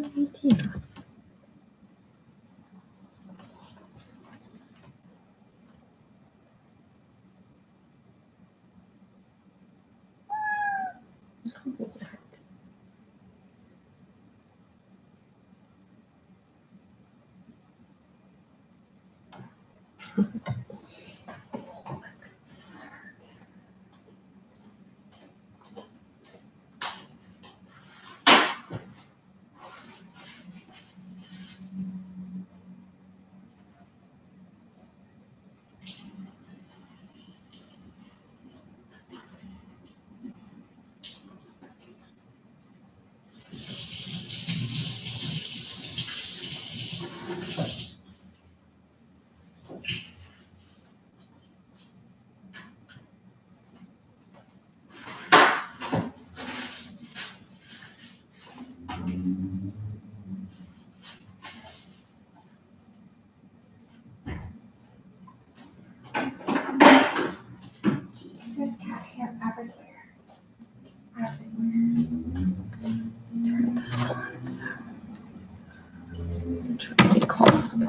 18. There's cat hair everywhere. Everywhere. Let's turn this on so nobody calls me.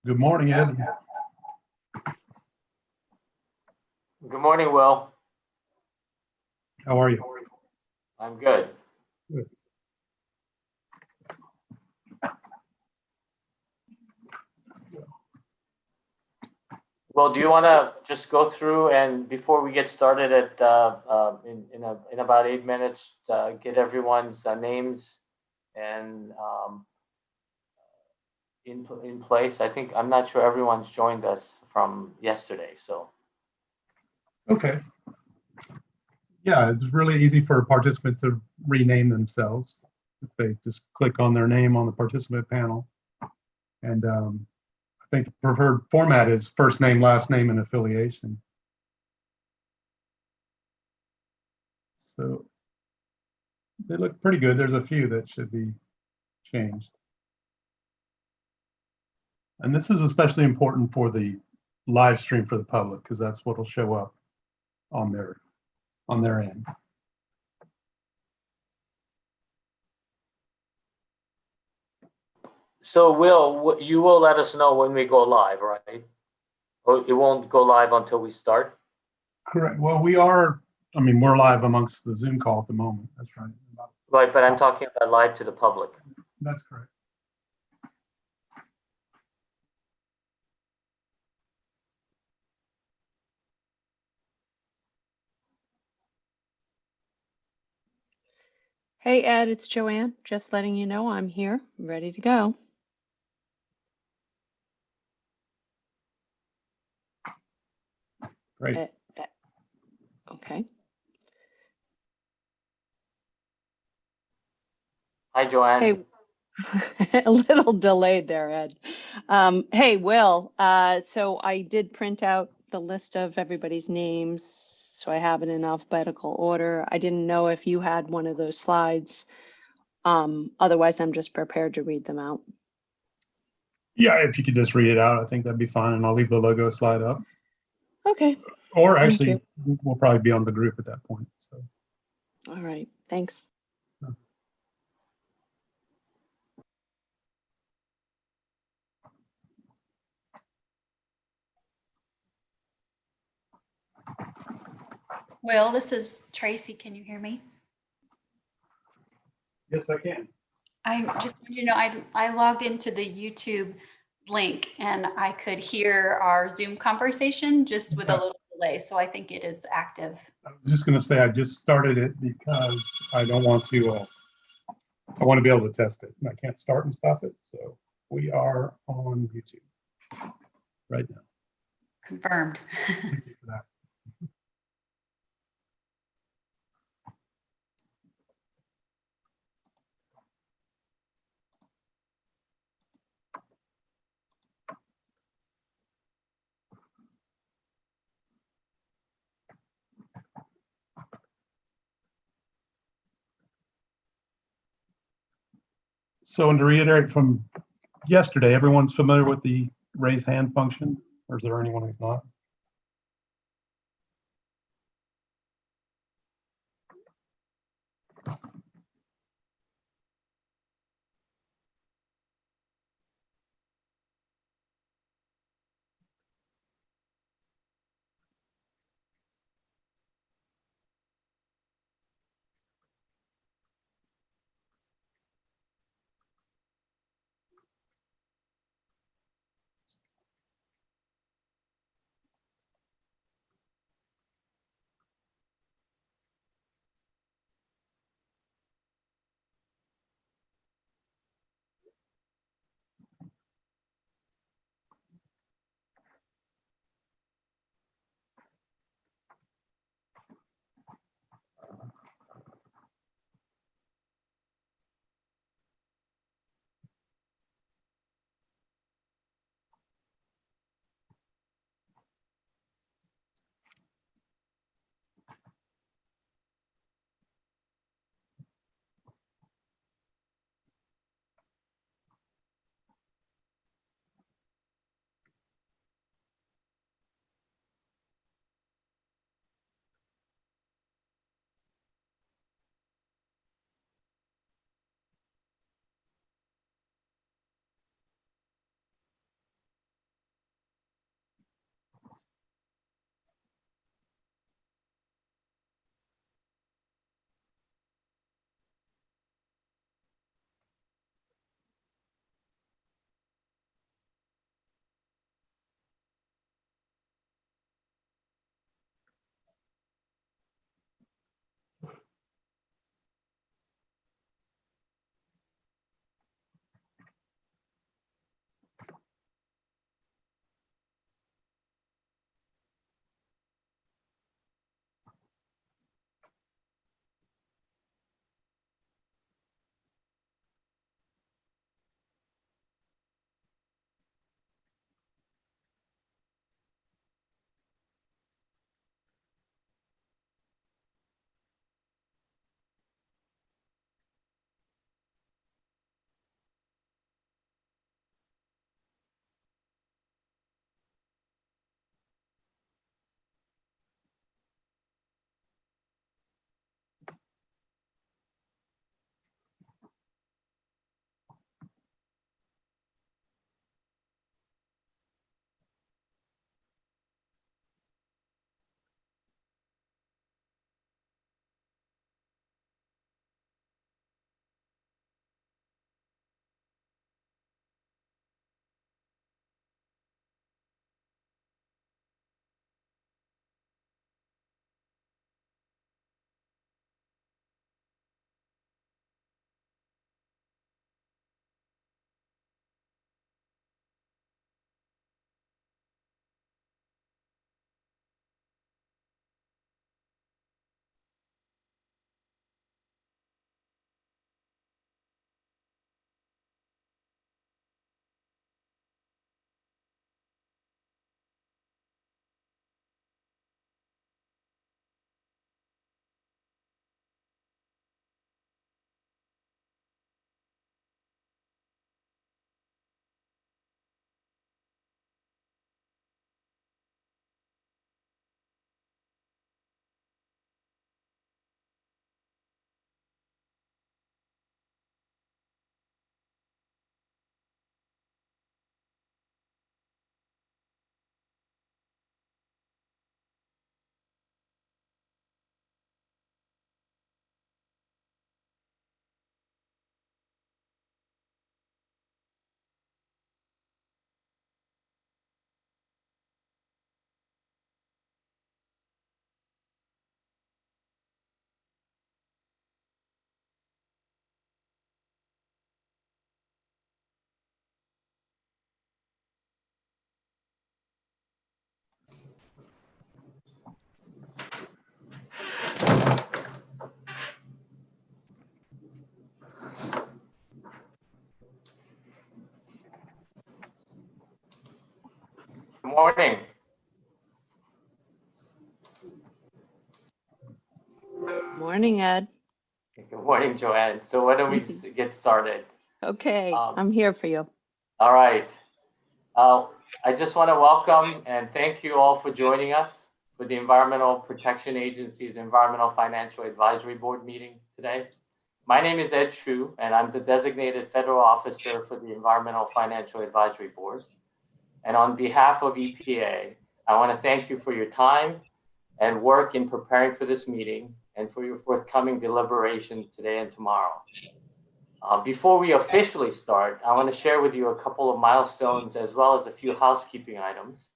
Good morning, Ed. Good morning, Will. How are you? I'm good. Good. Well, do you want to just go through and before we get started in about 8 minutes, get everyone's names and in place? I'm not sure everyone's joined us from yesterday, so. Okay. Yeah, it's really easy for a participant to rename themselves if they just click on their name on the participant panel. And I think the preferred format is first name, last name, and affiliation. So they look pretty good. There's a few that should be changed. And this is especially important for the live stream for the public because that's what will show up on their end. So Will, you will let us know when we go live, right? Or it won't go live until we start? Correct. Well, we're live amongst the Zoom call at the moment. That's right. Right, but I'm talking about live to the public. That's correct. Hey Ed, it's Joanne. Just letting you know I'm here, ready to go. Great. Okay. Hi, Joanne. Hey, a little delayed there, Ed. Hey, Will. So I did print out the list of everybody's names, so I have it in alphabetical order. I didn't know if you had one of those slides. Otherwise, I'm just prepared to read them out. Yeah, if you could just read it out, I think that'd be fine, and I'll leave the logo slide up. Okay. Or actually, we'll probably be on the group at that point. So. All right. Thanks. Will, this is Tracy. Can you hear me? Yes, I can. I just want you to know I logged into the YouTube link and I could hear our Zoom conversation just with a little delay. So I think it is active. I was just going to say I just started it because I don't want to. I want to be able to test it, and I can't start and stop it. So we are on YouTube right now. Confirmed. Thank you for that. So, and to reiterate from yesterday, everyone's familiar with the raise hand function, or is there anyone who's not? Good morning. Morning, Ed. Good morning, Joanne. So why don't we get started? Okay, Um, I'm here for you. All right. I just want to welcome and thank you all for joining us for the Environmental Protection Agency's Environmental Financial Advisory Board meeting today. My name is Ed Chu, and I'm the designated federal officer for the Environmental Financial Advisory Board. And on behalf of EPA, I want to thank you for your time and work in preparing for this meeting and for your forthcoming deliberations today and tomorrow. Before we officially start, I want to share with you a couple of milestones as well as a few housekeeping items.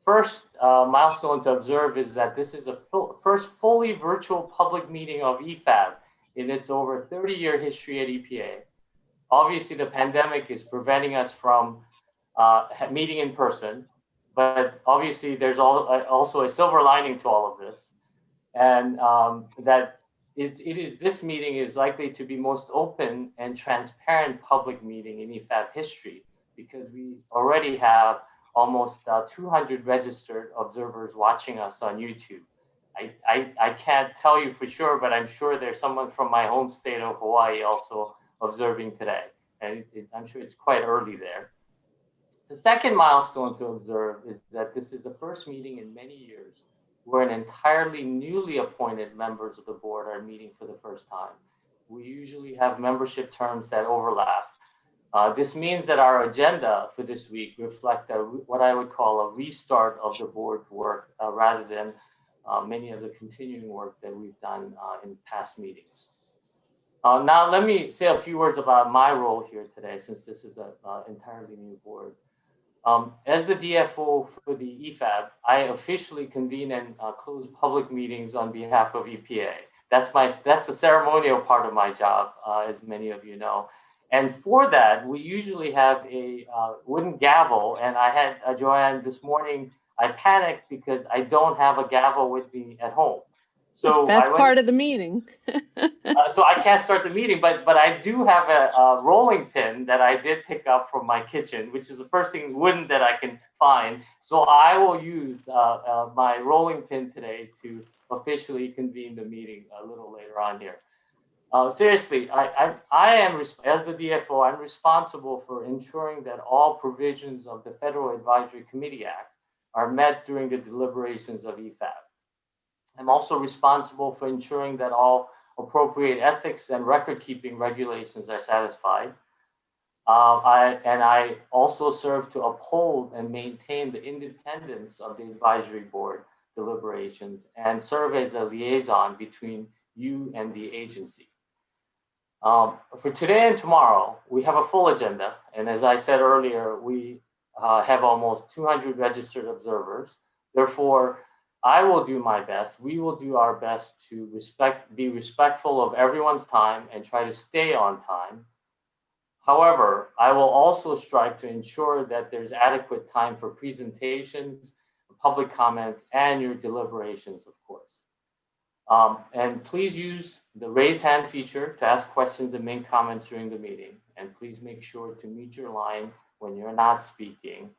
First milestone to observe is that this is the first fully virtual public meeting of EFAB in its over 30-year history at EPA. Obviously, the pandemic is preventing us from meeting in person, but obviously there's also a silver lining to all of this, and that this meeting is likely to be most open and transparent public meeting in EFAB history, because we already have almost 200 registered observers watching us on YouTube. I can't tell you for sure, but I'm sure there's someone from my home state of Hawaii also observing today, and I'm sure it's quite early there. The second milestone to observe is that this is the first meeting in many years where an entirely newly appointed members of the board are meeting for the first time. We usually have membership terms that overlap. This means that our agenda for this week reflect what I would call a restart of the board's work rather than many of the continuing work that we've done in past meetings. Now, let me say a few words about my role here today, since this is an entirely new board. As the DFO for the EFAB, I officially convene and close public meetings on behalf of EPA. That's the ceremonial part of my job, as many of you know. And for that, we usually have a wooden gavel. And I had Joanne this morning. I panicked because I don't have a gavel with me at home. So Best part of the meeting. so I can't start the meeting, but I do have a rolling pin that I did pick up from my kitchen, which is the first thing wooden that I can find. So I will use my rolling pin today to officially convene the meeting a little later on here. Seriously, I am, as the DFO, I'm responsible for ensuring that all provisions of the Federal Advisory Committee Act are met during the deliberations of EFAB. I'm also responsible for ensuring that all appropriate ethics and record-keeping regulations are satisfied. I also serve to uphold and maintain the independence of the advisory board deliberations and serve as a liaison between you and the agency. For today and tomorrow, we have a full agenda. And as I said earlier, we have almost 200 registered observers. Therefore, I will do my best. We will do our best to be respectful of everyone's time and try to stay on time. However, I will also strive to ensure that there's adequate time for presentations, public comments, and your deliberations, of course. And please use the raise hand feature to ask questions and make comments during the meeting. And please make sure to mute your line when you're not speaking.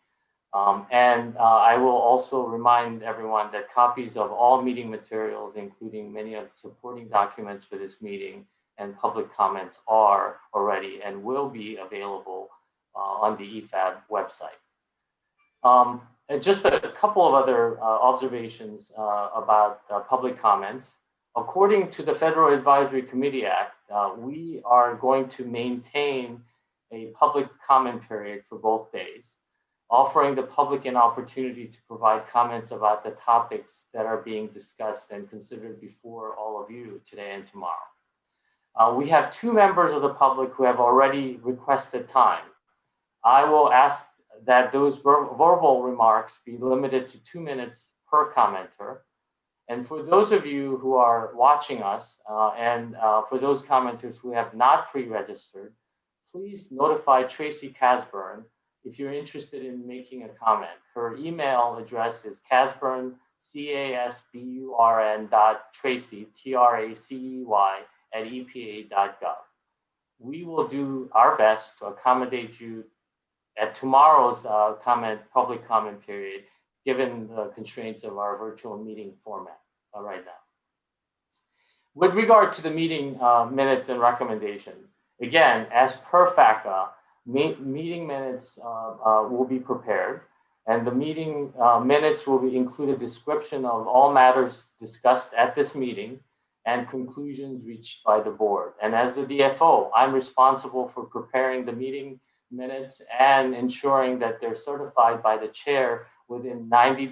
I will also remind everyone that copies of all meeting materials, including many of the supporting documents for this meeting and public comments, are already and will be available on the EFAB website. And just a couple of other observations about public comments. According to the Federal Advisory Committee Act, we are going to maintain a public comment period for both days, offering the public an opportunity to provide comments about the topics that are being discussed and considered before all of you today and tomorrow. We have 2 members of the public who have already requested time. I will ask that those verbal remarks be limited to 2 minutes per commenter. And for those of you who are watching us, and for those commenters who have not pre-registered, please notify Tracy Casburn if you're interested in making a comment. Her email address is casburn, casburn.tracy, TRACEY, @epa.gov. We will do our best to accommodate you at tomorrow's public comment period, given the constraints of our virtual meeting format right now. With regard to the meeting minutes and recommendation, again, as per FACA, meeting minutes will be prepared, and the meeting minutes will include a description of all matters discussed at this meeting and conclusions reached by the board. And as the DFO, I'm responsible for preparing the meeting minutes and ensuring that they're certified by the chair within 90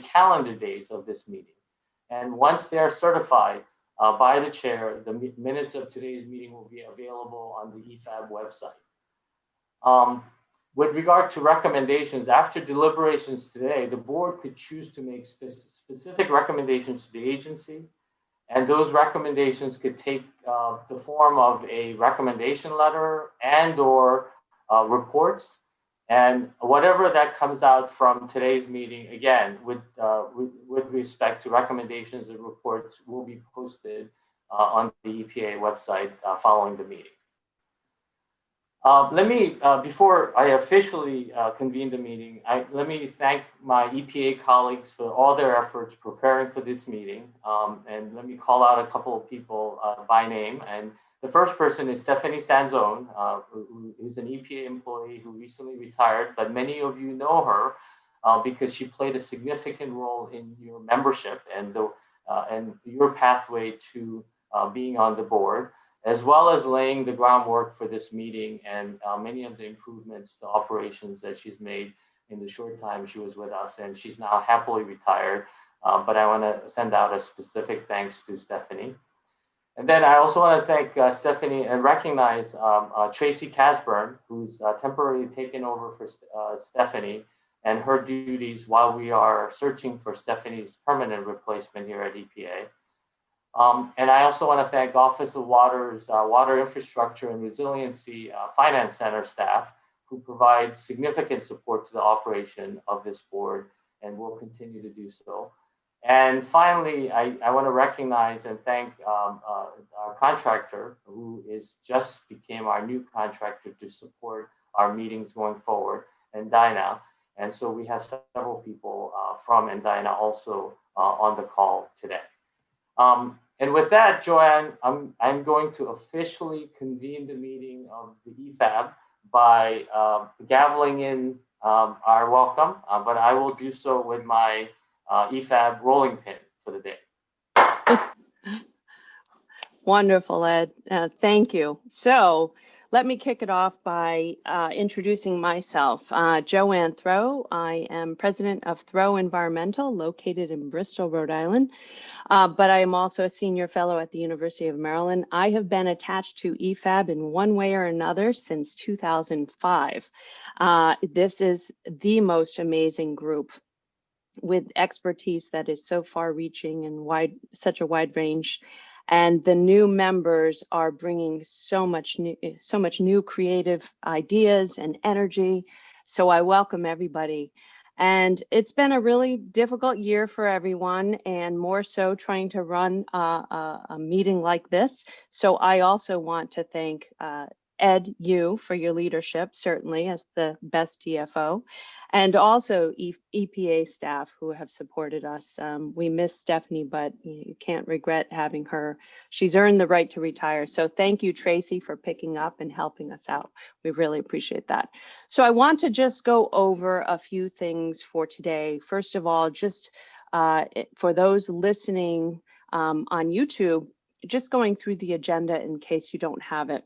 calendar days of this meeting. And once they are certified by the chair, the minutes of today's meeting will be available on the EPAB website. With regard to recommendations, after deliberations today, the board could choose to make specific recommendations to the agency, and those recommendations could take the form of a recommendation letter and/or reports. And whatever that comes out from today's meeting, again, with respect to recommendations and reports, will be posted on the EPA website following the meeting. Before I officially convene the meeting, let me thank my EPA colleagues for all their efforts preparing for this meeting. And let me call out a couple of people by name. And the first person is Stephanie Sanzone, who is an EPA employee who recently retired, but many of you know her because she played a significant role in your membership and your pathway to being on the board, as well as laying the groundwork for this meeting and many of the improvements to operations that she's made in the short time she was with us. And she's now happily retired, but I want to send out a specific thanks to Stephanie. And then I also want to thank Stephanie and recognize Tracy Casburn, who's temporarily taken over for Stephanie and her duties while we are searching for Stephanie's permanent replacement here at EPA. And I also want to thank Office of Water's Water Infrastructure and Resiliency Finance Center staff, who provide significant support to the operation of this board and will continue to do so. And finally, I want to recognize and thank our contractor, who just became our new contractor to support our meetings going forward, Endina. And so we have several people from Endina also on the call today. And with that, Joanne, I'm going to officially convene the meeting of the EPAB by gaveling in our welcome, but I will do so with my EPAB rolling pin for the day. Wonderful, Ed. Thank you. So let me kick it off by introducing myself. Joanne Throwe. I am president of Throwe Environmental, located in Bristol, Rhode Island. But I am also a senior fellow at the University of Maryland. I have been attached to EPAB in one way or another since 2005. This is the most amazing group with expertise that is so far-reaching and such a wide range. And the new members are bringing so much new creative ideas and energy. So I welcome everybody. And it's been a really difficult year for everyone, and more so trying to run a meeting like this. So I also want to thank Ed, you, for your leadership, certainly as the best DFO, and also EPA staff who have supported us. We miss Stephanie, but you can't regret having her. She's earned the right to retire. So thank you, Tracy, for picking up and helping us out. We really appreciate that. So I want to just go over a few things for today. First of all, just for those listening on YouTube, just going through the agenda in case you don't have it.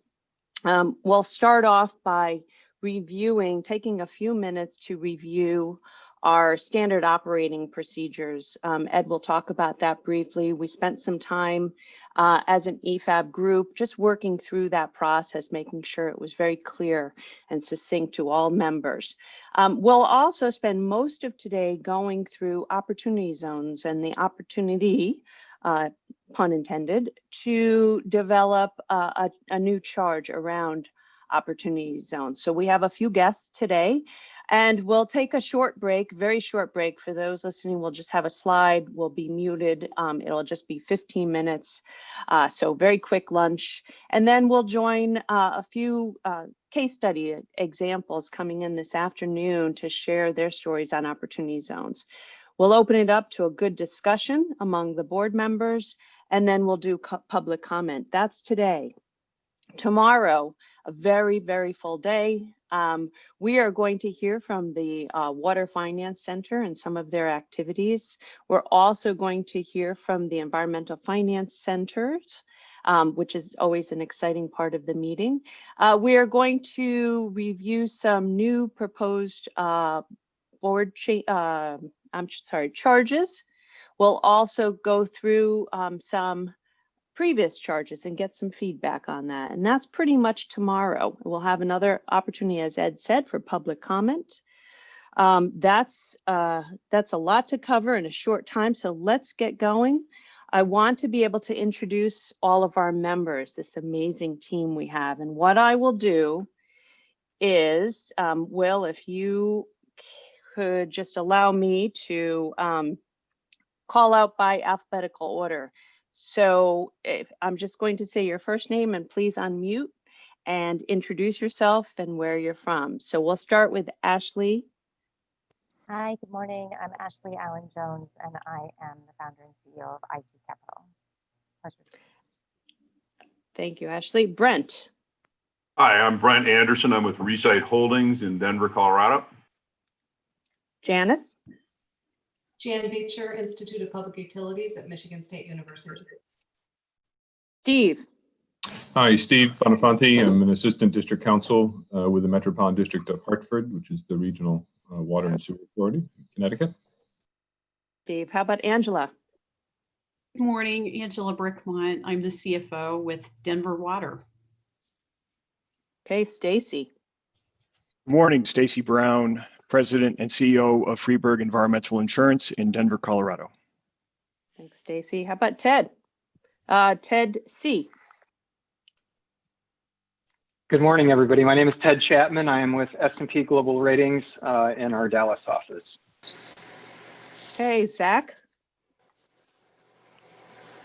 We'll start off by taking a few minutes to review our standard operating procedures. Ed will talk about that briefly. We spent some time as an EPAB group just working through that process, making sure it was very clear and succinct to all members. We'll also spend most of today going through opportunity zones and the opportunity, pun intended, to develop a new charge around opportunity zones. So we have a few guests today, and we'll take a short break, very short break. For those listening, we'll just have a slide. We'll be muted. It'll just be 15 minutes. So very quick lunch. And then we'll join a few case study examples coming in this afternoon to share their stories on opportunity zones. We'll open it up to a good discussion among the board members, and then we'll do public comment. That's today. Tomorrow, a very, very full day. We are going to hear from the Water Finance Center and some of their activities. We're also going to hear from the Environmental Finance Centers, which is always an exciting part of the meeting. We are going to review some new proposed charges. We'll also go through some previous charges and get some feedback on that. And that's pretty much tomorrow. We'll have another opportunity, as Ed said, for public comment. That's a lot to cover in a short time, so let's get going. I want to be able to introduce all of our members, this amazing team we have. And what I will do is, Will, if you could just allow me to call out by alphabetical order. So if I'm just going to say your first name, and please unmute and introduce yourself and where you're from. So we'll start with Ashley. Hi, good morning. I'm Ashley Allen Jones, and I am the founder and CEO of IT Capital. Pleasure. Thank you, Ashley. Brent. Hi, I'm Brent Anderson. I'm with Resite Holdings in Denver, Colorado. Janice. Jan Beecher, Institute of Public Utilities at Michigan State University. Steve. Hi, Steve Bonafonte. I'm an assistant district counsel with the Metropolitan District of Hartford, which is the regional water and sewer authority in Connecticut. Steve, how about Angela? Good morning, Angela Brickmont. I'm the CFO with Denver Water. Okay, Stacy. Morning, Stacy Brown, President and CEO of Freeburg Environmental Insurance in Denver, Colorado. Thanks, Stacy. How about Ted? Ted C. Good morning, everybody. My name is Ted Chapman. I am with S&P Global Ratings in our Dallas office. Okay, Zach.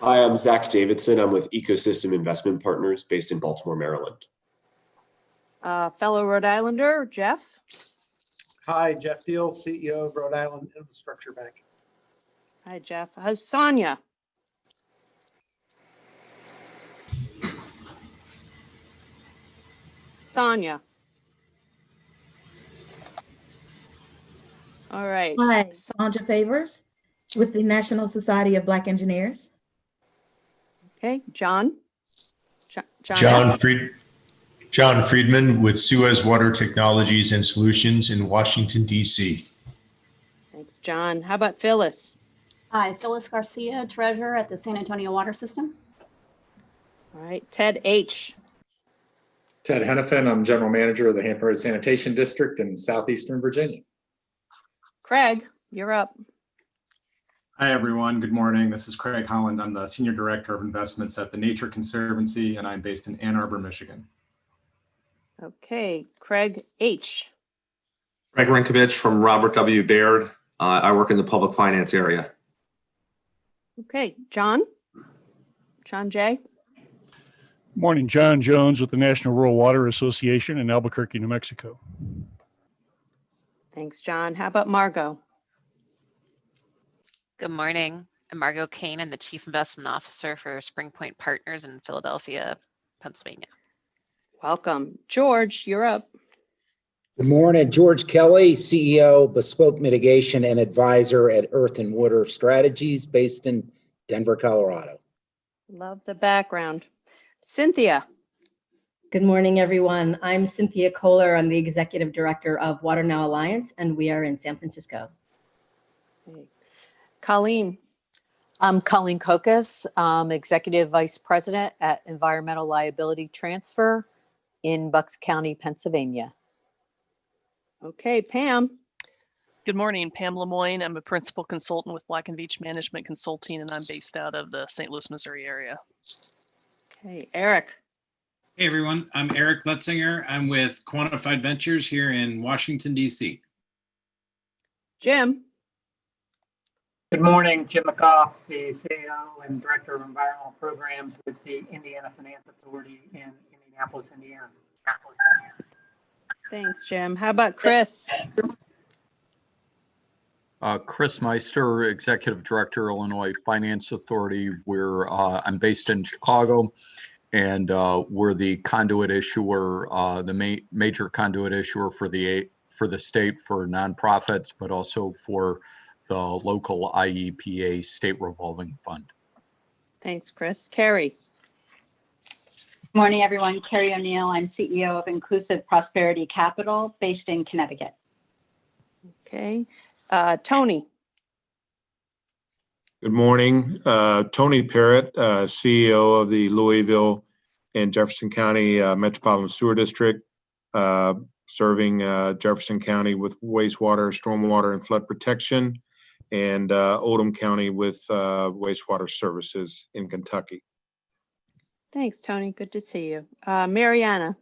Hi, I'm Zach Davidson. I'm with Ecosystem Investment Partners based in Baltimore, Maryland. Fellow Rhode Islander, Jeff. Hi, Jeff Deal, CEO of Rhode Island Infrastructure Bank. Hi, Jeff. Sonia. Sonia. All right. Hi, Sandra Favors with the National Society of Black Engineers. Okay, John. John Friedman with Suez Water Technologies and Solutions in Washington, D.C. Thanks, John. How about Phyllis? Hi, Phyllis Garcia, Treasurer at the San Antonio Water System. All right, Ted H. Ted Hennepin, I'm General Manager of the Hampton Roads Sanitation District in Southeastern Virginia. Craig, you're up. Hi, everyone. Good morning. This is Craig Holland. I'm the Senior Director of Investments at the Nature Conservancy, and I'm based in Ann Arbor, Michigan. Okay, Craig H. Greg Rinkovich from Robert W. Baird. I work in the public finance area. Okay, John J. Morning, John Jones with the National Rural Water Association in Albuquerque, New Mexico. Thanks, John. How about Margot? Good morning. I'm Margot Kane. I'm the Chief Investment Officer for Spring Point Partners in Philadelphia, Pennsylvania. Welcome. George, you're up. Good morning. George Kelly, CEO, Bespoke Mitigation and Advisor at Earth and Water Strategies based in Denver, Colorado. Love the background. Cynthia. Good morning, everyone. I'm Cynthia Kohler. I'm the Executive Director of Water Now Alliance, and we are in San Francisco. Okay. Colleen. I'm Colleen Kokas, Executive Vice President at Environmental Liability Transfer in Bucks County, Pennsylvania. Okay, Pam. Good morning, Pam Lemoyne. I'm a principal consultant with Black & Veatch Management Consulting, and I'm based out of the St. Louis, Missouri area. Okay, Eric. Hey, everyone. I'm Eric Letzinger. I'm with Quantified Ventures here in Washington, D.C. Jim. Good morning, Jim McCoff, the CEO and Director of Environmental Programs with the Indiana Finance Authority in Indianapolis, Indiana. Thanks, Jim. How about Chris? Chris Meister, Executive Director, Illinois Finance Authority. I'm based in Chicago, and we're the conduit issuer, the major conduit issuer for the state for nonprofits, but also for the local IEPA state revolving fund. Thanks, Chris. Carrie. Good morning, everyone. Carrie O'Neill. I'm CEO of Inclusive Prosperity Capital based in Connecticut. Okay. Tony. Good morning. Tony Parrott, CEO of the Louisville and Jefferson County Metropolitan Sewer District, serving Jefferson County with wastewater, stormwater, and flood protection, and Oldham County with wastewater services in Kentucky. Thanks, Tony. Good to see you. Mariana.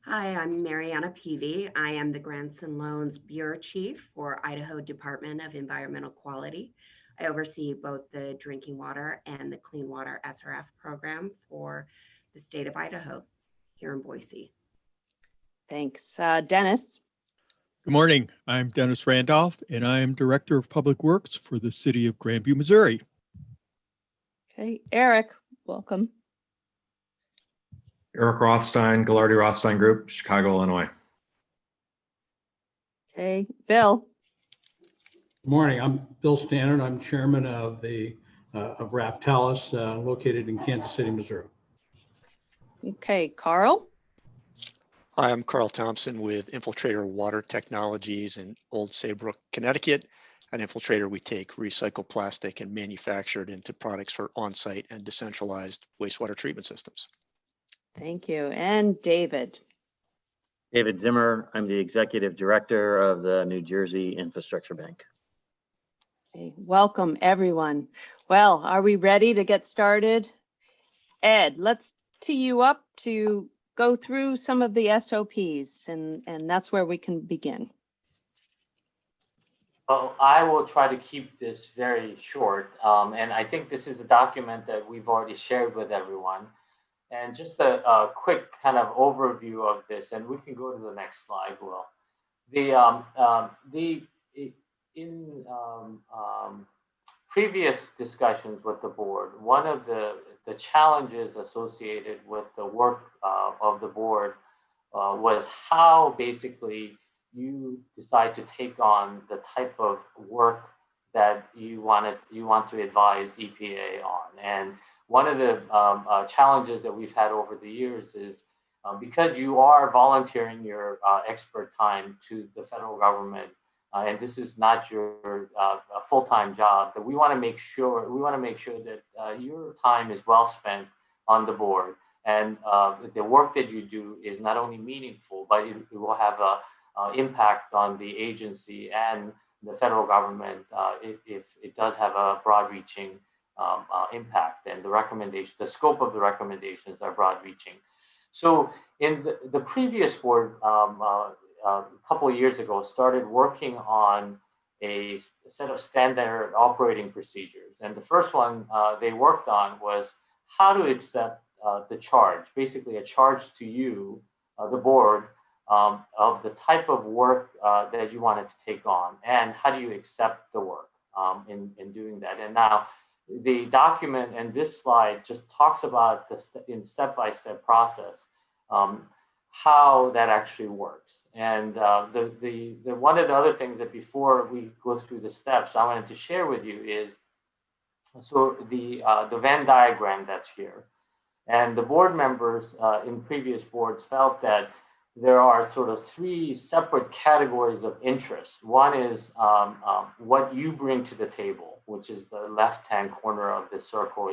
Hi, I'm Mariana Peavy. I am the Grants and Loans Bureau Chief for Idaho Department of Environmental Quality. I oversee both the drinking water and the clean water SRF program for the state of Idaho here in Boise. Thanks. Dennis. Good morning. I'm Dennis Randolph, and I am Director of Public Works for the city of Grandview, Missouri. Okay. Eric, welcome. Eric Rothstein, Gallardi Rothstein Group, Chicago, Illinois. Okay. Bill. Good morning. I'm Bill Stannard. I'm chairman of Raftalis, located in Kansas City, Missouri. Okay. Carl. Hi, I'm Carl Thompson with Infiltrator Water Technologies in Old Saybrook, Connecticut. At Infiltrator, we take recycled plastic and manufacture it into products for on-site and decentralized wastewater treatment systems. Thank you. And David. David Zimmer. I'm the Executive Director of the New Jersey Infrastructure Bank. Okay. Welcome, everyone. Well, are we ready to get started? Ed, let's tee you up to go through some of the SOPs, and that's where we can begin. Well, I will try to keep this very short. And I think this is a document that we've already shared with everyone. And just a quick kind of overview of this, and we can go to the next slide, Will. In previous discussions with the board, one of the challenges associated with the work of the board was how basically you decide to take on the type of work that you want to advise EPA on. And one of the challenges that we've had over the years is because you are volunteering your expert time to the federal government, and this is not your full-time job, that we want to make sure that your time is well spent on the board, and the work that you do is not only meaningful, but it will have an impact on the agency and the federal government if it does have a broad-reaching impact, and the scope of the recommendations are broad-reaching. So in the previous board, a couple of years ago, started working on a set of standard operating procedures. And the first one they worked on was how to accept the charge, basically a charge to you, the board, of the type of work that you wanted to take on, and how do you accept the work in doing that. And now the document and this slide just talks about in step-by-step process how that actually works. And one of the other things that before we go through the steps I wanted to share with you is the Venn diagram that's here. And the board members in previous boards felt that there are sort of three separate categories of interest. One is what you bring to the table, which is the left-hand corner of the circle,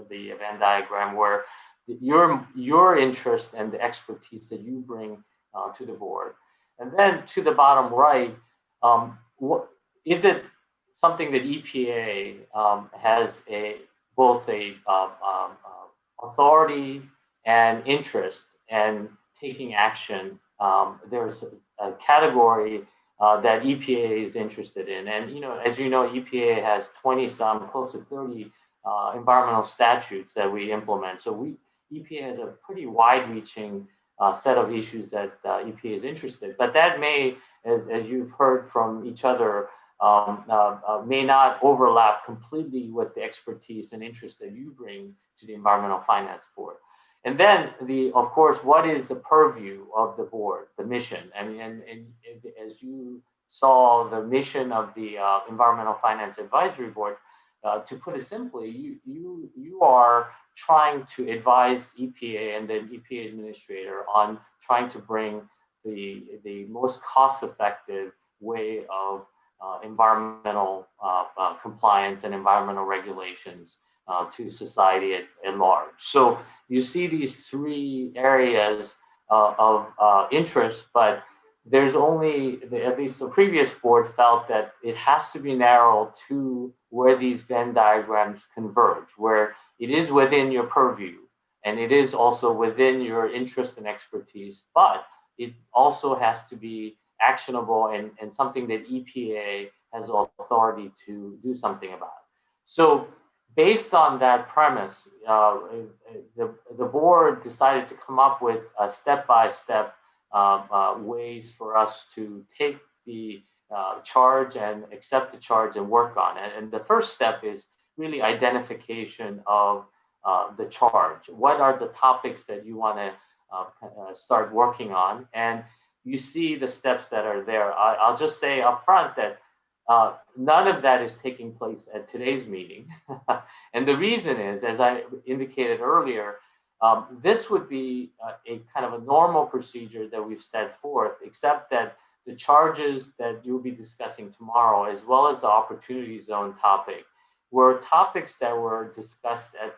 the Venn diagram, where your interest and the expertise that you bring to the board. And then to the bottom right, is it something that EPA has both a authority and interest and taking action? There's a category that EPA is interested in. And, as you know, EPA has 20-some, close to 30 environmental statutes that we implement. So EPA has a pretty wide-reaching set of issues that EPA is interested. But that may, as you've heard from each other, may not overlap completely with the expertise and interest that you bring to the Environmental Finance Board. And then, of course, what is the purview of the board, the mission? And as you saw, the mission of the Environmental Finance Advisory Board, to put it simply, you are trying to advise EPA and the EPA administrator on trying to bring the most cost-effective way of environmental compliance and environmental regulations to society at large. So you see these three areas of interest, but there's only, at least the previous board felt that it has to be narrowed to where these Venn diagrams converge, where it is within your purview and it is also within your interest and expertise, but it also has to be actionable and something that EPA has authority to do something about. So based on that premise, the board decided to come up with a step-by-step ways for us to take the charge and accept the charge and work on it. And the first step is really identification of the charge. What are the topics that you want to start working on? And you see the steps that are there. I'll just say up front that none of that is taking place at today's meeting. And the reason is, as I indicated earlier, this would be a kind of a normal procedure that we've set forth, except that the charges that you'll be discussing tomorrow, as well as the opportunity zone topic, were topics that were discussed at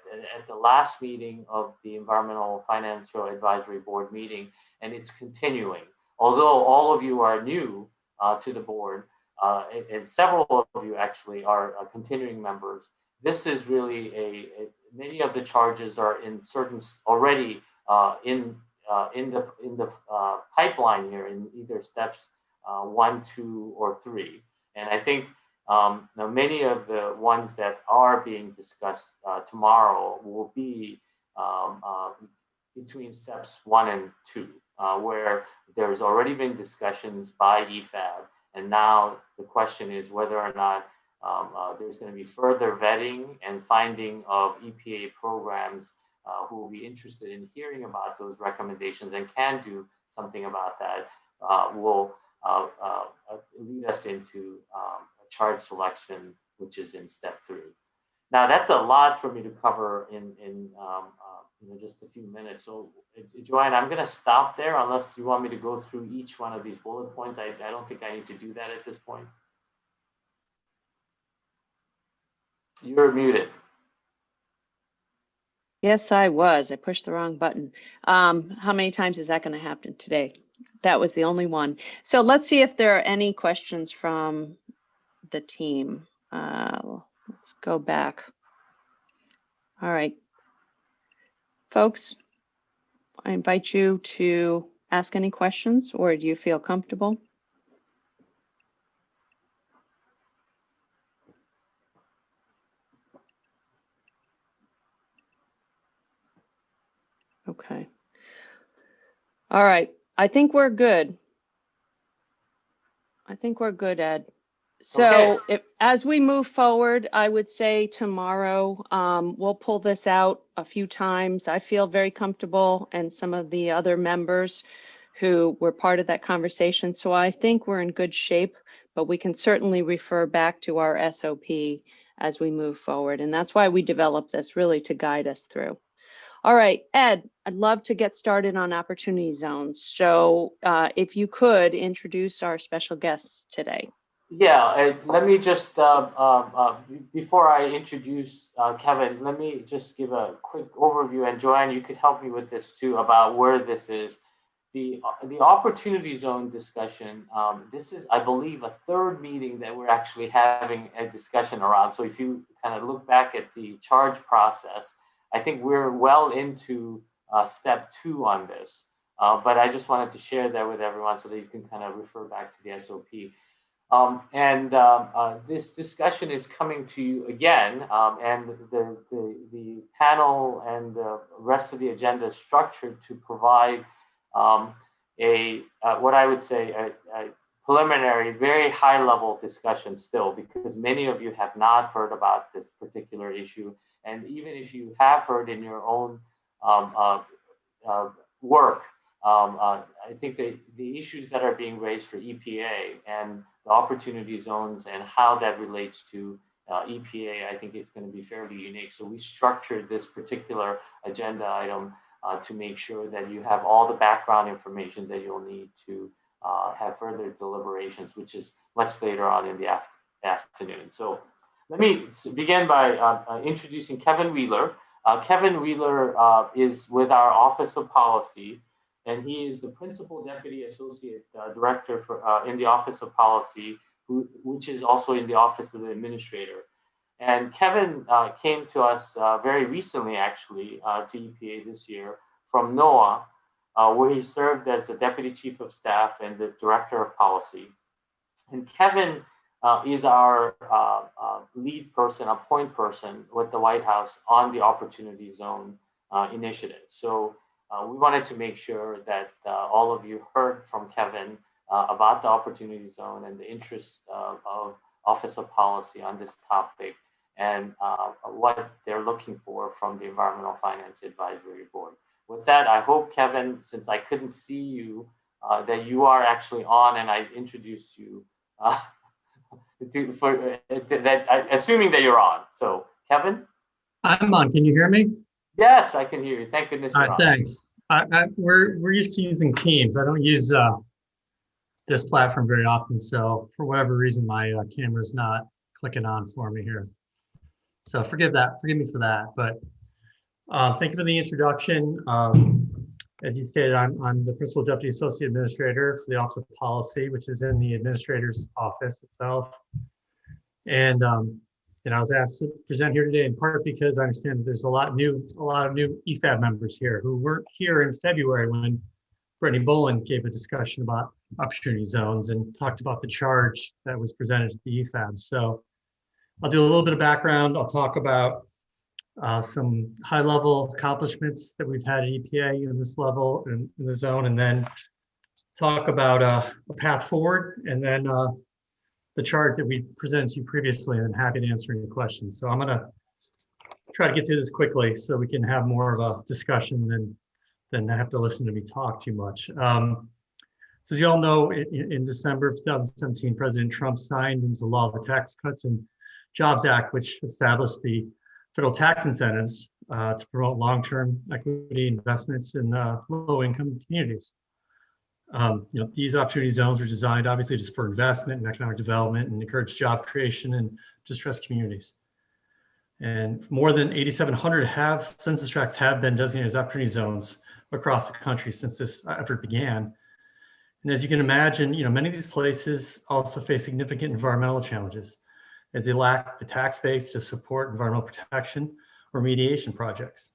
the last meeting of the Environmental Financial Advisory Board meeting, and it's continuing. Although all of you are new to the board, and several of you actually are continuing members, this is really many of the charges are in certain already in the pipeline here in either steps 1, 2, or 3. And I think now many of the ones that are being discussed tomorrow will be between steps 1 and 2, where there's already been discussions by EFAB, and now the question is whether or not there's going to be further vetting and finding of EPA programs who will be interested in hearing about those recommendations and can do something about that, will lead us into a charge selection, which is in step 3. Now, that's a lot for me to cover in just a few minutes. So, Joanne, I'm going to stop there unless you want me to go through each one of these bullet points. I don't think I need to do that at this point. You're muted. Yes, I was. I pushed the wrong button. How many times is that going to happen today? That was the only one. So let's see if there are any questions from the team. Let's go back. All right. Folks, I invite you to ask any questions, or do you feel comfortable? Okay. All right. I think we're good. I think we're good, Ed. So as we move forward, I would say tomorrow we'll pull this out a few times. I feel very comfortable, and some of the other members who were part of that conversation. So I think we're in good shape, but we can certainly refer back to our SOP as we move forward. And that's why we developed this, really to guide us through. All right, Ed, I'd love to get started on opportunity zones. So if you could introduce our special guests today. Yeah, let me just, before I introduce Kevin, let me just give a quick overview, and Joanne, you could help me with this too, about where this is. The opportunity zone discussion, this is, I believe, a third meeting that we're actually having a discussion around. So if you kind of look back at the charge process, I think we're well into step 2 on this. But I just wanted to share that with everyone so that you can kind of refer back to the SOP. This discussion is coming to you again, and the panel and the rest of the agenda is structured to provide what I would say a preliminary, very high level discussion still, because many of you have not heard about this particular issue. And even if you have heard in your own work, I think the issues that are being raised for EPA and the opportunity zones and how that relates to EPA, I think it's going to be fairly unique. So we structured this particular agenda item to make sure that you have all the background information that you'll need to have further deliberations, which is much later on in the afternoon. So let me begin by introducing Kevin Wheeler. Kevin Wheeler is with our Office of Policy, and he is the Principal Deputy Associate Director in the Office of Policy, which is also in the Office of the Administrator. And Kevin came to us very recently, actually, to EPA this year from NOAA, where he served as the Deputy Chief of Staff and the Director of Policy. And Kevin is our lead person, a point person with the White House on the Opportunity Zone initiative. So we wanted to make sure that all of you heard from Kevin about the Opportunity Zone and the interest of Office of Policy on this topic and what they're looking for from the Environmental Finance Advisory Board. With that, I hope, Kevin, since I couldn't see you, that you are actually on, and I introduced you assuming that you're on. So, Kevin? I'm on. Can you hear me? Yes, I can hear you. Thank goodness you're on. Thanks. We're used to using Teams. I don't use this platform very often, so for whatever reason, my camera's not clicking on for me here. So forgive me for that. But thank you for the introduction. As you stated, I'm the Principal Deputy Associate Administrator for the Office of Policy, which is in the Administrator's office itself. And I was asked to present here today in part because I understand that there's a lot of new EFAB members here who weren't here in February when Brittany Bolin gave a discussion about opportunity zones and talked about the charge that was presented to the EFAB. So I'll do a little bit of background. I'll talk about some high-level accomplishments that we've had at EPA in this level in the zone, and then talk about a path forward, and then the charge that we presented to you previously, and I'm happy to answer any questions. So I'm going to try to get through this quickly so we can have more of a discussion than have to listen to me talk too much. So as you all know, in December of 2017, President Trump signed into law the Tax Cuts and Jobs Act, which established the federal tax incentives to promote long-term equity investments in low-income communities. These opportunity zones were designed obviously to spur investment and economic development and encourage job creation in distressed communities. And more than 8,700 census tracts have been designated as opportunity zones across the country since this effort began. And as you can imagine, many of these places also face significant environmental challenges as they lack the tax base to support environmental protection or remediation projects.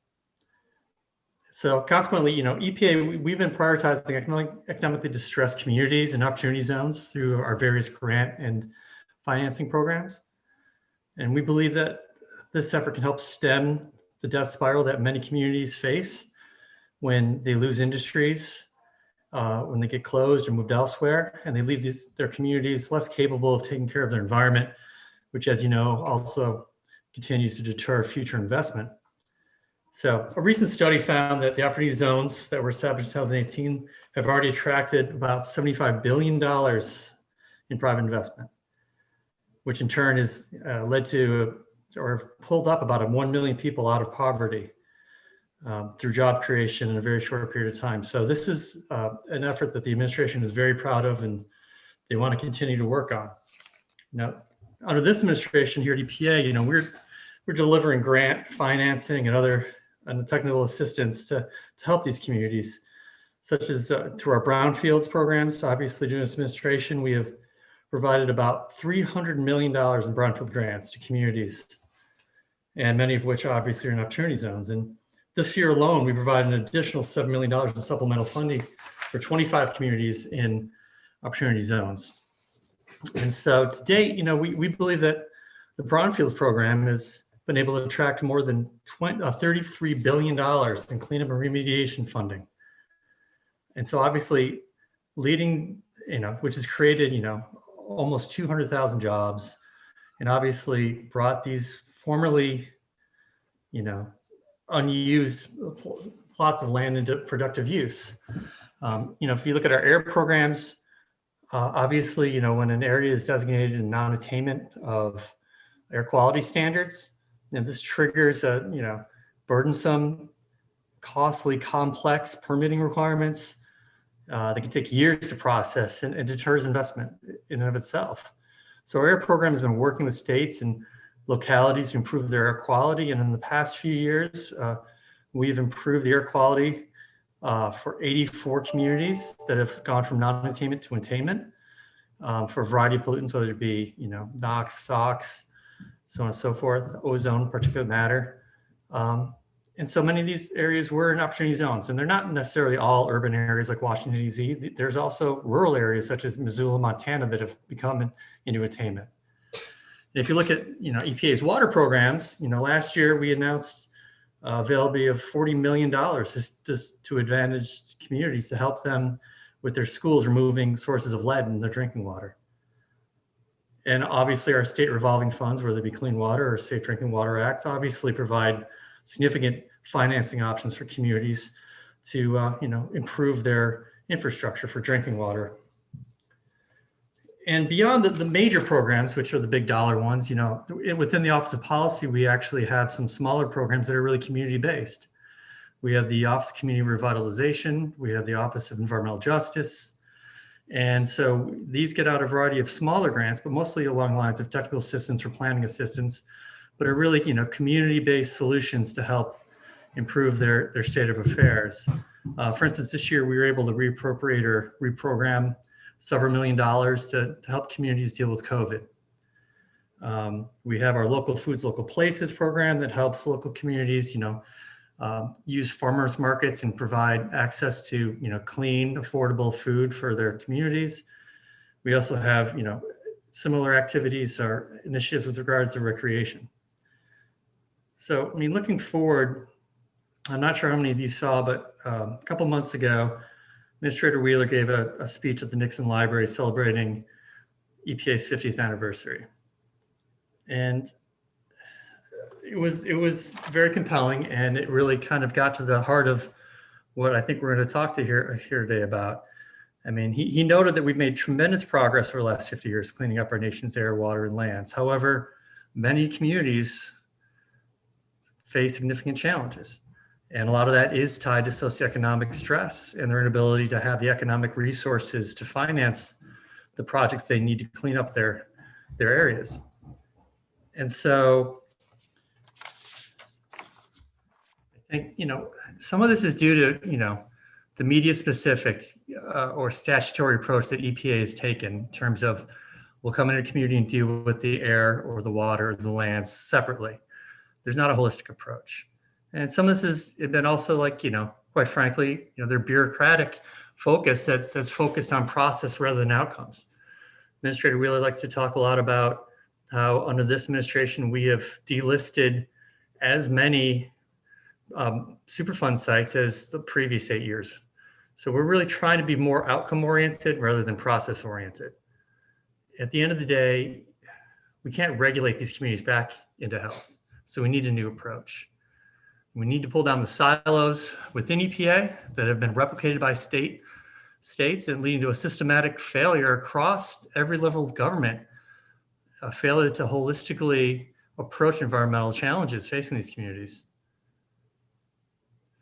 So consequently, EPA, we've been prioritizing economically distressed communities and opportunity zones through our various grant and financing programs. And we believe that this effort can help stem the death spiral that many communities face when they lose industries, when they get closed or moved elsewhere, and they leave their communities less capable of taking care of their environment, which, as you know, also continues to deter future investment. So a recent study found that the opportunity zones that were established in 2018 have already attracted about $75 billion in private investment, which in turn has led to or pulled up about 1 million people out of poverty through job creation in a very short period of time. So this is an effort that the administration is very proud of and they want to continue to work on. Now, under this administration here at EPA, we're delivering grant financing and other technical assistance to help these communities, such as through our brownfields programs. So obviously, during this administration, we have provided about $300 million in brownfield grants to communities, and many of which obviously are in opportunity zones. And this year alone, we provided an additional $7 million in supplemental funding for 25 communities in opportunity zones. And so to date, we believe that the brownfields program has been able to attract more than $33 billion in cleanup and remediation funding. And so obviously leading, which has created, almost 200,000 jobs, and obviously brought these formerly, unused plots of land into productive use. If you look at our air programs, obviously, when an area is designated in non-attainment of air quality standards, and this triggers burdensome, costly, complex permitting requirements that can take years to process and deters investment in and of itself. So our air program has been working with states and localities to improve their air quality. And in the past few years, we've improved the air quality for 84 communities that have gone from non-attainment to attainment for a variety of pollutants, whether it be, NOx, SOx, so on and so forth, ozone, particulate matter. And so many of these areas were in opportunity zones, and they're not necessarily all urban areas like Washington, D.C. There's also rural areas such as Missoula, Montana that have become into attainment. And if you look at, EPA's water programs, last year we announced availability of $40 million just to advantaged communities to help them with their schools removing sources of lead in their drinking water. And obviously our state revolving funds, whether it be Clean Water or Safe Drinking Water Acts, obviously provide significant financing options for communities to improve their infrastructure for drinking water. And beyond the major programs, which are the big dollar ones, within the Office of Policy, we actually have some smaller programs that are really community-based. We have the Office of Community Revitalization, we have the Office of Environmental Justice. And so these get out a variety of smaller grants, but mostly along the lines of technical assistance or planning assistance, but are really, community-based solutions to help improve their state of affairs. For instance, this year we were able to reappropriate or reprogram several $1 million to help communities deal with COVID. We have our Local Foods, Local Places program that helps local communities, use farmers markets and provide access to, clean, affordable food for their communities. We also have, similar activities or initiatives with regards to recreation. So, looking forward, I'm not sure how many of you saw, but a couple months ago, Administrator Wheeler gave a speech at the Nixon Library celebrating EPA's 50th anniversary. And it was very compelling, and it really kind of got to the heart of what I think we're going to talk to here today about. He noted that we've made tremendous progress over the last 50 years cleaning up our nation's air, water, and lands. However, many communities face significant challenges. And a lot of that is tied to socioeconomic stress and their inability to have the economic resources to finance the projects they need to clean up their areas. And so I think, some of this is due to, the media specific or statutory approach that EPA has taken in terms of we'll come into a community and deal with the air or the water or the lands separately. There's not a holistic approach. And some of this has been also quite frankly, their bureaucratic focus that's focused on process rather than outcomes. Administrator Wheeler likes to talk a lot about how under this administration, we have delisted as many Superfund sites as the previous 8 years. So we're really trying to be more outcome oriented rather than process oriented. At the end of the day, we can't regulate these communities back into health. So we need a new approach. We need to pull down the silos within EPA that have been replicated by states and leading to a systematic failure across every level of government, a failure to holistically approach environmental challenges facing these communities.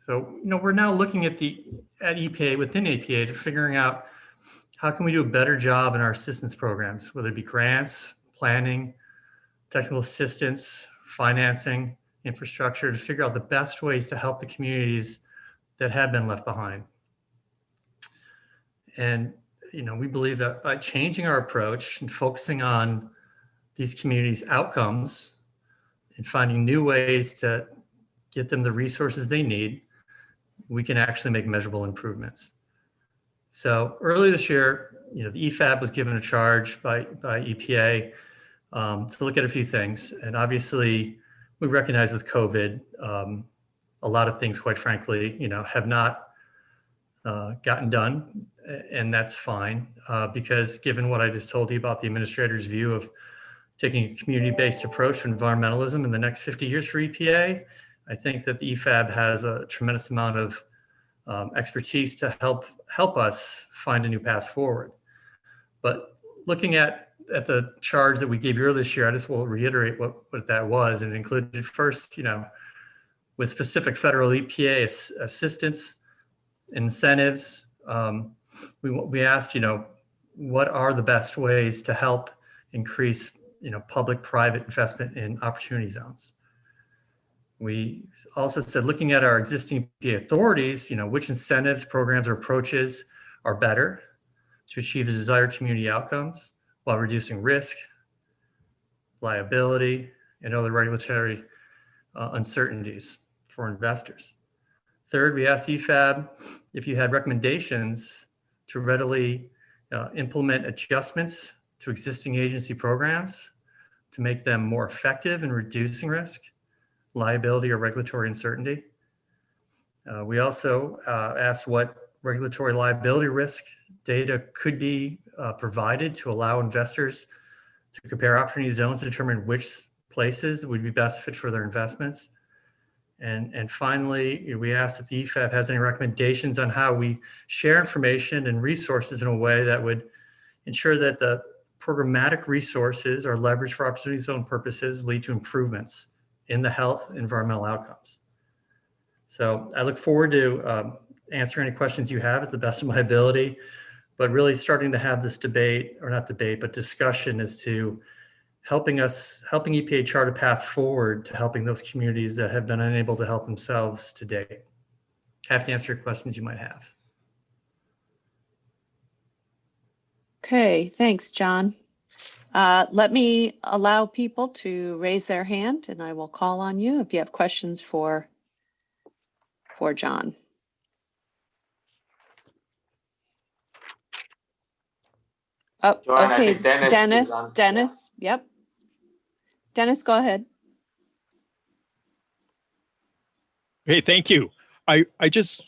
So, we're now looking at EPA, within EPA, to figuring out how can we do a better job in our assistance programs, whether it be grants, planning, technical assistance, financing, infrastructure, to figure out the best ways to help the communities that have been left behind. And, we believe that by changing our approach and focusing on these communities' outcomes and finding new ways to get them the resources they need, we can actually make measurable improvements. So earlier this year, the EFAB was given a charge by EPA to look at a few things. And obviously, we recognize with COVID, a lot of things, quite frankly, have not gotten done, and that's fine because given what I just told you about the administrator's view of taking a community-based approach to environmentalism in the next 50 years for EPA, I think that the EFAB has a tremendous amount of expertise to help us find a new path forward. But looking at the charge that we gave you earlier this year, I just will reiterate what that was. And it included first, with specific federal EPA assistance, incentives. We asked, what are the best ways to help increase, public-private investment in opportunity zones? We also said, looking at our existing EPA authorities, which incentives, programs, or approaches are better to achieve the desired community outcomes while reducing risk, liability, and other regulatory uncertainties for investors. Third, we asked EFAB if you had recommendations to readily implement adjustments to existing agency programs to make them more effective in reducing risk, liability, or regulatory uncertainty. We also asked what regulatory liability risk data could be provided to allow investors to compare opportunity zones to determine which places would be best fit for their investments. And finally, we asked if the EFAB has any recommendations on how we share information and resources in a way that would ensure that the programmatic resources are leveraged for opportunity zone purposes, lead to improvements in the health and environmental outcomes. So I look forward to answering any questions you have to the best of my ability, but really starting to have this debate, or not debate, but discussion as to helping EPA chart a path forward to helping those communities that have been unable to help themselves to date. Happy to answer your questions you might have. Okay, thanks, John. Let me allow people to raise their hand and I will call on you if you have questions for John. Oh, Joanne, okay, I think Dennis is on. Dennis, yep. Dennis, go ahead. Hey, thank you. I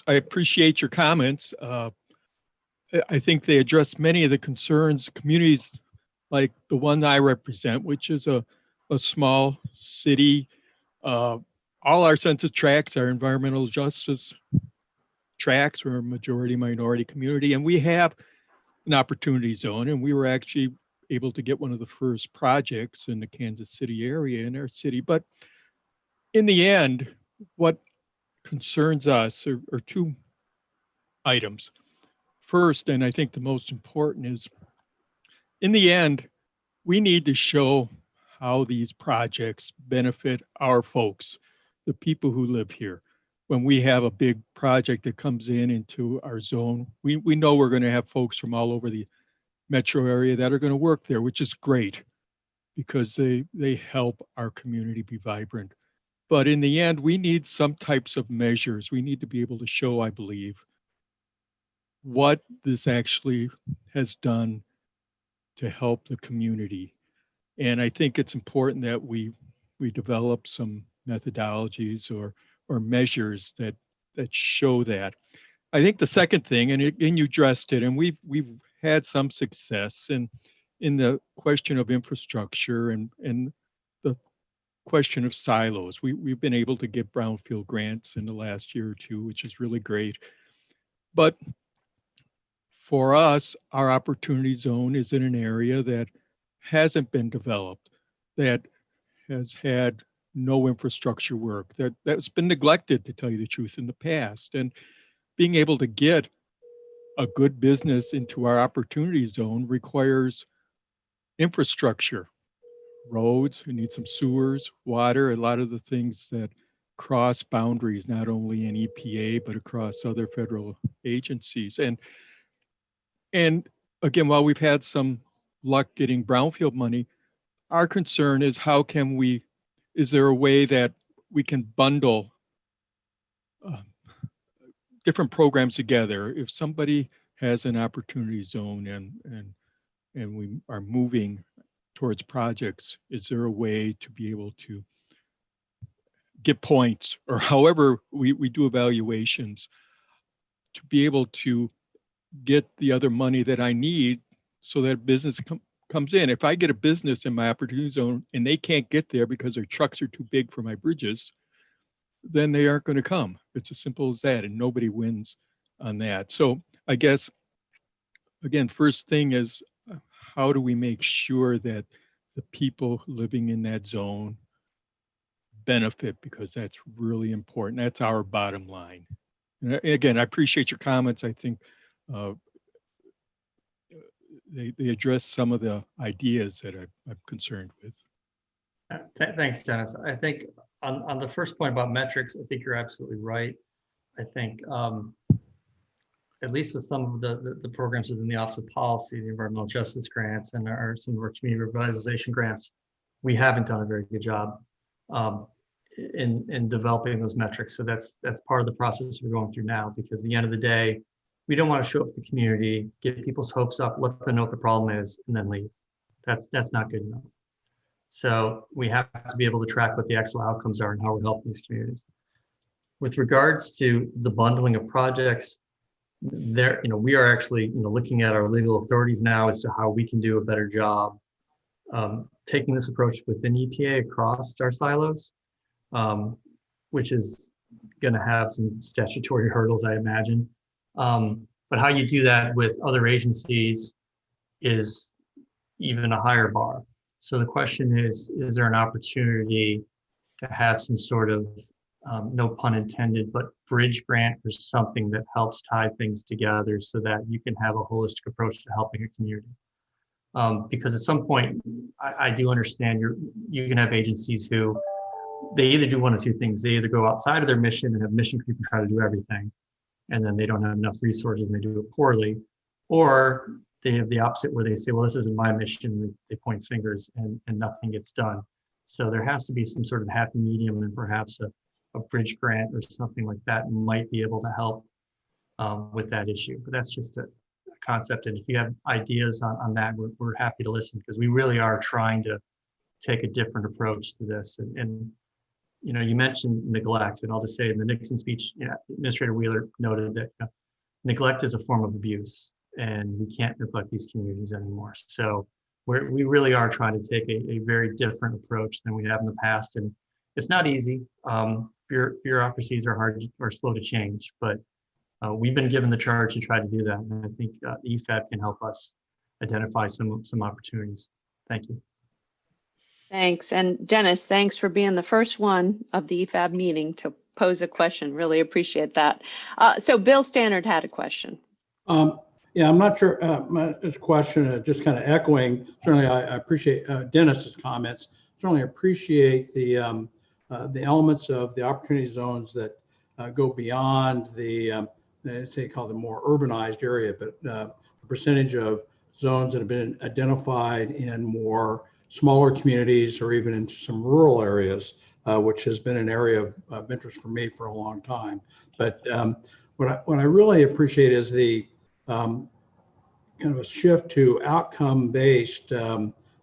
appreciate your comments. I think they address many of the concerns communities like the one I represent, which is a small city. All our census tracts are environmental justice tracts. We're a majority minority community, and we have an opportunity zone, and we were actually able to get one of the first projects in the Kansas City area in our city. But in the end, what concerns us are two items. First, and I think the most important, is in the end, we need to show how these projects benefit our folks, the people who live here. When we have a big project that comes into our zone, we know we're going to have folks from all over the metro area that are going to work there, which is great because they help our community be vibrant. But in the end, we need some types of measures. We need to be able to show, I believe, what this actually has done to help the community. And I think it's important that we develop some methodologies or measures that show that. I think the second thing, and you addressed it, and we've had some success in the question of infrastructure and the question of silos. We've been able to get brownfield grants in the last year or two, which is really great. But for us, our opportunity zone is in an area that hasn't been developed, that has had no infrastructure work, that's been neglected, to tell you the truth, in the past. And being able to get a good business into our opportunity zone requires infrastructure, roads, we need some sewers, water, a lot of the things that cross boundaries, not only in EPA, but across other federal agencies. And again, while we've had some luck getting brownfield money, our concern is is there a way that we can bundle different programs together? If somebody has an opportunity zone and we are moving towards projects, is there a way to be able to get points, or however we do evaluations, to be able to get the other money that I need so that business comes in. If I get a business in my opportunity zone and they can't get there because their trucks are too big for my bridges, then they aren't going to come. It's as simple as that, and nobody wins on that. So I guess, again, first thing is, how do we make sure that the people living in that zone benefit? Because that's really important. That's our bottom line. And again, I appreciate your comments. I think they address some of the ideas that I'm concerned with. Thanks, Dennis. I think on the first point about metrics, I think you're absolutely right. I think at least with some of the programs within the Office of Policy, the environmental justice grants, and some of our community revitalization grants, we haven't done a very good job in developing those metrics. So that's part of the process we're going through now, because at the end of the day, we don't want to show up to the community, get people's hopes up, let them know what the problem is, and then leave. That's not good enough. So we have to be able to track what the actual outcomes are and how we're helping these communities. With regards to the bundling of projects, there, we are actually, looking at our legal authorities now as to how we can do a better job taking this approach within EPA across our silos, which is going to have some statutory hurdles, I imagine. But how you do that with other agencies is even a higher bar. So the question is there an opportunity to have some sort of, no pun intended, but bridge grant or something that helps tie things together so that you can have a holistic approach to helping a community? Because at some point, I do understand you can have agencies who, they either do one of two things. They either go outside of their mission and have mission creep and try to do everything, and then they don't have enough resources and they do it poorly, or they have the opposite where they say, well, this isn't my mission. They point fingers and nothing gets done. So there has to be some sort of happy medium, and perhaps a bridge grant or something like that might be able to help with that issue. But that's just a concept. And if you have ideas on that, we're happy to listen, because we really are trying to take a different approach to this. And you mentioned neglect, and I'll just say in the Nixon speech, Administrator Wheeler noted that neglect is a form of abuse, and we can't neglect these communities anymore. So we really are trying to take a very different approach than we have in the past. And it's not easy. Bureaucracies are slow to change, but we've been given the charge to try to do that. And I think EFAB can help us identify some opportunities. Thank you. Thanks. And Dennis, thanks for being the first one of the EFAB meeting to pose a question. Really appreciate that. So Bill Stannard had a question. Yeah, I'm not sure. This question, just kind of echoing, certainly I appreciate Dennis's comments. Certainly appreciate the elements of the opportunity zones that go beyond the, say, call the more urbanized area, but the percentage of zones that have been identified in more smaller communities or even into some rural areas, which has been an area of interest for me for a long time. But what I really appreciate is the kind of a shift to outcome-based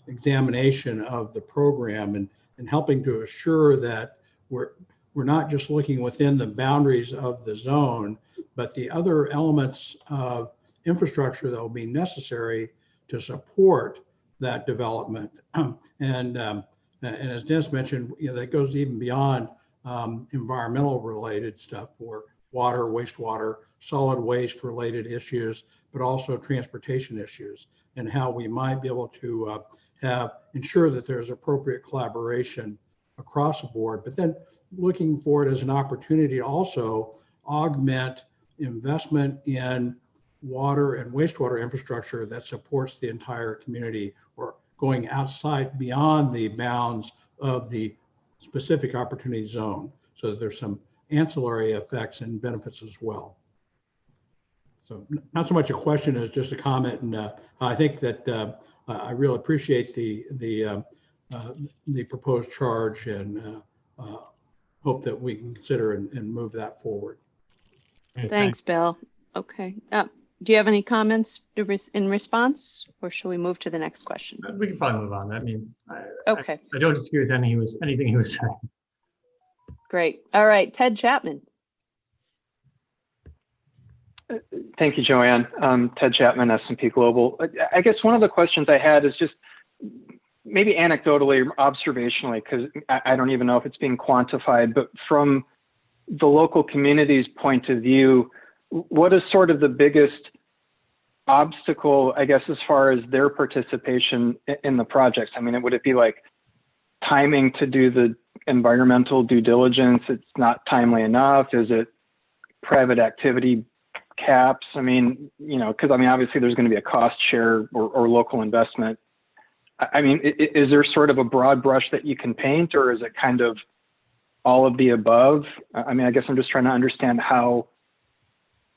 examination of the program and helping to assure that we're not just looking within the boundaries of the zone, but the other elements of infrastructure that will be necessary to support that development. And as Dennis mentioned, that goes even beyond environmental related stuff for water, wastewater, solid waste related issues, but also transportation issues, and how we might be able to ensure that there's appropriate collaboration across the board, but then looking for it as an opportunity to also augment investment in water and wastewater infrastructure that supports the entire community, or going outside beyond the bounds of the specific opportunity zone, so that there's some ancillary effects and benefits as well. So not so much a question as just a comment, and I think that I really appreciate the proposed charge, and hope that we can consider and move that forward. Thanks, Bill. Okay. Do you have any comments in response, or shall we move to the next question? We can probably move on. I mean, okay. I don't disagree with anything he was saying. Great. All right, Ted Chapman. Thank you, Joanne. Ted Chapman, S&P Global. I guess one of the questions I had is just maybe anecdotally or observationally, because I don't even know if it's being quantified, but from the local community's point of view, what is sort of the biggest obstacle, I guess, as far as their participation in the projects? I mean, would it be like timing to do the environmental due diligence? It's not timely enough? Is it private activity caps? I mean, you know, because I mean, obviously there's going to be a cost share or local investment. I mean, is there sort of a broad brush that you can paint, or is it kind of all of the above? I mean, I guess I'm just trying to understand how,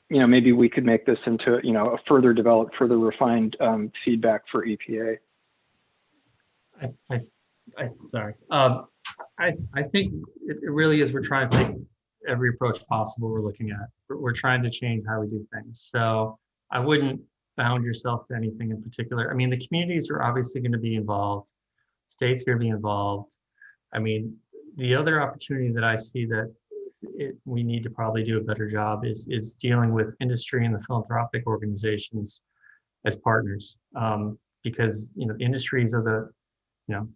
you know, maybe we could make this into, you know, a further developed, further refined feedback for EPA. Sorry. I think it really is, we're trying to take every approach possible we're looking at. We're trying to change how we do things. So I wouldn't bound yourself to anything in particular. I mean, the communities are obviously going to be involved. States are going to be involved. I mean, the other opportunity that I see that we need to probably do a better job is dealing with industry and the philanthropic organizations as partners, because, you know, the industries are the, you know,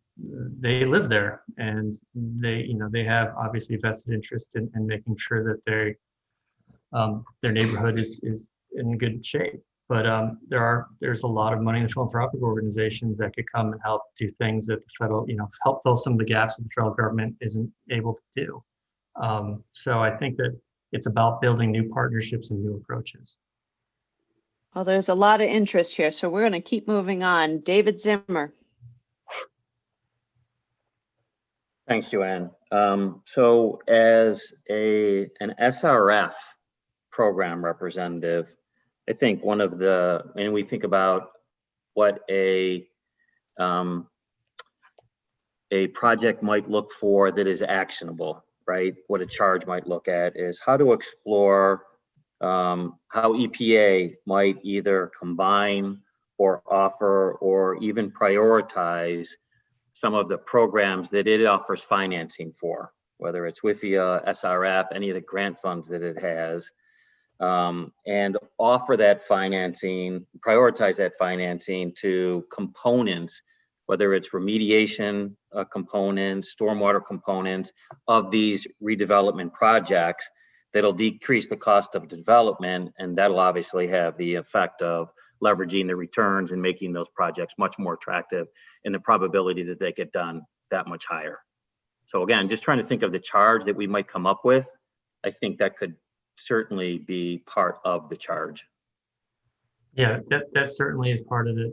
they live there, and they, you know, they have obviously a vested interest in making sure that their neighborhood is in good shape. But there's a lot of money in philanthropic organizations that could come and help do things that the federal, you know, help fill some of the gaps that the federal government isn't able to do. So I think that it's about building new partnerships and new approaches. Well, there's a lot of interest here, so we're going to keep moving on. David Zimmer. Thanks, Joanne. So as an SRF program representative, I think one of the, and we think about what a project might look for that is actionable, right? What a charge might look at is how to explore how EPA might either combine or offer or even prioritize some of the programs that it offers financing for, whether it's WIFIA, SRF, any of the grant funds that it has, and offer that financing, prioritize that financing to components, whether it's remediation components, stormwater components of these redevelopment projects that'll decrease the cost of development, and that'll obviously have the effect of leveraging the returns and making those projects much more attractive, and the probability that they get done that much higher. So again, just trying to think of the charge that we might come up with. I think that could certainly be part of the charge. Yeah, that certainly is part of it.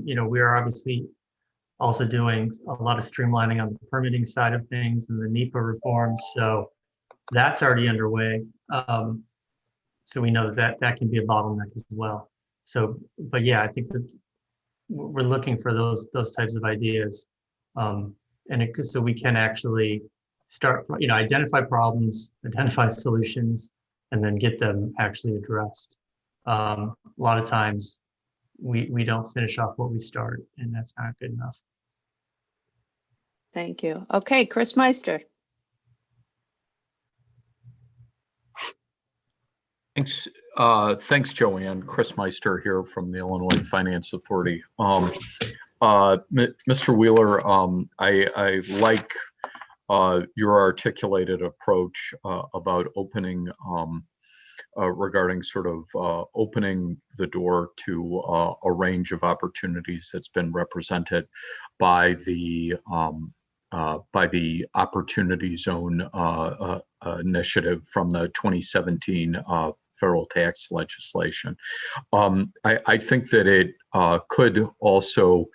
You know, we are obviously also doing a lot of streamlining on the permitting side of things and the NEPA reforms. So that's already underway. So we know that can be a bottleneck as well. So, but yeah, I think that we're looking for those types of ideas, so we can actually start, you know, identify problems, identify solutions, and then get them actually addressed. A lot of times, we don't finish off what we start, and that's not good enough. Thank you. Okay, Chris Meister. Thanks, thanks, Joanne. Chris Meister here from the Illinois Finance Authority. Mr. Wheeler, I like your articulated approach about opening, regarding sort of opening the door to a range of opportunities that's been represented by the Opportunity Zone initiative from the 2017 federal tax legislation. I think that it could also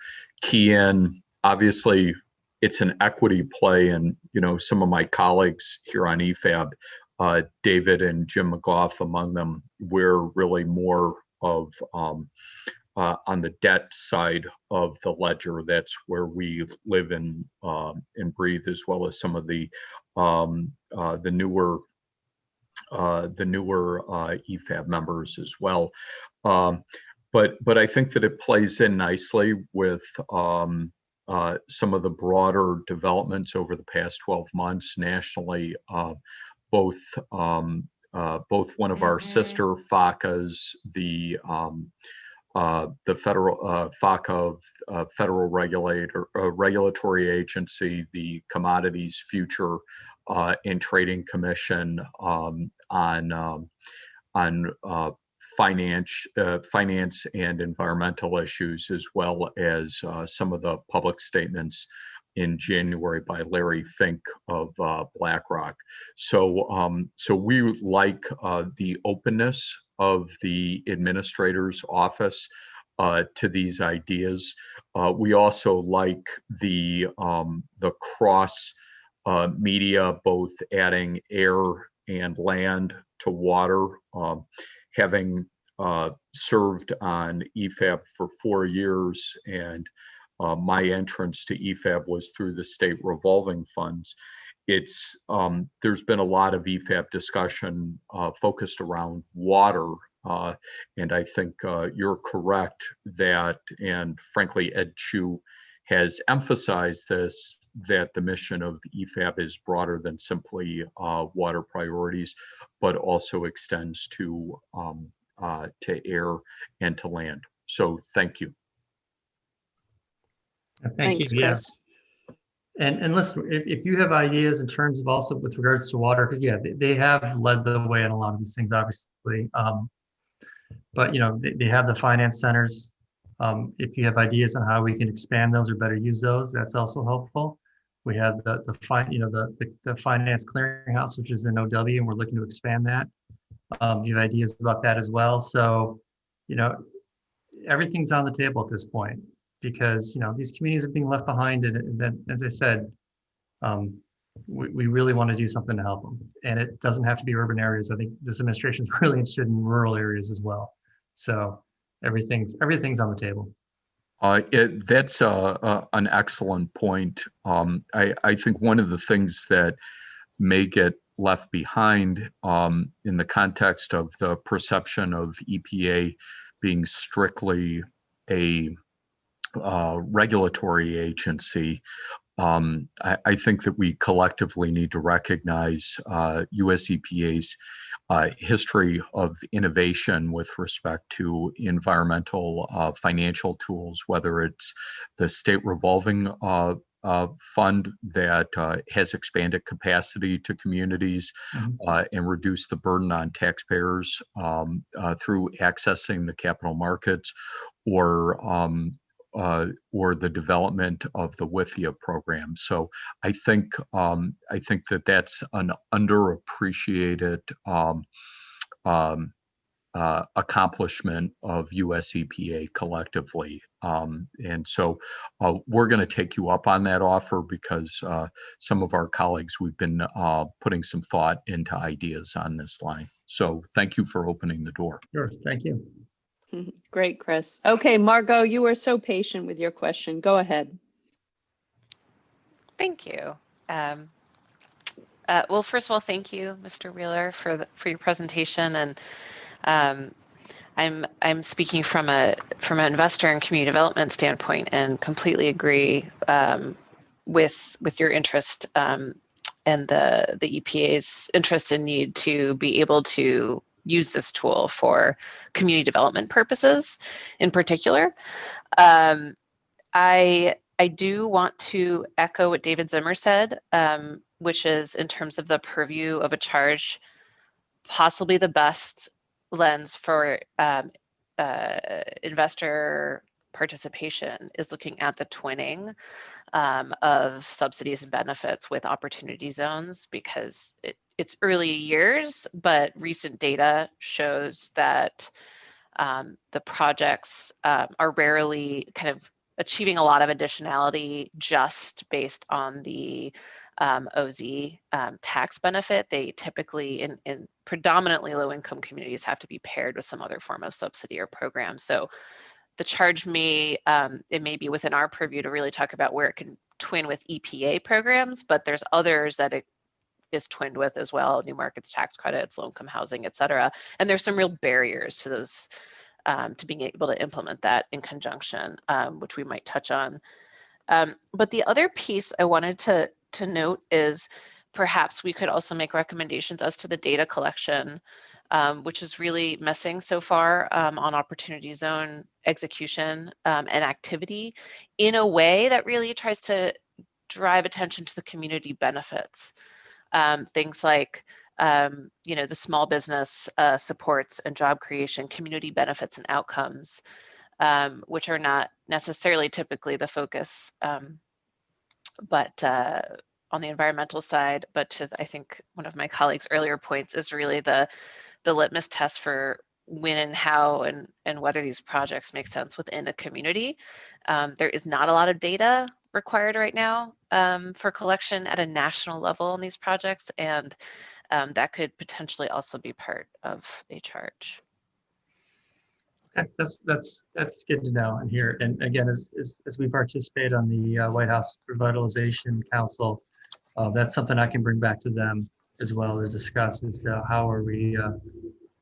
key in, obviously, it's an equity play, and you know, some of my colleagues here on EFAB, David and Jim McGough among them, we're really more of on the debt side of the ledger. That's where we live and breathe, as well as some of the newer EFAB members as well. But I think that it plays in nicely with some of the broader developments over the past 12 months nationally, both both one of our sister FACAs, the federal FACA of Federal Regulatory Agency, the Commodities Future and Trading Commission on finance and environmental issues, as well as some of the public statements in January by Larry Fink of BlackRock. So we like the openness of the administrator's office to these ideas. We also like the cross media, both adding air and land to water. Having served on EFAB for 4 years, and my entrance to EFAB was through the state revolving funds. It's there's been a lot of EFAB discussion focused around water, and I think you're correct that, and frankly, Ed Chu has emphasized this, that the mission of EFAB is broader than simply water priorities, but also extends to air and to land. So thank you. Thank you. Yes. And listen, if you have ideas in terms of also with regards to water, because yeah, they have led the way in a lot of these things, obviously. But you know, they have the finance centers. If you have ideas on how we can expand those or better use those, that's also helpful. We have the finance clearinghouse, which is in OW, and we're looking to expand that. You have ideas about that as well. So, you know, everything's on the table at this point, because, you know, these communities are being left behind. And then, as I said, we really want to do something to help them. And it doesn't have to be urban areas. I think this administration is really interested in rural areas as well. So everything's on the table. That's an excellent point. I think one of the things that may get left behind in the context of the perception of EPA being strictly a regulatory agency, I think that we collectively need to recognize US EPA's history of innovation with respect to environmental financial tools, whether it's the state revolving fund that has expanded capacity to communities and reduced the burden on taxpayers through accessing the capital markets, or the development of the WIFIA program. So I think that that's an underappreciated accomplishment of US EPA collectively. And so we're going to take you up on that offer, because some of our colleagues, we've been putting some thought into ideas on this line. So thank you for opening the door. Sure, thank you. Great, Chris. Okay, Margot, you were so patient with your question. Go ahead. Thank you. Well, first of all, thank you, Mr. Wheeler, for your presentation. And I'm speaking from an investor and community development standpoint, and completely agree with your interest and the EPA's interest and need to be able to use this tool for community development purposes in particular. I do want to echo what David Zimmer said, which is, in terms of the purview of a charge, possibly the best lens for investor participation is looking at the twinning of subsidies and benefits with opportunity zones, because it's early years, but recent data shows that the projects are rarely kind of achieving a lot of additionality just based on the OZ tax benefit. They typically, in predominantly low-income communities, have to be paired with some other form of subsidy or program. So the charge it may be within our purview to really talk about where it can twin with EPA programs, but there's others that it is twinned with as well: new markets, tax credits, low-income housing, et cetera. And there's some real barriers to those, to being able to implement that in conjunction, which we might touch on. But the other piece I wanted to note is perhaps we could also make recommendations as to the data collection, which is really missing so far on opportunity zone execution and activity in a way that really tries to drive attention to the community benefits. Things like, the small business supports and job creation, community benefits and outcomes, which are not necessarily typically the focus, but on the environmental side, but to, I think one of my colleagues' earlier points is really the litmus test for when and how and whether these projects make sense within a community. There is not a lot of data required right now for collection at a national level on these projects, and that could potentially also be part of a charge. Okay, that's good to know and hear. And again, as we participate on the White House Revitalization Council, that's something I can bring back to them as well to discuss as to how are we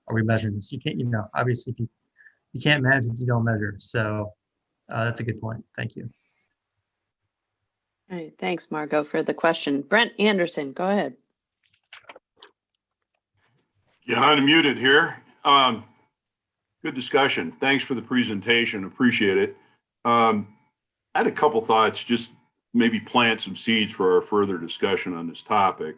measuring this. You can't, obviously you can't manage if you don't measure. So that's a good point. Thank you. All right, thanks, Margot, for the question. Brent Anderson, go ahead. Yeah, unmuted here. Good discussion. Thanks for the presentation. Appreciate it. I had a couple thoughts, just maybe plant some seeds for our further discussion on this topic.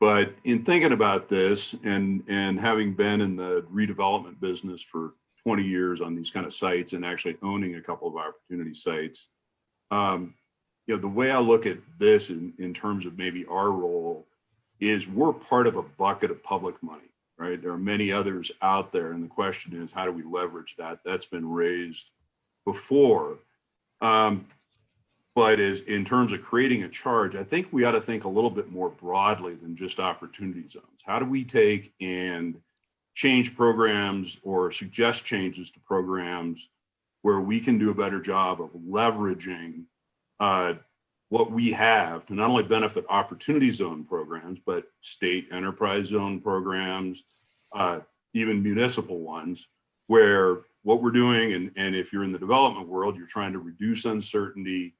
But in thinking about this and having been in the redevelopment business for 20 years on these kind of sites and actually owning a couple of opportunity sites, the way I look at this in terms of maybe our role is we're part of a bucket of public money. Right? There are many others out there. And the question is, how do we leverage that? That's been raised before. But in terms of creating a charge, I think we ought to think a little bit more broadly than just opportunity zones. How do we take and change programs or suggest changes to programs where we can do a better job of leveraging what we have to not only benefit opportunity zone programs, but state enterprise zone programs, even municipal ones, where what we're doing, and if you're in the development world, you're trying to reduce uncertainty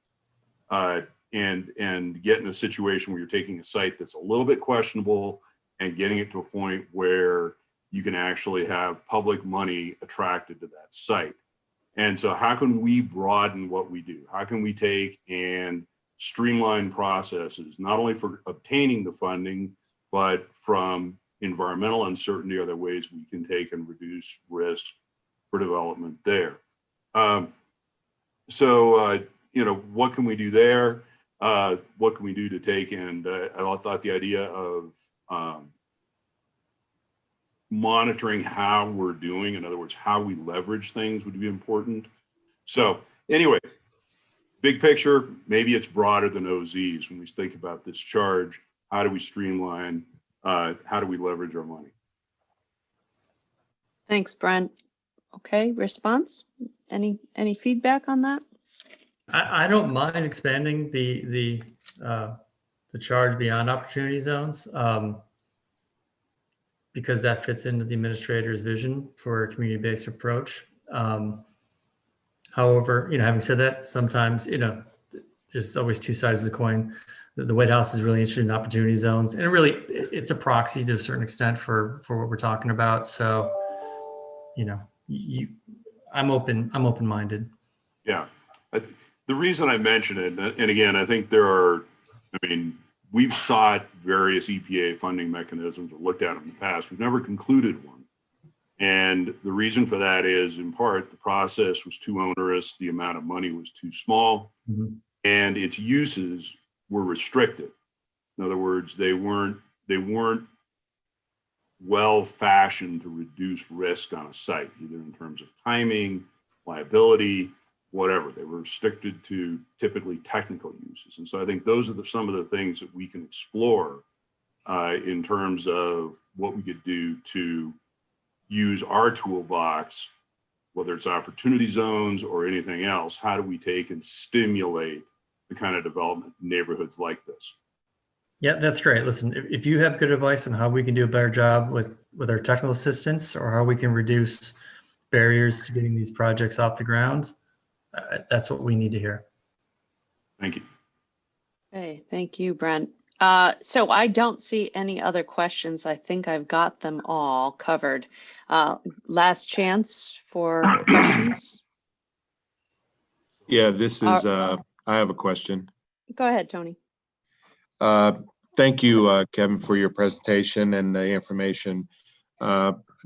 and get in a situation where you're taking a site that's a little bit questionable and getting it to a point where you can actually have public money attracted to that site. And so how can we broaden what we do? How can we take and streamline processes, not only for obtaining the funding, but from environmental uncertainty? Are there ways we can take and reduce risk for development there? What can we do there? What can we do to take and I thought the idea of monitoring how we're doing, in other words, how we leverage things would be important. So anyway, big picture, maybe it's broader than OZs when we think about this charge. How do we streamline? How do we leverage our money? Thanks, Brent. Okay, response? Any feedback on that? I don't mind expanding the charge beyond opportunity zones because that fits into the administrator's vision for a community-based approach. However, having said that, sometimes, there's always two sides of the coin. The White House is really interested in opportunity zones, and it's a proxy to a certain extent for what we're talking about. So, I'm open-minded. Yeah. The reason I mention it, and again, I think we've sought various EPA funding mechanisms or looked at them in the past. We've never concluded one. And the reason for that is, in part, the process was too onerous, the amount of money was too small, and its uses were restricted. In other words, they weren't well fashioned to reduce risk on a site, either in terms of timing, liability, whatever. They were restricted to typically technical uses. And so I think those are some of the things that we can explore in terms of what we could do to use our toolbox, whether it's opportunity zones or anything else. How do we take and stimulate the kind of development in neighborhoods like this? Yeah, that's great. Listen, if you have good advice on how we can do a better job with our technical assistance or how we can reduce barriers to getting these projects off the ground, that's what we need to hear. Thank you. Okay, thank you, Brent. So I don't see any other questions. I think I've got them all covered. Last chance for questions. Yeah, this is, I have a question. Go ahead, Tony. Thank you, Kevin, for your presentation and the information.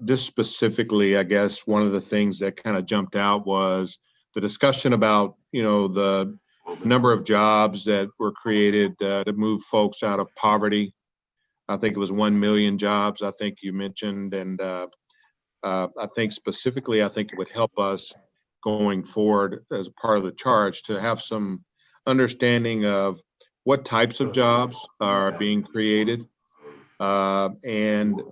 Just specifically, I guess, one of the things that kind of jumped out was the discussion about, the number of jobs that were created to move folks out of poverty. I think it was 1 million jobs, I think you mentioned. And I think specifically, I think it would help us going forward as part of the charge to have some understanding of what types of jobs are being created and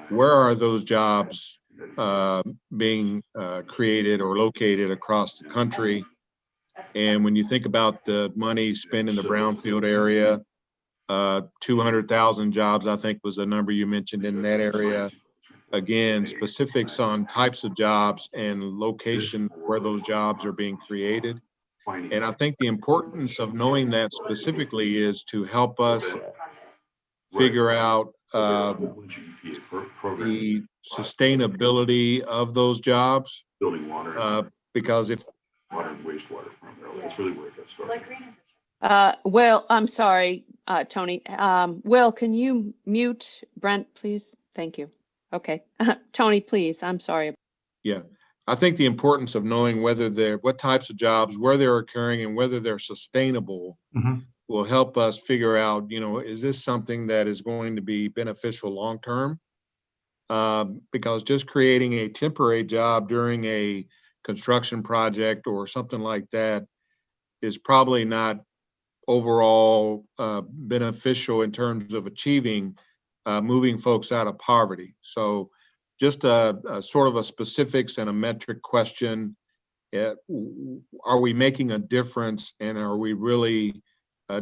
where are those jobs being created or located across the country. And when you think about the money spent in the brownfield area, 200,000 jobs, I think was the number you mentioned in that area. Again, specifics on types of jobs and location where those jobs are being created. And I think the importance of knowing that specifically is to help us figure out the sustainability of those jobs. Because if water and wastewater, that's really where it got started. Will, I'm sorry, Tony. Will, can you mute Brent, please? Thank you. Okay. Tony, please. I'm sorry. Yeah. I think the importance of knowing what types of jobs, where they're occurring and whether they're sustainable will help us figure out, is this something that is going to be beneficial long-term? Because just creating a temporary job during a construction project or something like that is probably not overall beneficial in terms of achieving moving folks out of poverty. So just a sort of a specifics and a metric question. Are we making a difference, and are we really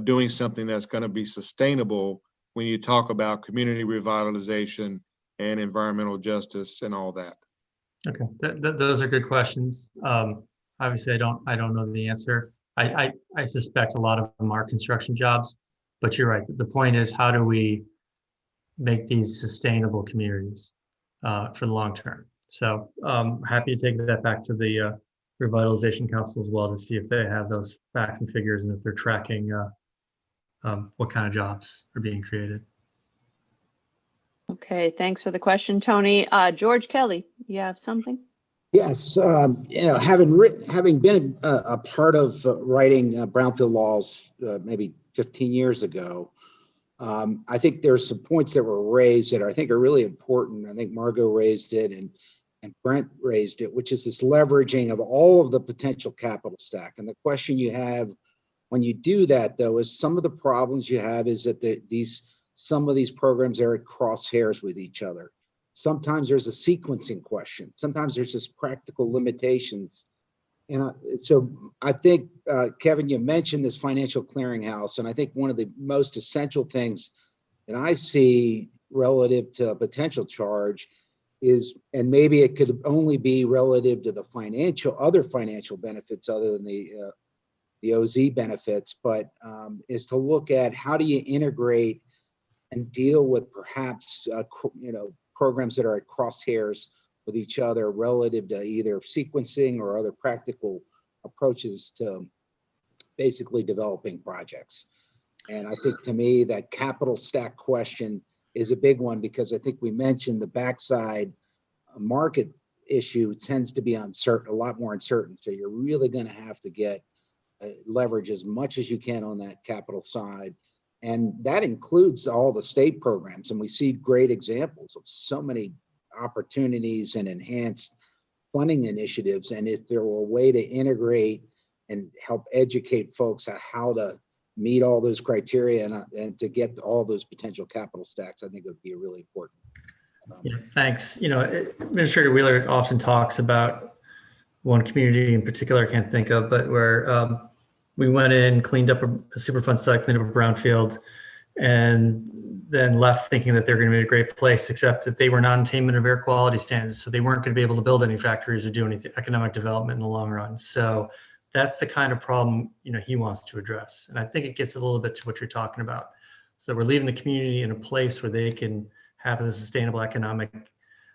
doing something that's going to be sustainable when you talk about community revitalization and environmental justice and all that? Okay, those are good questions. Obviously, I don't know the answer. I suspect a lot of them are construction jobs, but you're right. The point is, how do we make these sustainable communities for the long term? So happy to take that back to the Revitalization Council as well to see if they have those facts and figures and if they're tracking what kind of jobs are being created. Okay, thanks for the question, Tony. George Kelly, you have something? Yes, having been a part of writing brownfield laws maybe 15 years ago, I think there's some points that were raised that I think are really important. I think Margot raised it and Brent raised it, which is this leveraging of all of the potential capital stack. And the question you have when you do that, though, is some of the problems you have is that some of these programs are at crosshairs with each other. Sometimes there's a sequencing question. Sometimes there's just practical limitations. And so I think, Kevin, you mentioned this financial clearinghouse, and I think one of the most essential things that I see relative to a potential charge is, and maybe it could only be relative to the other financial benefits other than the OZ benefits, but is to look at how do you integrate and deal with perhaps programs that are at crosshairs with each other relative to either sequencing or other practical approaches to basically developing projects. And I think, to me, that capital stack question is a big one, because I think we mentioned the backside market issue tends to be uncertain, a lot more uncertain. So you're really going to have to get leverage as much as you can on that capital side. And that includes all the state programs. And we see great examples of so many opportunities and enhanced funding initiatives. And if there were a way to integrate and help educate folks on how to meet all those criteria and to get all those potential capital stacks, I think it would be really important. Yeah, thanks. Administrator Wheeler often talks about one community in particular I can't think of, but where we went in, cleaned up a Superfund site, cleaned up a brownfield, and then left thinking that they're going to be a great place, except that they were not in attainment of air quality standards. So they weren't going to be able to build any factories or do any economic development in the long run. So that's the kind of problem he wants to address. And I think it gets a little bit to what you're talking about. So we're leaving the community in a place where they can have a sustainable economic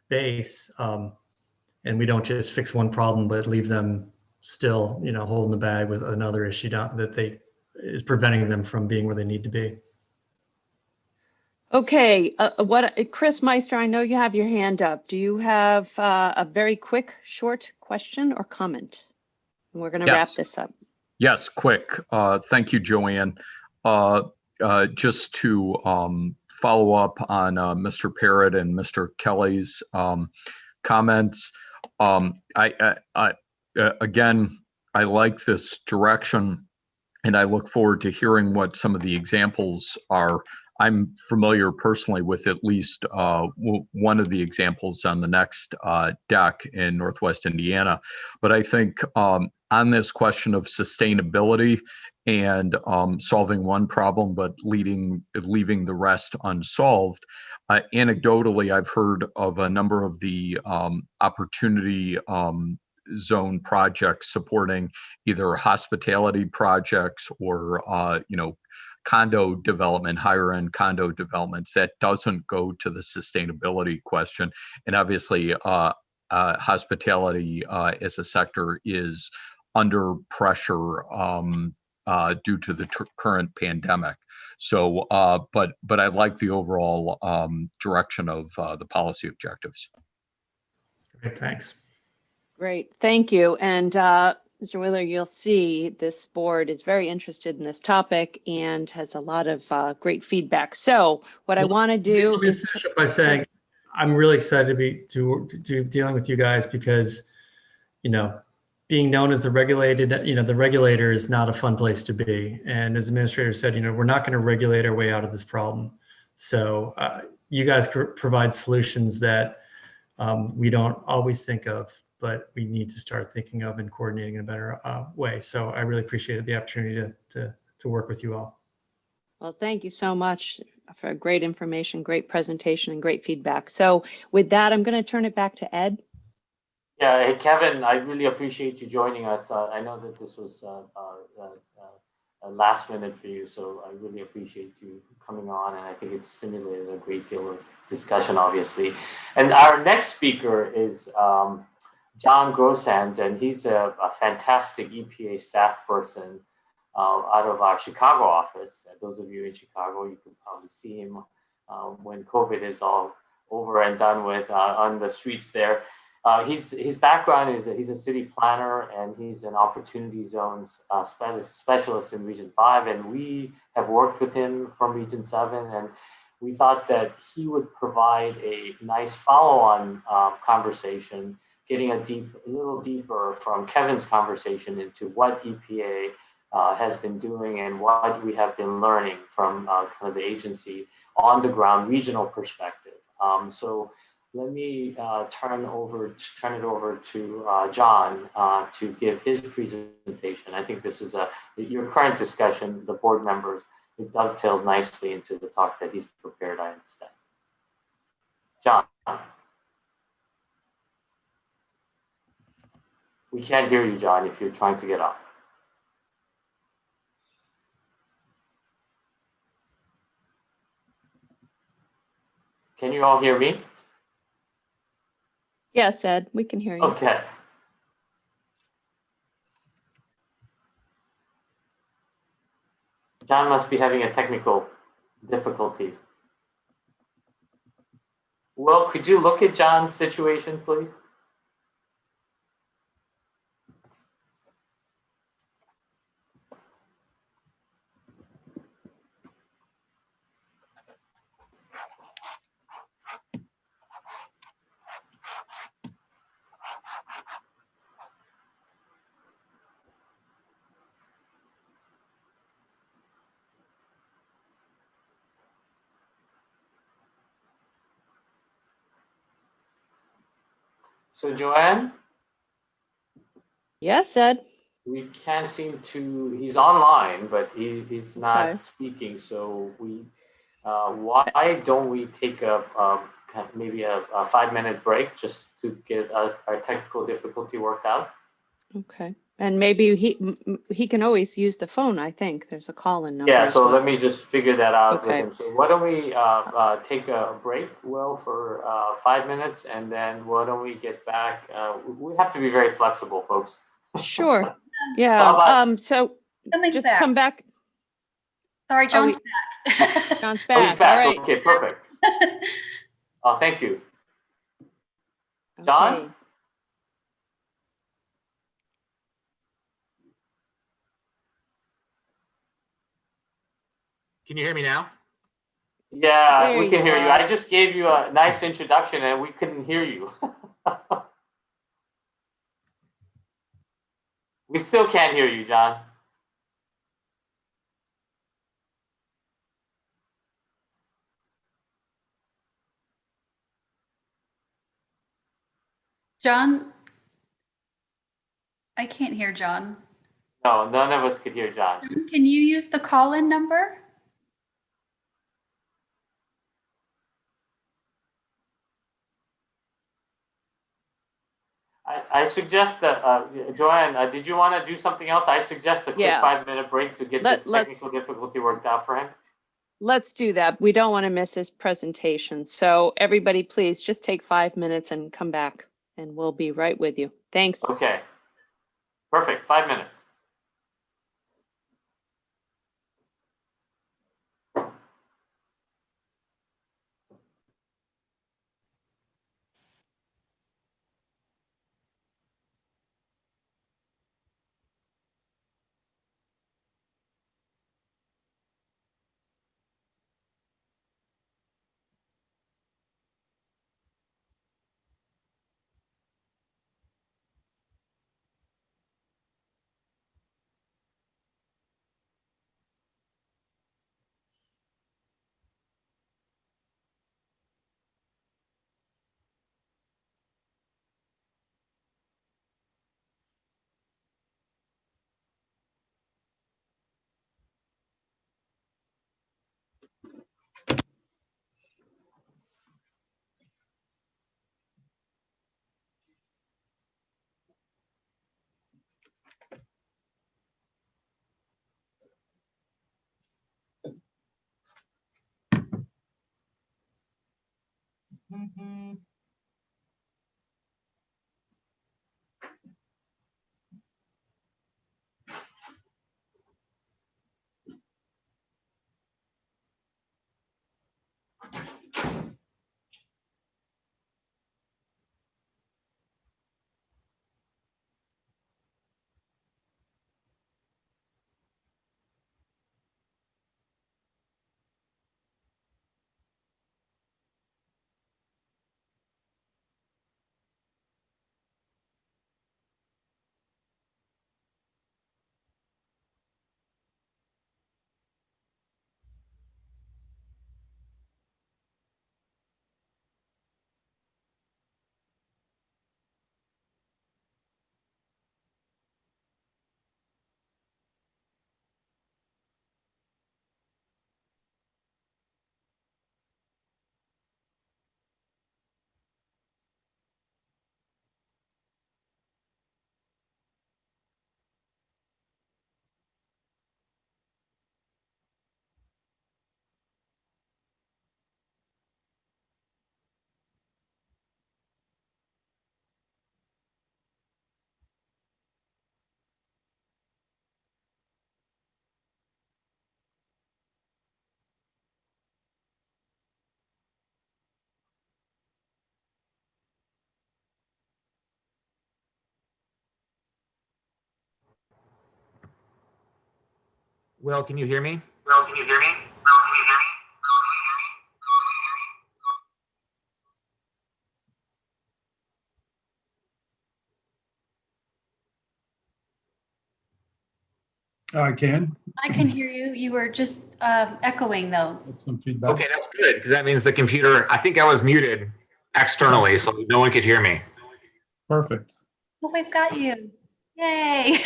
base. And we don't just fix one problem, but leave them still, holding the bag with another issue that is preventing them from being where they need to be. Okay, Chris Meister, I know you have your hand up. Do you have a very quick, short question or comment? And we're going to wrap this up. Yes, quick. Thank you, Joanne. Just to follow up on Mr. Parrott and Mr. Kelly's comments. Again, I like this direction, and I look forward to hearing what some of the examples are. I'm familiar personally with at least one of the examples on the next deck in Northwest Indiana. But I think on this question of sustainability and solving one problem, but leaving the rest unsolved, anecdotally, I've heard of a number of the opportunity zone projects supporting either hospitality projects or condo development, higher end condo developments. That doesn't go to the sustainability question. And obviously hospitality as a sector is under pressure due to the current pandemic. So, but I like the overall direction of the policy objectives. Great, thanks. Great, thank you. And Mr. Wheeler, you'll see this board is very interested in this topic and has a lot of great feedback. So what I want to do is finish up by saying I'm really excited to dealing with you guys because, being known as the regulator is not a fun place to be. And as administrator said, we're not going to regulate our way out of this problem. So you guys provide solutions that we don't always think of, but we need to start thinking of and coordinating in a better way. So I really appreciated the opportunity to work with you all. Well, thank you so much for great information, great presentation, and great feedback. So with that, I'm going to turn it back to Ed. Yeah, hey, Kevin, I really appreciate you joining us. I know that this was last minute for you, so I really appreciate you coming on, and I think it's stimulated a great deal of discussion, obviously. And our next speaker is John Grosshans, and he's a fantastic EPA staff person out of our Chicago office. Those of you in Chicago, you can probably see him when COVID is all over and done with on the streets there. His background is he's a city planner and he's an opportunity zones specialist in Region 5, and we have worked with him from Region 7, and we thought that he would provide a nice follow-on conversation, getting a little deeper from Kevin's conversation into what EPA has been doing and what we have been learning from kind of the agency on the ground regional perspective. So let me turn it over to John to give his presentation. I think this is your current discussion, the board members, it dovetails nicely into the talk that he's prepared, I understand. John. We can't hear you, John, if you're trying to get up. Can you all hear me? Yes, Ed, we can hear you. Okay. John must be having a technical difficulty. Well, could you look at John's situation, please? So Joanne? Yes, Ed. We can't seem to, he's online, but he's not speaking. So why don't we take maybe a 5-minute break just to get our technical difficulty worked out? Okay. And maybe he can always use the phone, I think. There's a call-in number Yeah, as so well. let me just figure that out with Okay. him. So why don't we take a break, Will, for 5 minutes, and then why don't we get back? We have to be very flexible, folks. Sure. Yeah. How about- So Coming just back. come back. Sorry, John's back. John's Oh, he's back. back. All right. Okay, perfect. Thank you. John? Okay. Can you hear me now? Yeah, There we can you hear you. are. I just gave you a nice introduction and we couldn't hear you. We still can't hear you, John. John, I can't hear John. No, none of us could hear John. Can you use the call-in number? I suggest that, Joanne, did you want to do something else? I suggest a quick Yeah. 5-minute break to get this Let's- technical difficulty worked out for him. Let's do that. We don't want to miss his presentation. So everybody, please just take 5 minutes and come back and we'll be right with you. Thanks. Okay. Perfect. 5 minutes. Will, can you hear me? I can. I can hear you. You were just echoing though. That's some feedback. Okay, that's good because that means the computer, I think I was muted externally, so no one could hear me. Perfect. Well, we've got you. Yay.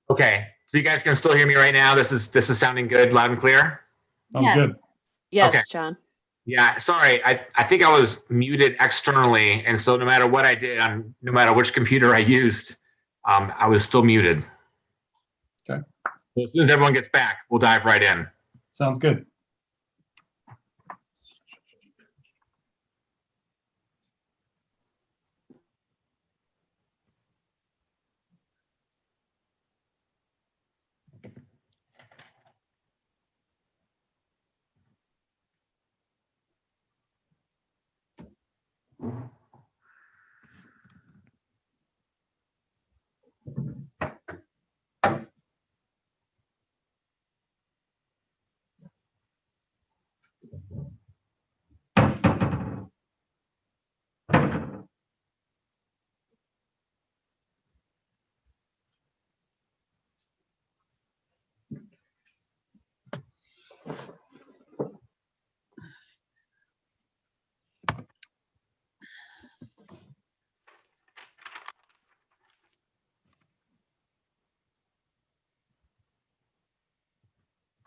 Okay, so you guys can still hear me right now. This is sounding good, loud and clear. Sounds good. Yes, Okay. John. Yeah, sorry, I think I was muted externally, and so no matter what I did, no matter which computer I used, I was still muted. Okay. So as soon as everyone gets back, we'll dive right in. Sounds good.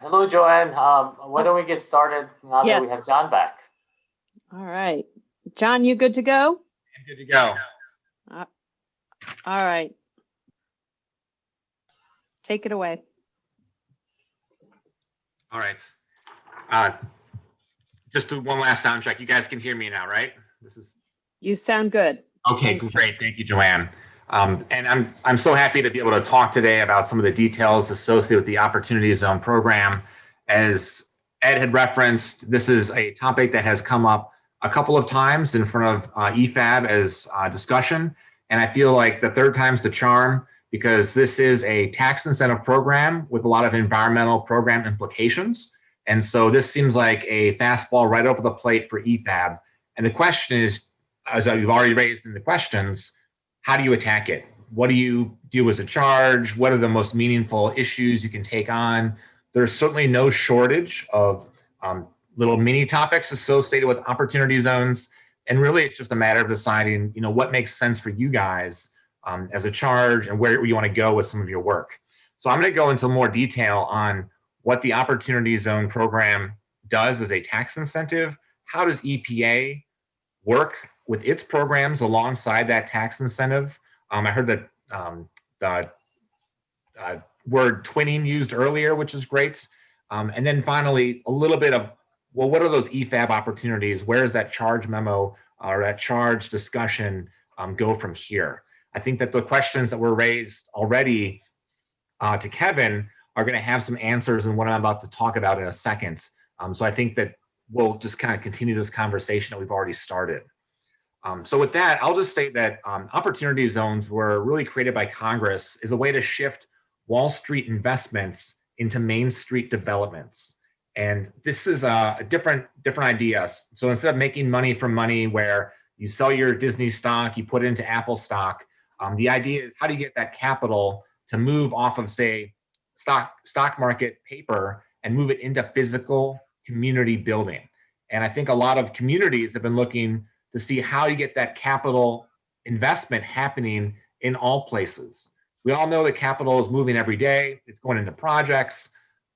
Hello, Joanne. Why don't we get started now that we Yes. have John back? All right. John, you good to go? I'm good to go. All right. Take it away. All right. Just do one last sound check. You guys can hear me now, right? This is You sound good. okay. Thanks, Great. Thank you, Joanne. And I'm so happy to be able to talk today about some of the details associated with the Opportunity Zone program. As Ed had referenced, this is a topic that has come up a couple of times in front of EFAB as discussion. And I feel like the third time's the charm, because this is a tax incentive program with a lot of environmental program implications. And so this seems like a fastball right over the plate for EFAB. And the question is, as you've already raised in the questions, how do you attack it? What do you do as a charge? What are the most meaningful issues you can take on? There's certainly no shortage of little mini topics associated with opportunity zones. And really, it's just a matter of deciding, what makes sense for you guys as a charge and where you want to go with some of your work. So I'm going to go into more detail on what the Opportunity Zone program does as a tax incentive. How does EPA work with its programs alongside that tax incentive? I heard that the word twinning used earlier, which is great. And then finally, a little bit of, well, what are those EFAB opportunities? Where does that charge memo or that charge discussion go from here? I think that the questions that were raised already to Kevin are going to have some answers in what I'm about to talk about in a second. So I think that we'll just kind of continue this conversation that we've already started. So with that, I'll just state that opportunity zones were really created by Congress as a way to shift Wall Street investments into Main Street developments. And this is a different idea. So instead of making money from money where you sell your Disney stock, you put it into Apple stock, the idea is how do you get that capital to move off of, say, stock market paper and move it into physical community building. And I think a lot of communities have been looking to see how you get that capital investment happening in all places. We all know that capital is moving every day. It's going into projects,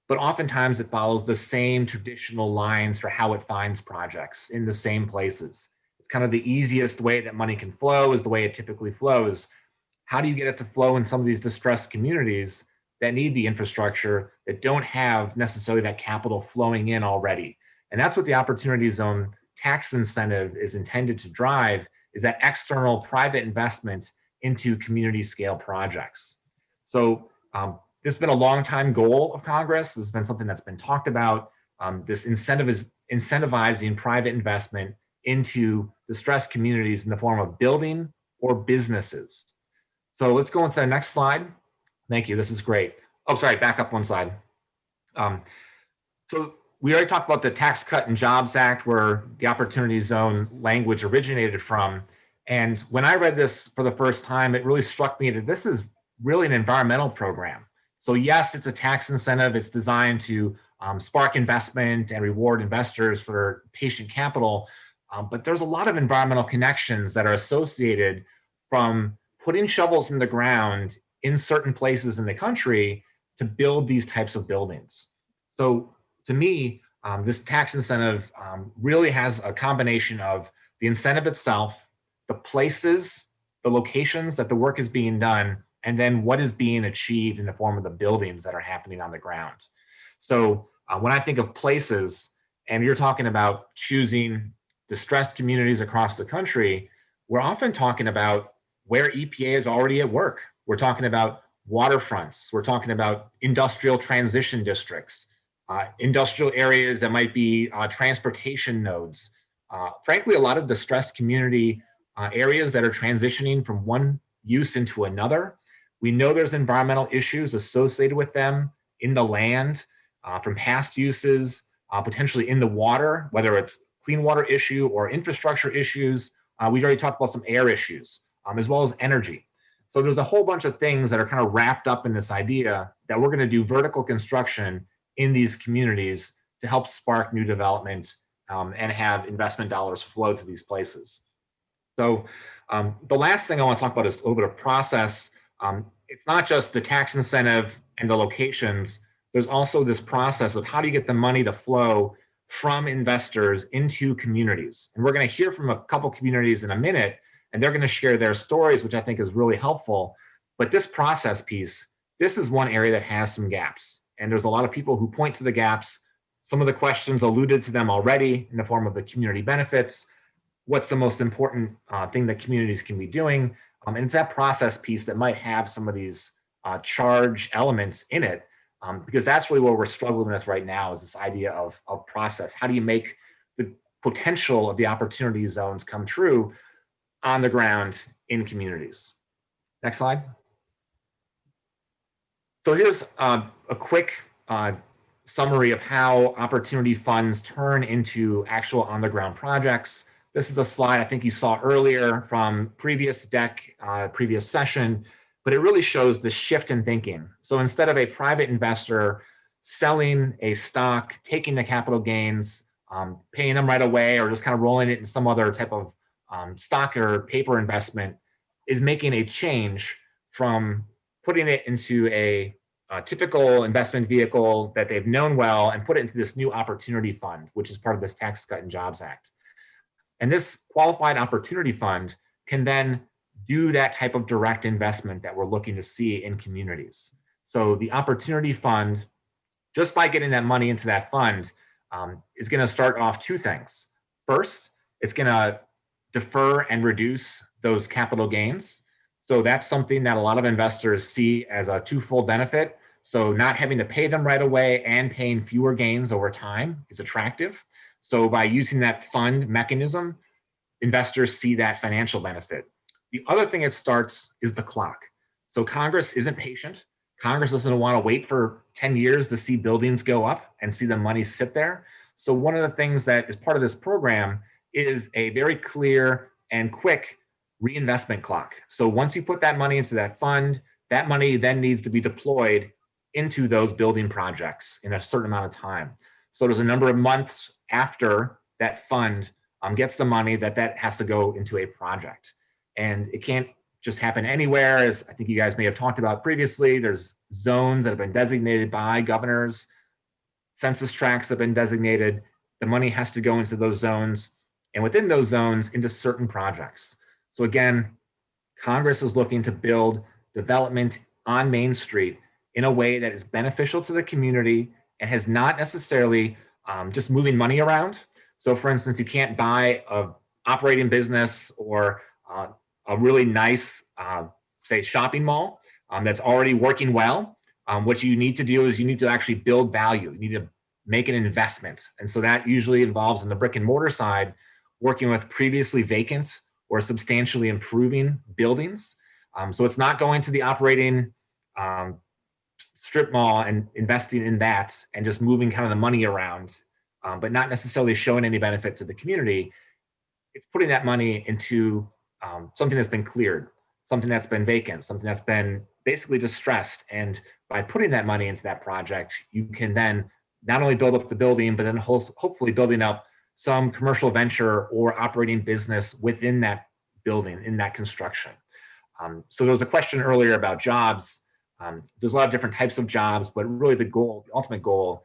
but oftentimes it follows the same traditional lines for how it finds projects in the same places. It's kind of the easiest way that money can flow is the way it typically flows. How do you get it to flow in some of these distressed communities that need the infrastructure, that don't have necessarily that capital flowing in already? And that's what the Opportunity Zone tax incentive is intended to drive, is that external private investment into community scale projects. So this has been a long time goal of Congress. This has been something that's been talked about. This incentive is incentivizing private investment into distressed communities in the form of building or businesses. So let's go into the next slide. Thank you, this is great. Oh, sorry, back up one slide. So we already talked about the Tax Cut and Jobs Act, where the Opportunity Zone language originated from. And when I read this for the first time, it really struck me that this is really an environmental program. So yes, it's a tax incentive. It's designed to spark investment and reward investors for patient capital. But there's a lot of environmental connections that are associated from putting shovels in the ground in certain places in the country to build these types of buildings. So to me, this tax incentive really has a combination of the incentive itself, the places, the locations that the work is being done, and then what is being achieved in the form of the buildings that are happening on the ground. So when I think of places, and you're talking about choosing distressed communities across the country, we're often talking about where EPA is already at work. We're talking about waterfronts. We're talking about industrial transition districts, industrial areas that might be transportation nodes. Frankly, a lot of distressed community areas that are transitioning from one use into another. We know there's environmental issues associated with them in the land, from past uses, potentially in the water, whether it's clean water issue or infrastructure issues. We've already talked about some air issues, as well as energy. So there's a whole bunch of things that are kind of wrapped up in this idea that we're going to do vertical construction in these communities to help spark new development and have investment dollars flow to these places. So the last thing I want to talk about is a little bit of process. It's not just the tax incentive and the locations. There's also this process of how do you get the money to flow from investors into communities. And we're going to hear from a couple communities in a minute, and they're going to share their stories, which I think is really helpful. But this process piece, this is one area that has some gaps. And there's a lot of people who point to the gaps. Some of the questions alluded to them already in the form of the community benefits. What's the most important thing that communities can be doing? And it's that process piece that might have some of these charge elements in it, because that's really what we're struggling with right now, is this idea of process. How do you make the potential of the opportunity zones come true on the ground in communities? Next slide. So here's a quick summary of how opportunity funds turn into actual on-the-ground projects. This is a slide I think you saw earlier from previous deck, previous session, but it really shows the shift in thinking. So instead of a private investor selling a stock, taking the capital gains, paying them right away, or just kind of rolling it in some other type of stock or paper investment, is making a change from putting it into a typical investment vehicle that they've known well and put it into this new opportunity fund, which is part of this Tax Cut and Jobs Act. And this qualified opportunity fund can then do that type of direct investment that we're looking to see in communities. So the opportunity fund, just by getting that money into that fund, is going to start off two things. First, it's going to defer and reduce those capital gains. So that's something that a lot of investors see as a twofold benefit. So not having to pay them right away and paying fewer gains over time is attractive. So by using that fund mechanism, investors see that financial benefit. The other thing it starts is the clock. So Congress isn't patient. Congress doesn't want to wait for 10 years to see buildings go up and see the money sit there. So one of the things that is part of this program is a very clear and quick reinvestment clock. So once you put that money into that fund, that money then needs to be deployed into those building projects in a certain amount of time. So there's a number of months after that fund gets the money that has to go into a project. And it can't just happen anywhere. As I think you guys may have talked about previously, there's zones that have been designated by governors, census tracts that have been designated. The money has to go into those zones, and within those zones into certain projects. So again, Congress is looking to build development on Main Street in a way that is beneficial to the community and has not necessarily just moving money around. So for instance, you can't buy a operating business or a really nice, say, shopping mall that's already working well. What you need to do is you need to actually build value. You need to make an investment. And so that usually involves on the brick and mortar side, working with previously vacant or substantially improving buildings. So it's not going to the operating strip mall and investing in that and just moving kind of the money around, but not necessarily showing any benefit to the community. It's putting that money into something that's been cleared, something that's been vacant, something that's been basically distressed. And by putting that money into that project, you can then not only build up the building, but then hopefully building up some commercial venture or operating business within that building, in that construction. So there was a question earlier about jobs. There's a lot of different types of jobs, but really the goal, the ultimate goal,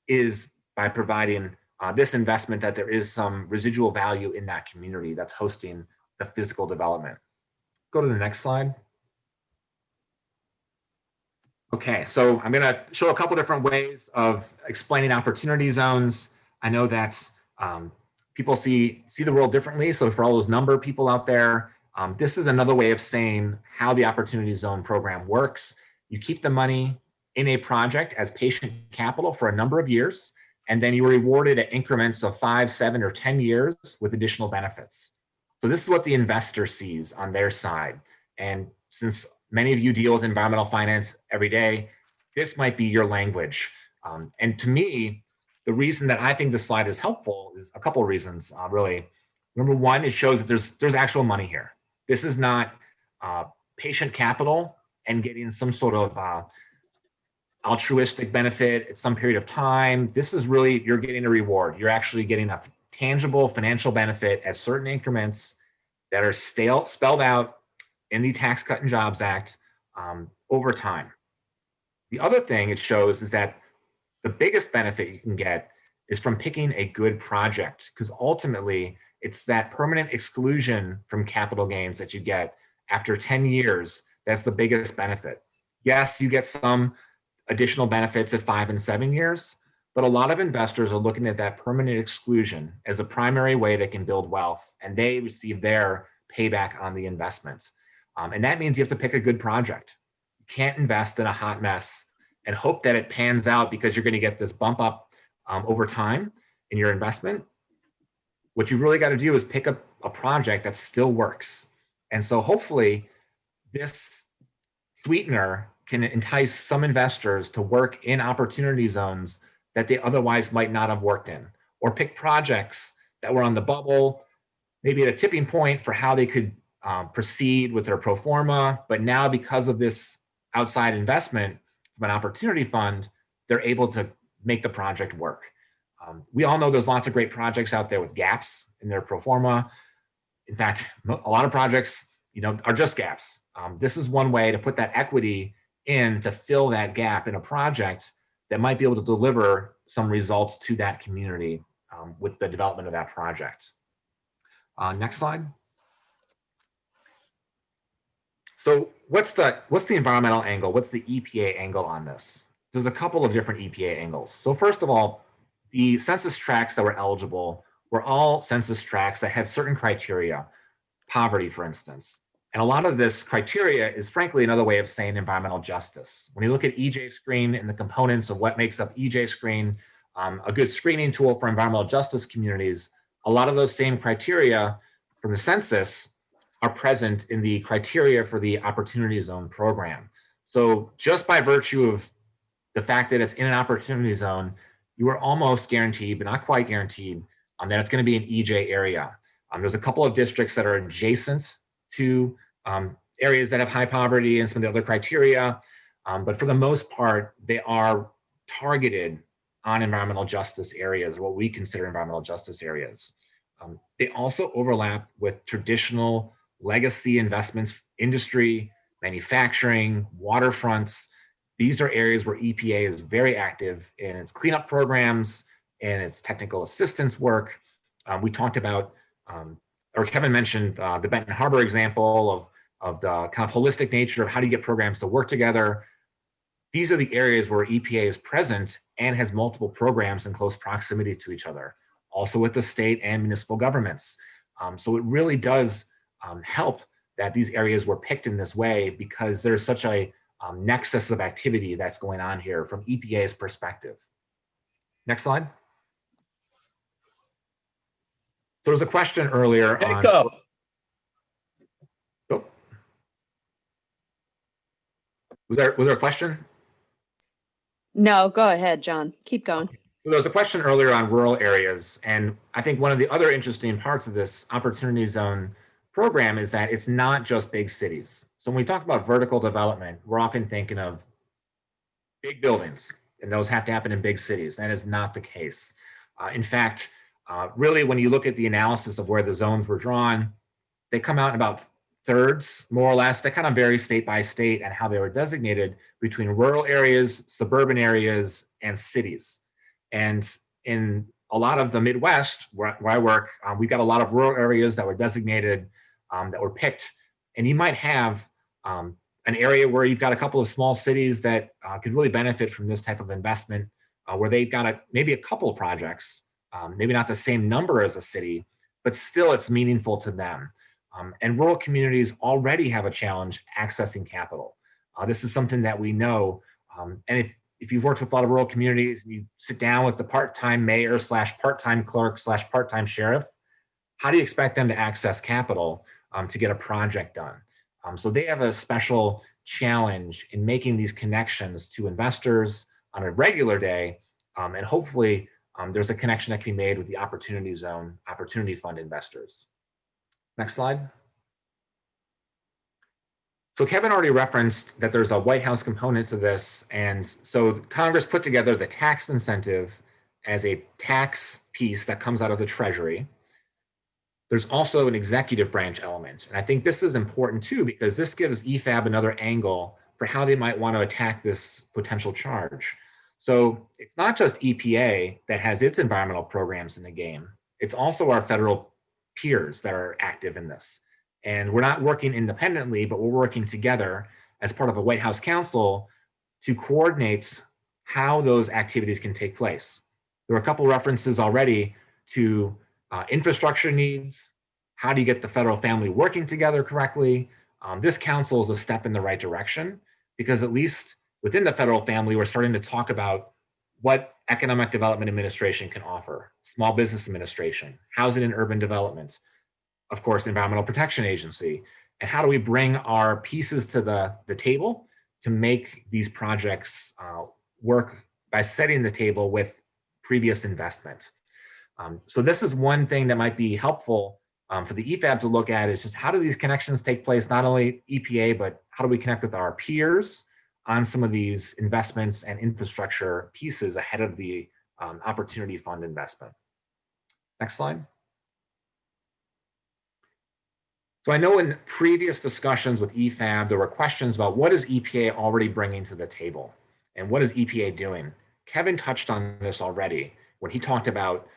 is by providing this investment that there is some residual value in that community that's hosting the physical development. Go to the next slide. Okay, so I'm going to show a couple different ways of explaining opportunity zones. I know that people see the world differently. So for all those number people out there, this is another way of saying how the opportunity zone program works. You keep the money in a project as patient capital for a number of years, and then you're rewarded at increments of 5, 7, or 10 years with additional benefits. So this is what the investor sees on their side. And since many of you deal with environmental finance every day, this might be your language. And to me, the reason that I think this slide is helpful is a couple of reasons, really. Number one, it shows that there's actual money here. This is not patient capital and getting some sort of altruistic benefit at some period of time. This is really, you're getting a reward. You're actually getting a tangible financial benefit at certain increments that are spelled out in the Tax Cut and Jobs Act over time. The other thing it shows is that the biggest benefit you can get is from picking a good project, because ultimately it's that permanent exclusion from capital gains that you get after 10 years that's the biggest benefit. Yes, you get some additional benefits at 5 and 7 years, but a lot of investors are looking at that permanent exclusion as the primary way they can build wealth, and they receive their payback on the investment. And that means you have to pick a good project. You can't invest in a hot mess and hope that it pans out because you're going to get this bump up over time in your investment. What you really got to do is pick up a project that still works. And so hopefully this sweetener can entice some investors to work in opportunity zones that they otherwise might not have worked in, or pick projects that were on the bubble, maybe at a tipping point for how they could proceed with their pro forma. But now because of this outside investment from an opportunity fund, they're able to make the project work. We all know there's lots of great projects out there with gaps in their pro forma. In fact, a lot of projects, are just gaps. This is one way to put that equity in to fill that gap in a project that might be able to deliver some results to that community with the development of that project. Next slide. So what's the environmental angle? What's the EPA angle on this? There's a couple of different EPA angles. So first of all, the census tracts that were eligible were all census tracts that had certain criteria, poverty, for instance. And a lot of this criteria is frankly another way of saying environmental justice. When you look at EJ Screen and the components of what makes up EJ Screen, a good screening tool for environmental justice communities, a lot of those same criteria from the census are present in the criteria for the Opportunity Zone program. So just by virtue of the fact that it's in an Opportunity Zone, you are almost guaranteed, but not quite guaranteed, that it's going to be an EJ area. There's a couple of districts that are adjacent to areas that have high poverty and some of the other criteria, but for the most part, they are targeted on environmental justice areas, what we consider environmental justice areas. They also overlap with traditional legacy investments, industry, manufacturing, waterfronts. These are areas where EPA is very active in its cleanup programs and its technical assistance work. We talked about, or Kevin mentioned the Benton Harbor example of the kind of holistic nature of how do you get programs to work together. These are the areas where EPA is present and has multiple programs in close proximity to each other, also with the state and municipal governments. So it really does help that these areas were picked in this way because there's such a nexus of activity that's going on here from EPA's perspective. Next slide. So there's a question earlier on. Oh. Was there a question? No, go ahead, John. Keep going. Okay. So there was a question earlier on rural areas. And I think one of the other interesting parts of this Opportunity Zone program is that it's not just big cities. So when we talk about vertical development, we're often thinking of big buildings, and those have to happen in big cities. That is not the case. In fact, really, when you look at the analysis of where the zones were drawn, they come out in about thirds, more or less. They kind of vary state by state and how they were designated between rural areas, suburban areas, and cities. And in a lot of the Midwest, where I work, we've got a lot of rural areas that were designated, that were picked. And you might have an area where you've got a couple of small cities that could really benefit from this type of investment, where they've got maybe a couple of projects, maybe not the same number as a city, but still it's meaningful to them. And rural communities already have a challenge accessing capital. This is something that we know. And if you've worked with a lot of rural communities and you sit down with the part-time mayor / part-time clerk / part-time sheriff, how do you expect them to access capital to get a project done? So they have a special challenge in making these connections to investors on a regular day. And hopefully there's a connection that can be made with the Opportunity Zone, Opportunity Fund investors. Next slide. So Kevin already referenced that there's a White House component to this. And so Congress put together the tax incentive as a tax piece that comes out of the Treasury. There's also an executive branch element. And I think this is important too, because this gives EPAB another angle for how they might want to attack this potential charge. So it's not just EPA that has its environmental programs in the game. It's also our federal peers that are active in this. And we're not working independently, but we're working together as part of a White House Council to coordinate how those activities can take place. There were a couple references already to infrastructure needs. How do you get the federal family working together correctly? This council is a step in the right direction, because at least within the federal family, we're starting to talk about what Economic Development Administration can offer, Small Business Administration, Housing and Urban Development, of course, Environmental Protection Agency, and how do we bring our pieces to the table to make these projects work by setting the table with previous investment. So this is one thing that might be helpful for the EPAB to look at, is just how do these connections take place, not only EPA, but how do we connect with our peers on some of these investments and infrastructure pieces ahead of the Opportunity Fund investment. Next slide. So I know in previous discussions with EPAB, there were questions about what is EPA already bringing to the table and what is EPA doing? Kevin touched on this already when he talked about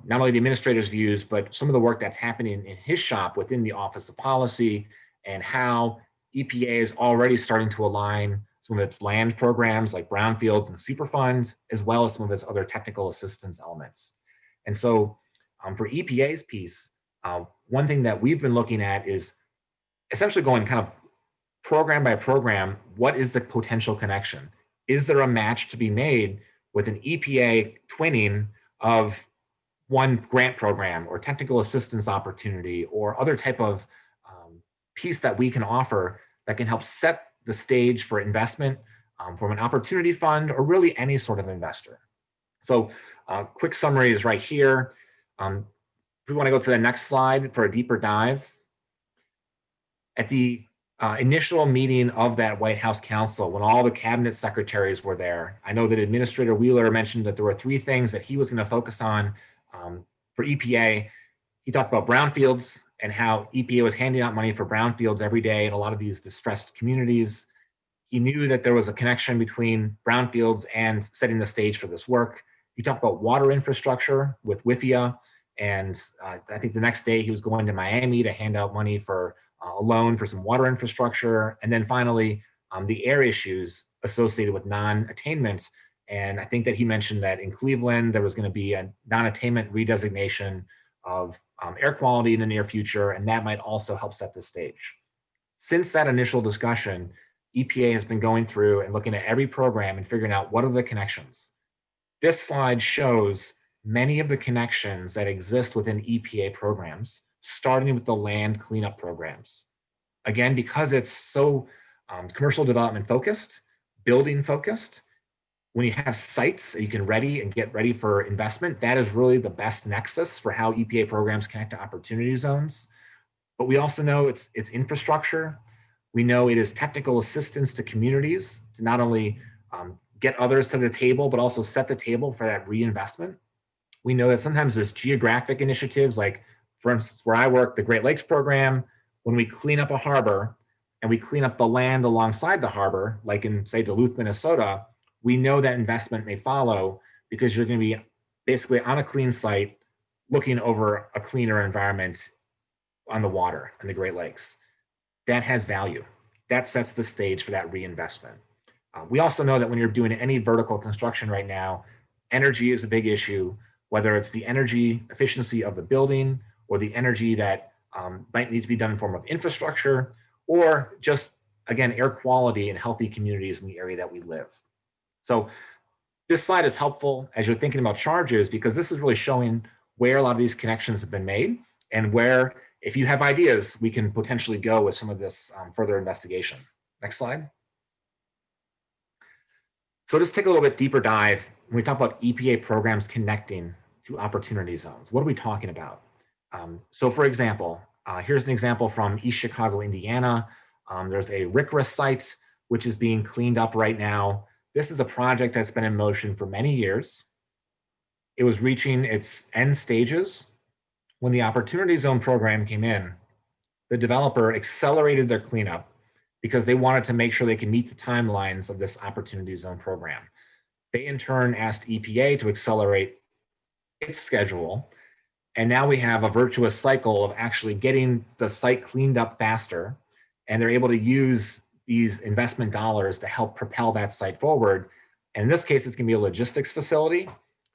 not only the administrator's views, but some of the work that's happening in his shop within the Office of Policy, and how EPA is already starting to align some of its land programs like brownfields and Superfund, as well as some of its other technical assistance elements. And so for EPA's piece, one thing that we've been looking at is essentially going kind of program by program. What is the potential connection? Is there a match to be made with an EPA twinning of one grant program or technical assistance opportunity or other type of piece that we can offer that can help set the stage for investment from an opportunity fund or really any sort of investor? So quick summary is right here. If we want to go to the next slide for a deeper dive. At the initial meeting of that White House Council, when all the cabinet secretaries were there, I know that Administrator Wheeler mentioned that there were 3 things that he was going to focus on for EPA. He talked about brownfields and how EPA was handing out money for brownfields every day in a lot of these distressed communities. He knew that there was a connection between brownfields and setting the stage for this work. He talked about water infrastructure with WIFIA, and I think the next day he was going to Miami to hand out money for a loan for some water infrastructure. And then finally, the air issues associated with non-attainment. And I think that he mentioned that in Cleveland, there was going to be a non-attainment redesignation of air quality in the near future, and that might also help set the stage. Since that initial discussion, EPA has been going through and looking at every program and figuring out what are the connections. This slide shows many of the connections that exist within EPA programs, starting with the land cleanup programs. Again, because it's so commercial development focused, building focused, when you have sites that you can ready and get ready for investment, that is really the best nexus for how EPA programs connect to opportunity zones. But we also know it's infrastructure. We know it is technical assistance to communities to not only get others to the table, but also set the table for that reinvestment. We know that sometimes there's geographic initiatives, like for instance, where I work, the Great Lakes program, when we clean up a harbor and we clean up the land alongside the harbor, like in say Duluth, Minnesota, we know that investment may follow because you're going to be basically on a clean site looking over a cleaner environment on the water in the Great Lakes. That has value. that sets the stage for that reinvestment. We also know that when you're doing any vertical construction right now, energy is a big issue, whether it's the energy efficiency of the building or the energy that might need to be done in form of infrastructure, or just, again, air quality and healthy communities in the area that we live. So this slide is helpful as you're thinking about charges, because this is really showing where a lot of these connections have been made and where, if you have ideas, we can potentially go with some of this further investigation. Next slide. So just take a little bit deeper dive when we talk about EPA programs connecting to opportunity zones. What are we talking about? So for example, here's an example from East Chicago, Indiana. There's a RCRA site, which is being cleaned up right now. This is a project that's been in motion for many years. It was reaching its end stages when the Opportunity Zone program came in. The developer accelerated their cleanup because they wanted to make sure they can meet the timelines of this Opportunity Zone program. They in turn asked EPA to accelerate its schedule. And now we have a virtuous cycle of actually getting the site cleaned up faster. And they're able to use these investment dollars to help propel that site forward. And in this case, it's gonna be a logistics facility.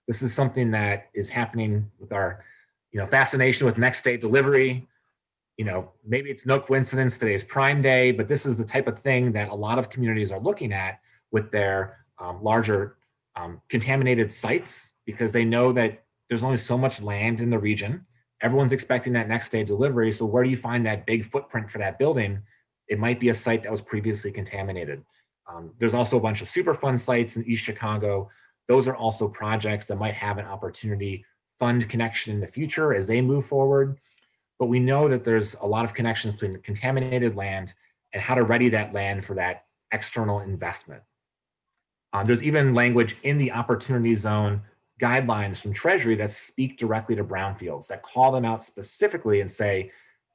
This is something that is happening with our fascination with next day delivery. Maybe it's no coincidence today's Prime Day, but this is the type of thing that a lot of communities are looking at with their larger contaminated sites, because they know that there's only so much land in the region. Everyone's expecting that next day delivery. So where do you find that big footprint for that building? It might be a site that was previously contaminated. There's also a bunch of Superfund sites in East Chicago. Those are also projects that might have an opportunity fund connection in the future as they move forward. But we know that there's a lot of connections between contaminated land and how to ready that land for that external investment. There's even language in the Opportunity Zone guidelines from Treasury that speak directly to brownfields, that call them out specifically and say,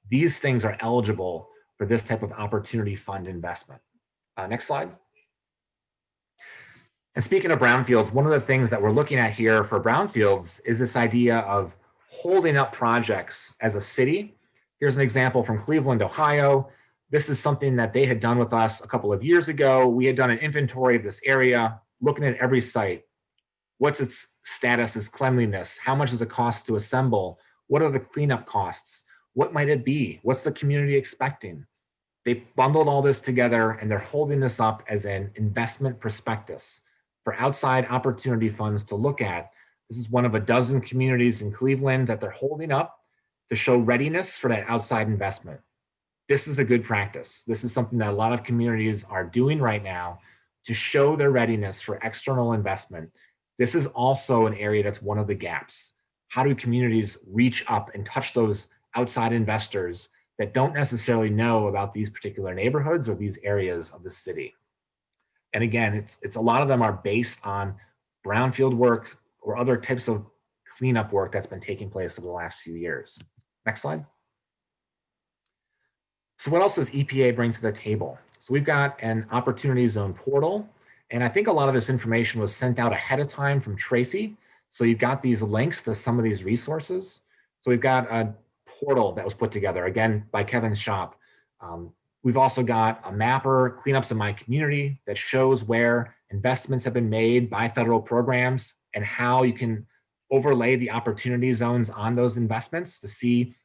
these things are eligible for this type of opportunity fund investment. Next slide. And speaking of brownfields, one of the things that we're looking at here for brownfields is this idea of holding up projects as a city. Here's an example from Cleveland, Ohio. This is something that they had done with us a couple of years ago. We had done an inventory of this area, looking at every site. What's its status, its cleanliness? How much does it cost to assemble? What are the cleanup costs? What might it be? What's the community expecting? They bundled all this together and they're holding this up as an investment prospectus for outside opportunity funds to look at. This is one of a dozen communities in Cleveland that they're holding up to show readiness for that outside investment. This is a good practice. This is something that a lot of communities are doing right now to show their readiness for external investment. This is also an area that's one of the gaps. How do communities reach up and touch those outside investors that don't necessarily know about these particular neighborhoods or these areas of the city? And again, it's a lot of them are based on brownfield work or other types of cleanup work that's been taking place over the last few years. Next slide. So what else does EPA bring to the table? So we've got an Opportunity Zone portal, and I think a lot of this information was sent out ahead of time from Tracy. So you've got these links to some of these resources. So we've got a portal that was put together, again, by Kevin's shop. We've also got a mapper, Cleanups in My Community, that shows where investments have been made by federal programs and how you can overlay the opportunity zones on those investments to see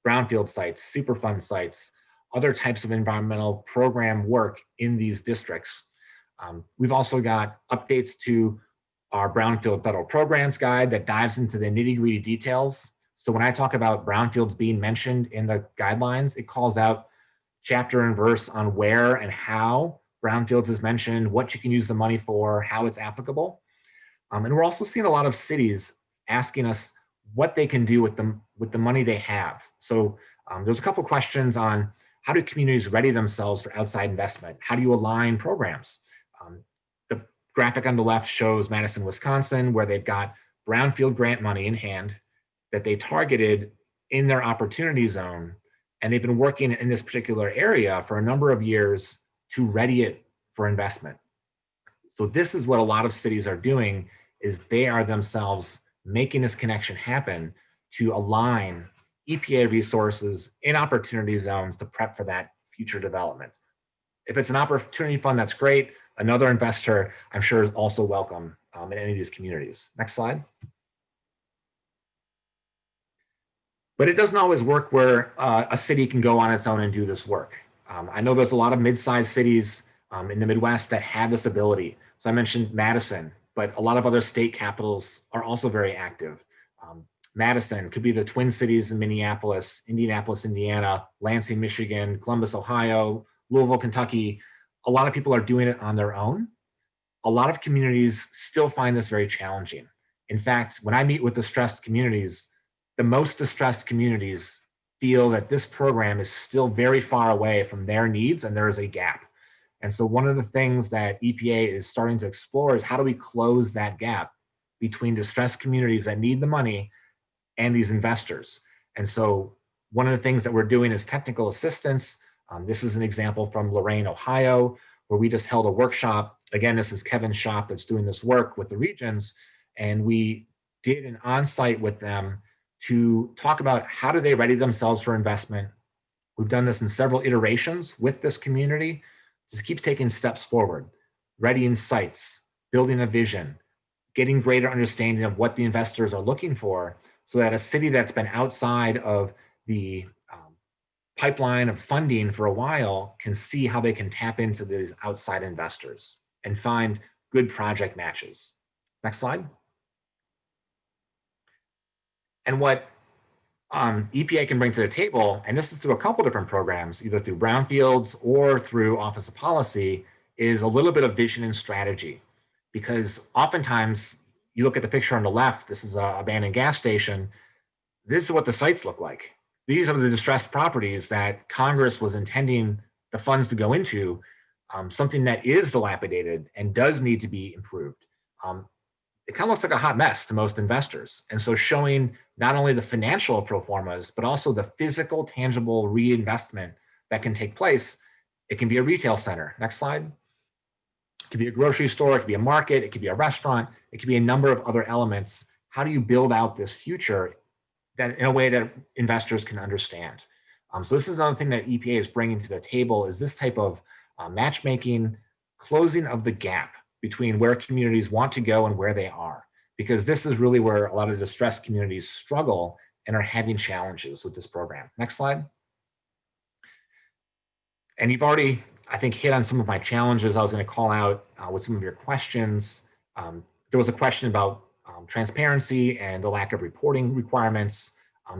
brownfield sites, Superfund sites, other types of environmental program work in these districts. We've also got updates to our Brownfield Federal Programs Guide that dives into the nitty-gritty details. So when I talk about brownfields being mentioned in the guidelines, it calls out chapter and verse on where and how brownfields is mentioned, what you can use the money for, how it's applicable. And we're also seeing a lot of cities asking us what they can do with the money they have. So there's a couple questions on how do communities ready themselves for outside investment? How do you align programs? The graphic on the left shows Madison, Wisconsin, where they've got brownfield grant money in hand that they targeted in their opportunity zone. And they've been working in this particular area for a number of years to ready it for investment. So this is what a lot of cities are doing, is they are themselves making this connection happen to align EPA resources in opportunity zones to prep for that future development. If it's an opportunity fund, that's great. Another investor, I'm sure, is also welcome in any of these communities. Next slide. But it doesn't always work where a city can go on its own and do this work. I know there's a lot of mid-sized cities in the Midwest that have this ability. So I mentioned Madison, but a lot of other state capitals are also very active. Madison could be the Twin Cities in Minneapolis, Indianapolis, Indiana, Lansing, Michigan, Columbus, Ohio, Louisville, Kentucky. A lot of people are doing it on their own. A lot of communities still find this very challenging. In fact, when I meet with distressed communities, the most distressed communities feel that this program is still very far away from their needs and there is a gap. And so one of the things that EPA is starting to explore is how do we close that gap between distressed communities that need the money and these investors. And so one of the things that we're doing is technical assistance. This is an example from Lorain, Ohio, where we just held a workshop. Again, this is Kevin's shop that's doing this work with the regions. And we did an on-site with them to talk about how do they ready themselves for investment. We've done this in several iterations with this community. Just keep taking steps forward, readying sites, building a vision, getting greater understanding of what the investors are looking for, so that a city that's been outside of the pipeline of funding for a while can see how they can tap into these outside investors and find good project matches. Next slide. And what EPA can bring to the table, and this is through a couple different programs, either through brownfields or through Office of Policy, is a little bit of vision and strategy. Because oftentimes, you look at the picture on the left, this is an abandoned gas station. This is what the sites look like. These are the distressed properties that Congress was intending the funds to go into, something that is dilapidated and does need to be improved. It kind of looks like a hot mess to most investors. And so showing not only the financial pro formas, but also the physical, tangible reinvestment that can take place. It can be a retail center. Next slide. It could be a grocery store, it could be a market, it could be a restaurant, it could be a number of other elements. How do you build out this future that in a way that investors can understand? So this is another thing that EPA is bringing to the table, is this type of matchmaking, closing of the gap between where communities want to go and where they are, because this is really where a lot of distressed communities struggle and are having challenges with this program. Next slide. And you've already, I think, hit on some of my challenges I was going to call out with some of your questions. There was a question about transparency and the lack of reporting requirements.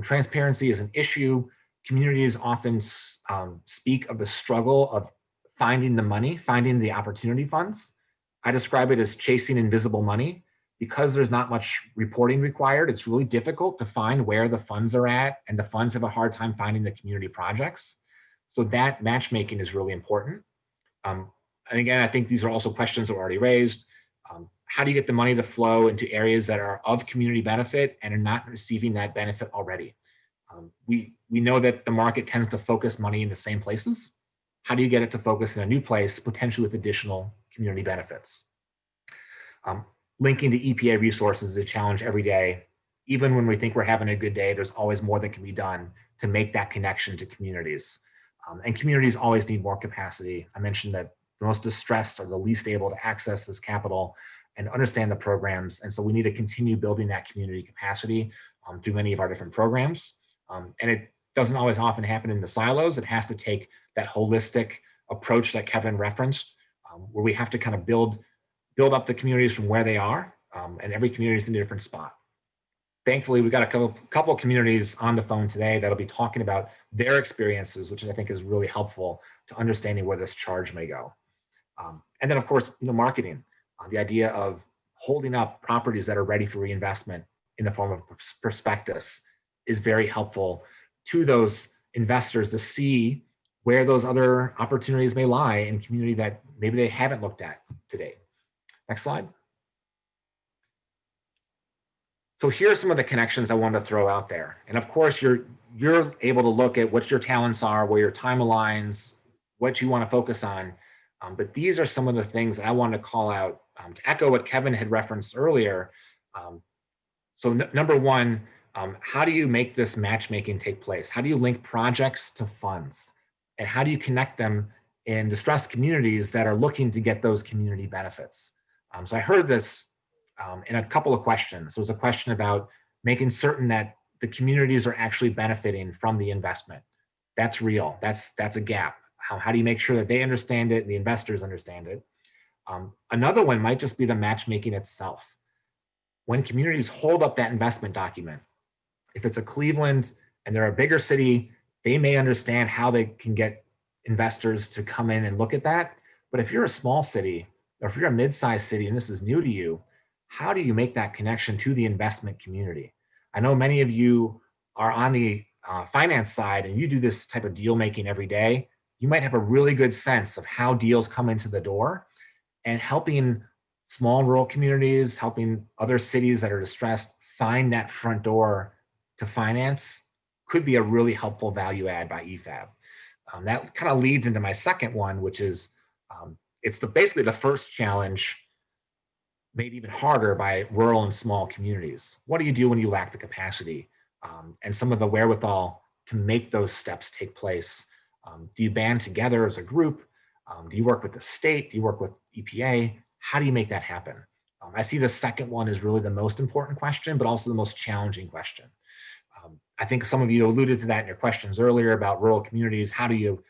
Transparency is an issue. Communities often speak of the struggle of finding the money, finding the opportunity funds. I describe it as chasing invisible money. Because there's not much reporting required, it's really difficult to find where the funds are at, and the funds have a hard time finding the community projects. So that matchmaking is really important. And again, I think these are also questions that were already raised. How do you get the money to flow into areas that are of community benefit and are not receiving that benefit already? We know that the market tends to focus money in the same places. How do you get it to focus in a new place, potentially with additional community benefits? Linking to EPA resources is a challenge every day. Even when we think we're having a good day, there's always more that can be done to make that connection to communities. And communities always need more capacity. I mentioned that the most distressed are the least able to access this capital and understand the programs. And so we need to continue building that community capacity through many of our different programs. And it doesn't always often happen in the silos. It has to take that holistic approach that Kevin referenced, where we have to kind of build up the communities from where they are, and every community is in a different spot. Thankfully, we've got a couple of communities on the phone today that'll be talking about their experiences, which I think is really helpful to understanding where this charge may go. And then, of course, marketing, the idea of holding up properties that are ready for reinvestment in the form of prospectus is very helpful to those investors to see where those other opportunities may lie in community that maybe they haven't looked at today. Next slide. So here are some of the connections I wanted to throw out there. And of course, you're able to look at what your talents are, where your time aligns, what you want to focus on. But these are some of the things that I wanted to call out to echo what Kevin had referenced earlier. So number one, how do you make this matchmaking take place? How do you link projects to funds? And how do you connect them in distressed communities that are looking to get those community benefits. So I heard this in a couple of questions. There was a question about making certain that the communities are actually benefiting from the investment. That's real. That's a gap. How do you make sure that they understand it and the investors understand it? Another one might just be the matchmaking itself. When communities hold up that investment document, if it's a Cleveland and they're a bigger city, they may understand how they can get investors to come in and look at that. But if you're a small city, or if you're a mid-sized city and this is new to you, how do you make that connection to the investment community? I know many of you are on the finance side and you do this type of deal making every day. You might have a really good sense of how deals come into the door, and helping small rural communities, helping other cities that are distressed find that front door to finance could be a really helpful value add by EFAB. That kind of leads into my second one, which is it's basically the first challenge, made even harder by rural and small communities. What do you do when you lack the capacity and some of the wherewithal to make those steps take place? Do you band together as a group? Do you work with the state? Do you work with EPA? How do you make that happen? I see the second one is really the most important question, but also the most challenging question. I think some of you alluded to that in your questions earlier about rural communities. How do you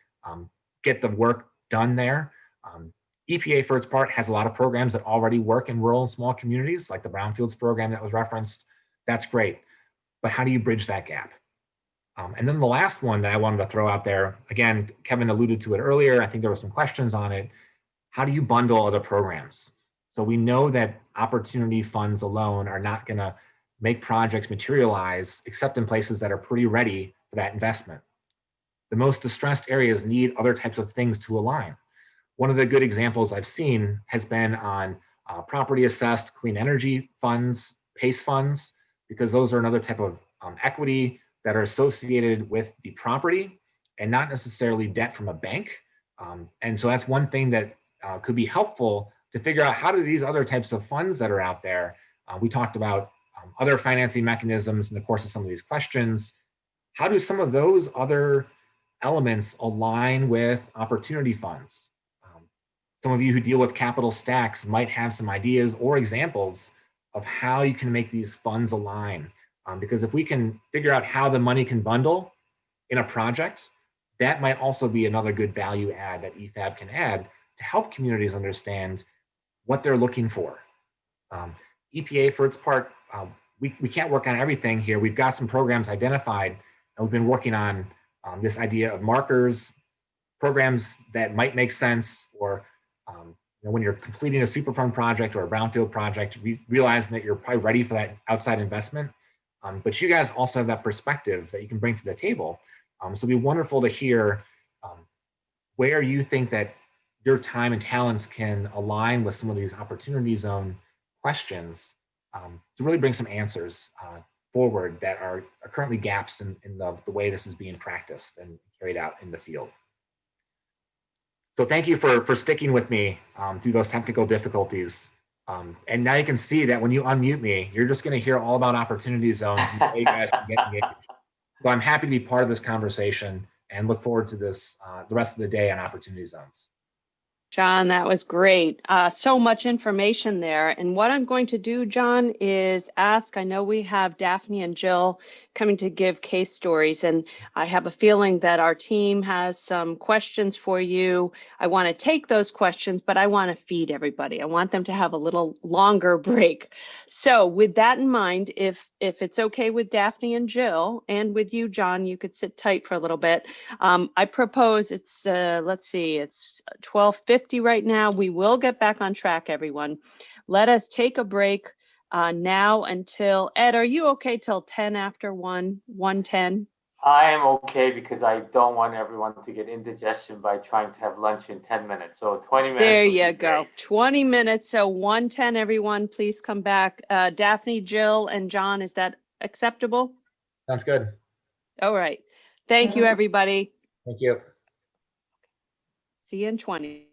get the work done there? EPA, for its part, has a lot of programs that already work in rural and small communities, like the Brownfields program that was referenced. That's great. But how do you bridge that gap? And then the last one that I wanted to throw out there, again, Kevin alluded to it earlier. I think there were some questions on it. How do you bundle other programs? So we know that opportunity funds alone are not going to make projects materialize except in places that are pretty ready for that investment. The most distressed areas need other types of things to align. One of the good examples I've seen has been on property assessed clean energy funds, PACE funds, because those are another type of equity that are associated with the property and not necessarily debt from a bank. And so that's one thing that could be helpful to figure out how do these other types of funds that are out there. We talked about other financing mechanisms in the course of some of these questions. How do some of those other elements align with opportunity funds? Some of you who deal with capital stacks might have some ideas or examples of how you can make these funds align. Because if we can figure out how the money can bundle in a project, that might also be another good value add that EFAB can add to help communities understand what they're looking for. EPA, for its part, we can't work on everything here. We've got some programs identified, and we've been working on this idea of markers, programs that might make sense, or when you're completing a Superfund project or a brownfield project, realizing that you're probably ready for that outside investment. But you guys also have that perspective that you can bring to the table. So it'd be wonderful to hear where you think that your time and talents can align with some of these opportunity zone questions to really bring some answers forward that are currently gaps in the way this is being practiced and carried out in the field. So thank you for sticking with me through those technical difficulties. And now you can see that when you unmute me, you're just going to hear all about opportunity zones and how you guys can get engaged. So I'm happy to be part of this conversation and look forward to this the rest of the day on opportunity zones. John, that was great. So much information there. And what I'm going to do, John, is ask, I know we have Daphne and Jill coming to give case stories, and I have a feeling that our team has some questions for you. I want to take those questions, but I want to feed everybody. I want them to have a little longer break. So with that in mind, if it's okay with Daphne and Jill, and with you, John, you could sit tight for a little bit. I propose it's, let's see, it's 12:50 right now. We will get back on track, everyone. Let us take a break now until, Ed, are you okay till 10 after 1:10? I am okay because I don't want everyone to get indigestion by trying to have lunch in 10 minutes. So 20 minutes. There you go. 20 minutes. So 1:10, everyone, please come back. Daphne, Jill, and John, is that acceptable? Sounds good. All right. Thank you, everybody. Thank you. See you in 20.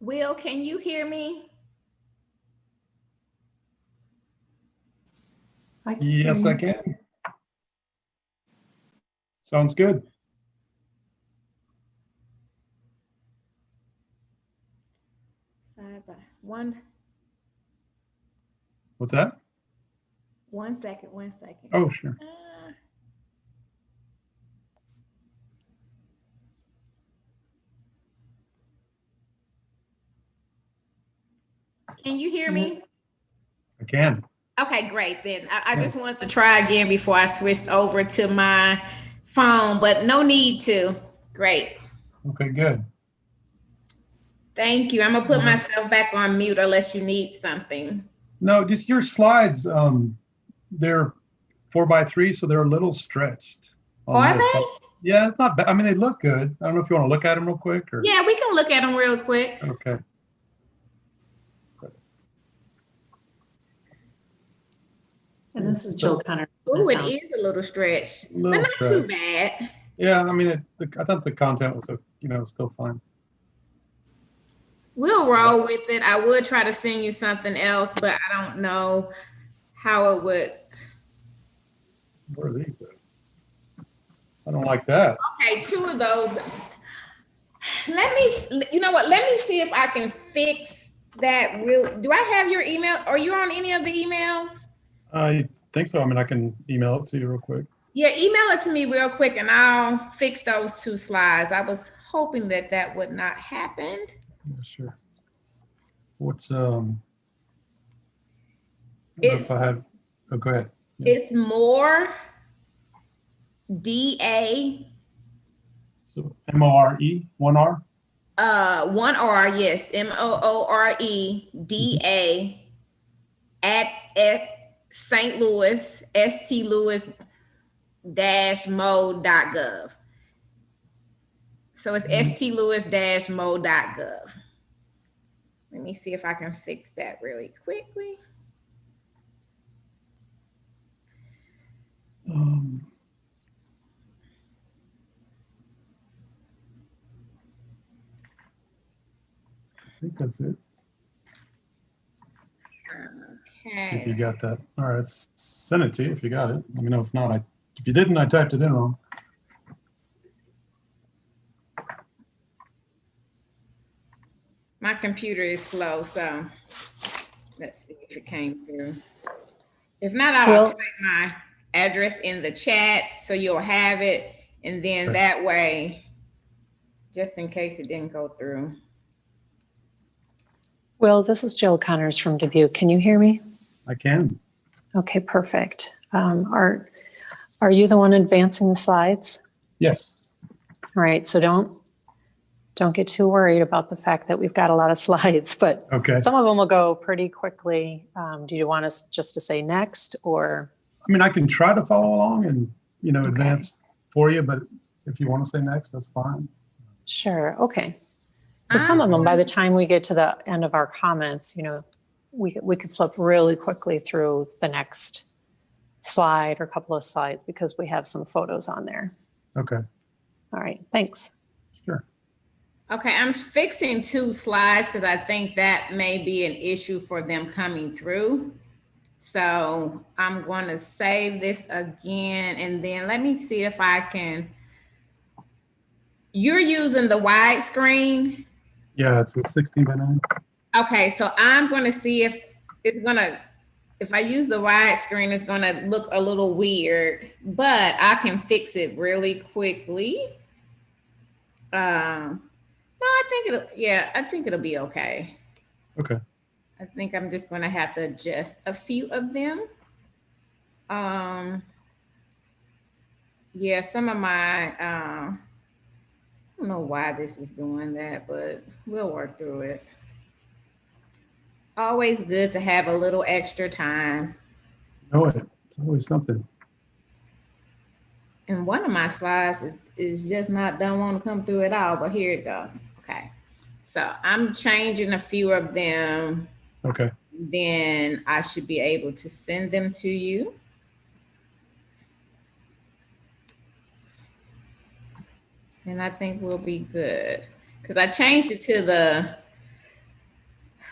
Will, can you hear me? Yes, I can. Sounds good. Sorry, but one What's that? second. Oh, sure. Can you hear me? I can. Okay, great. Then I just wanted to try again before I switched over to my phone, but no need to. Great. Okay, good. Thank you. I'm gonna put myself back on mute unless you need something. No, just your slides. They're 4x3, so they're a little stretched. Are they? Yeah, it's not bad. I mean, they look good. I don't know if you want to look at them real quick or. Yeah, we can look at them real quick. Okay. And this is Jill Connor. Oh, it is a little stretched, but not too bad. Yeah, I mean, I thought the content was, still fine. We'll roll with it. I would try to send you something else, but I don't know how it would. Where are these at? I don't like that. Okay, 2 of those. You know what? Let me see if I can fix that. Do I have your email? Are you on any of the emails? I think so. I mean, I can email it to you real quick. Yeah, email it to me real quick and I'll fix those 2 slides. I was hoping that would not happen. Yeah, sure. What's if I have, oh, go ahead. Yeah. It's more DA. So MORE, 1 R? 1 R, yes. MOORE DA at St. Louis, stlouis-mo.gov. So it's stlouis-mo.gov. Let me see if I can fix that really quickly. I think that's it. Okay. If you got that. All right, send it to you if you got it. Let me know if not. If you didn't, I typed it in wrong. My computer is slow, so let's see if it came through. If not, I'll type my address in the chat so you'll have it. And then that way, just in case it didn't go through. Will, this is Jill Connors from Dubuque. Can you hear me? I can. Okay, perfect. Are you the one advancing the slides? Yes. All right, so don't get too worried about the fact that we've got a lot of slides, but some of them will go pretty quickly. Do you want us just to say next, or? I mean, I can try to follow along and, advance for you, but if you want to say next, that's fine. Sure, okay. Because some of them, by the time we get to the end of our comments, we could flip really quickly through the next slide or couple of slides because we have some photos on there. Okay. All right, thanks. Sure. Okay, I'm fixing 2 slides because I think that may be an issue for them coming through. So I'm going to save this again, and then let me see if I can. You're using the widescreen? Yeah, it's a 16:9. Okay, so I'm going to see if it's going to, if I use the widescreen, it's going to look a little weird, but I can fix it really quickly. No, I think it'll be okay. Okay. I think I'm just going to have to adjust a few of them. Yeah, some of my, I don't know why this is doing that, but we'll work through it. Always good to have a little extra time. It's always something. And one of my slides is just don't want to come through at all, but here it goes. Okay. So I'm changing a few of them. Okay. Then I should be able to send them to you. And I think we'll be good. Because I changed it to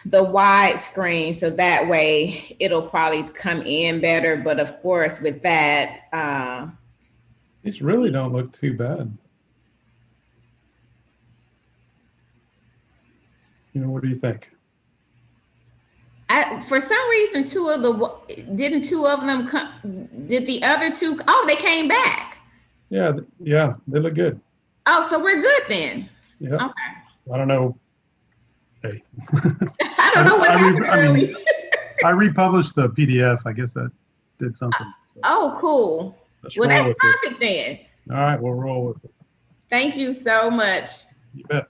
the widescreen, so that way it'll probably come in better. But of course, with that, These really don't look too bad. You know, what do you think? For some reason, two of them come? Did the other two? Oh, they came back. Yeah, yeah, they look good. Oh, so we're good then. Yeah. Okay. I don't know. Hey. I don't know what happened early. I republished the PDF. I guess that did something. So Oh, cool. Well, roll that's with it. perfect then. All right, we'll roll with it. Thank you so much. You bet.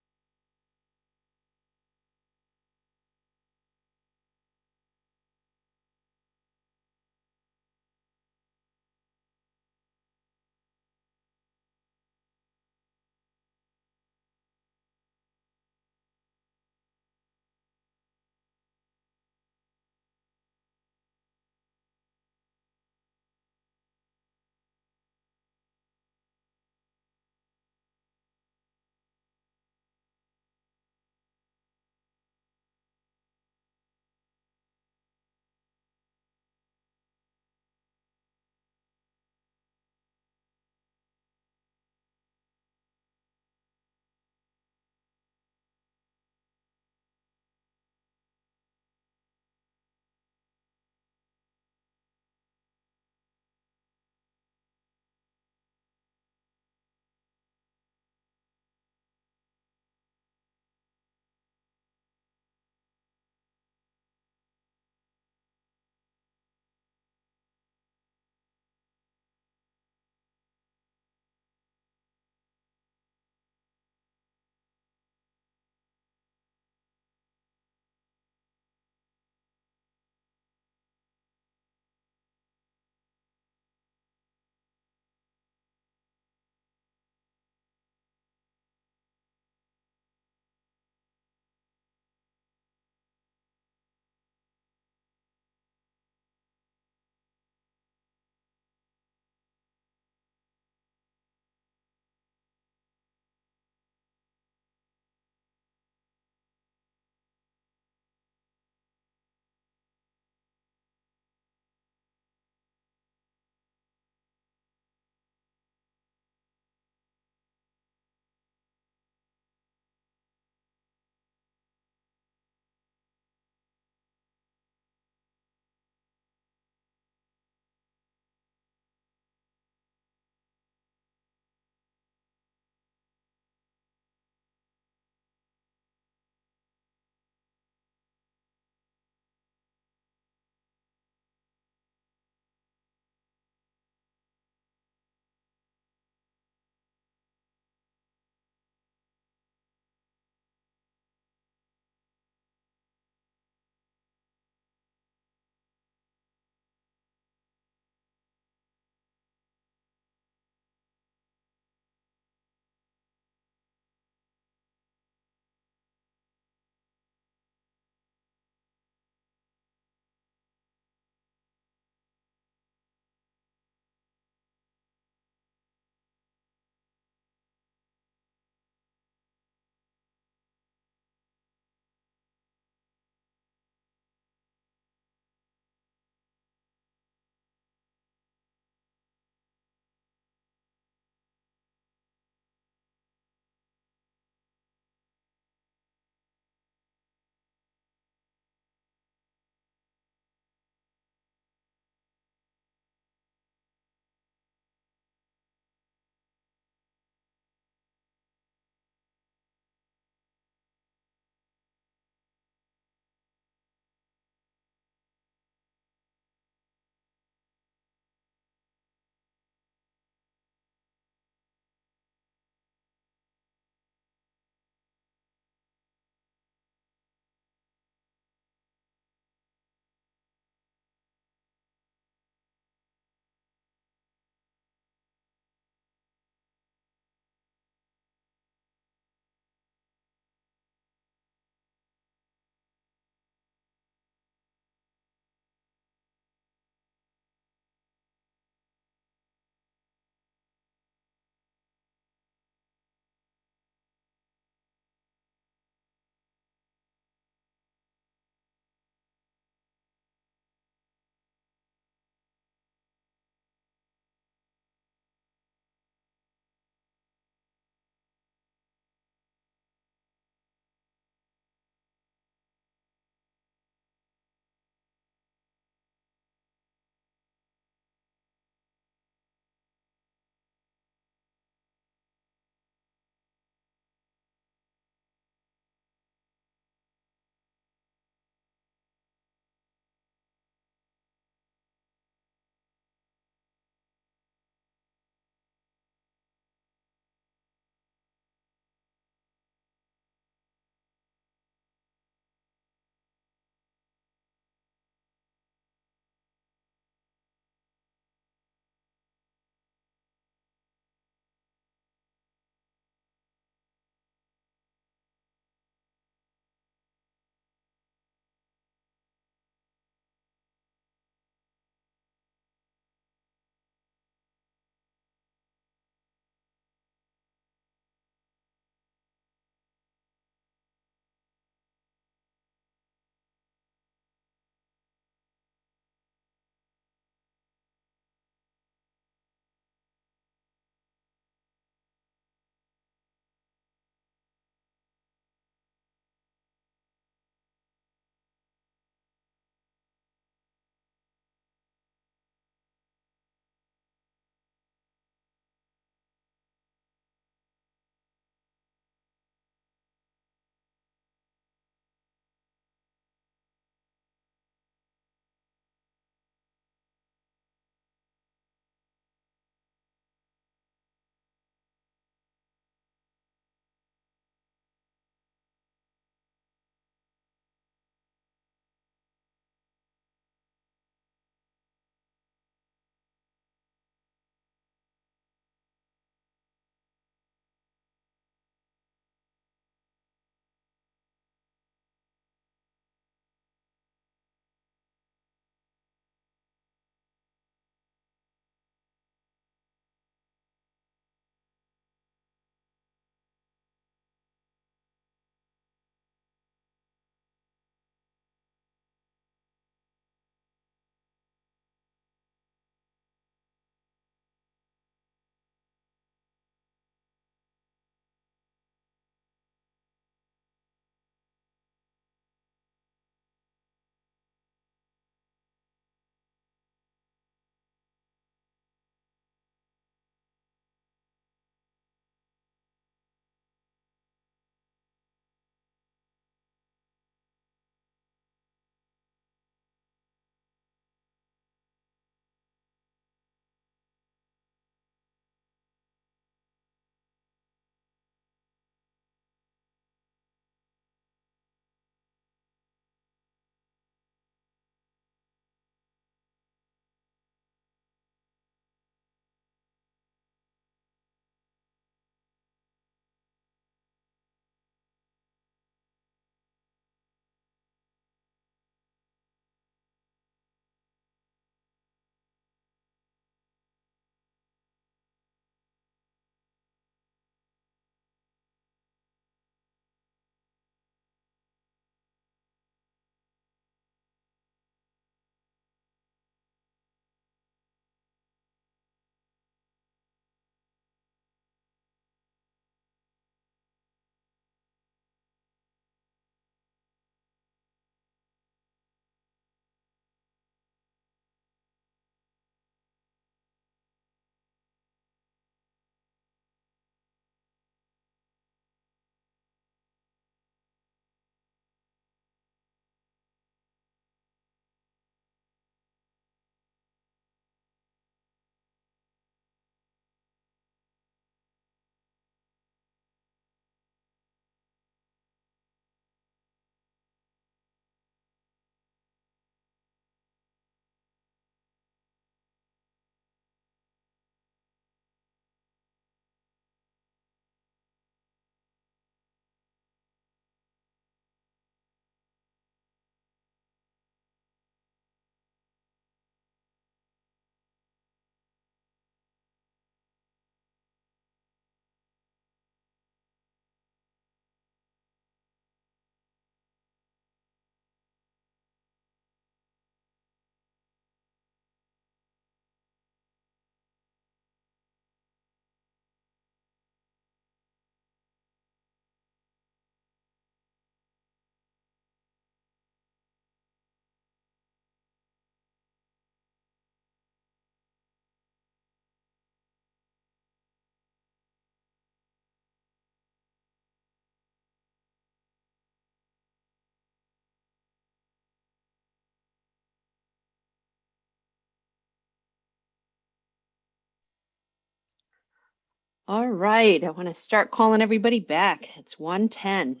All right, I want to start calling everybody back. It's 1:10.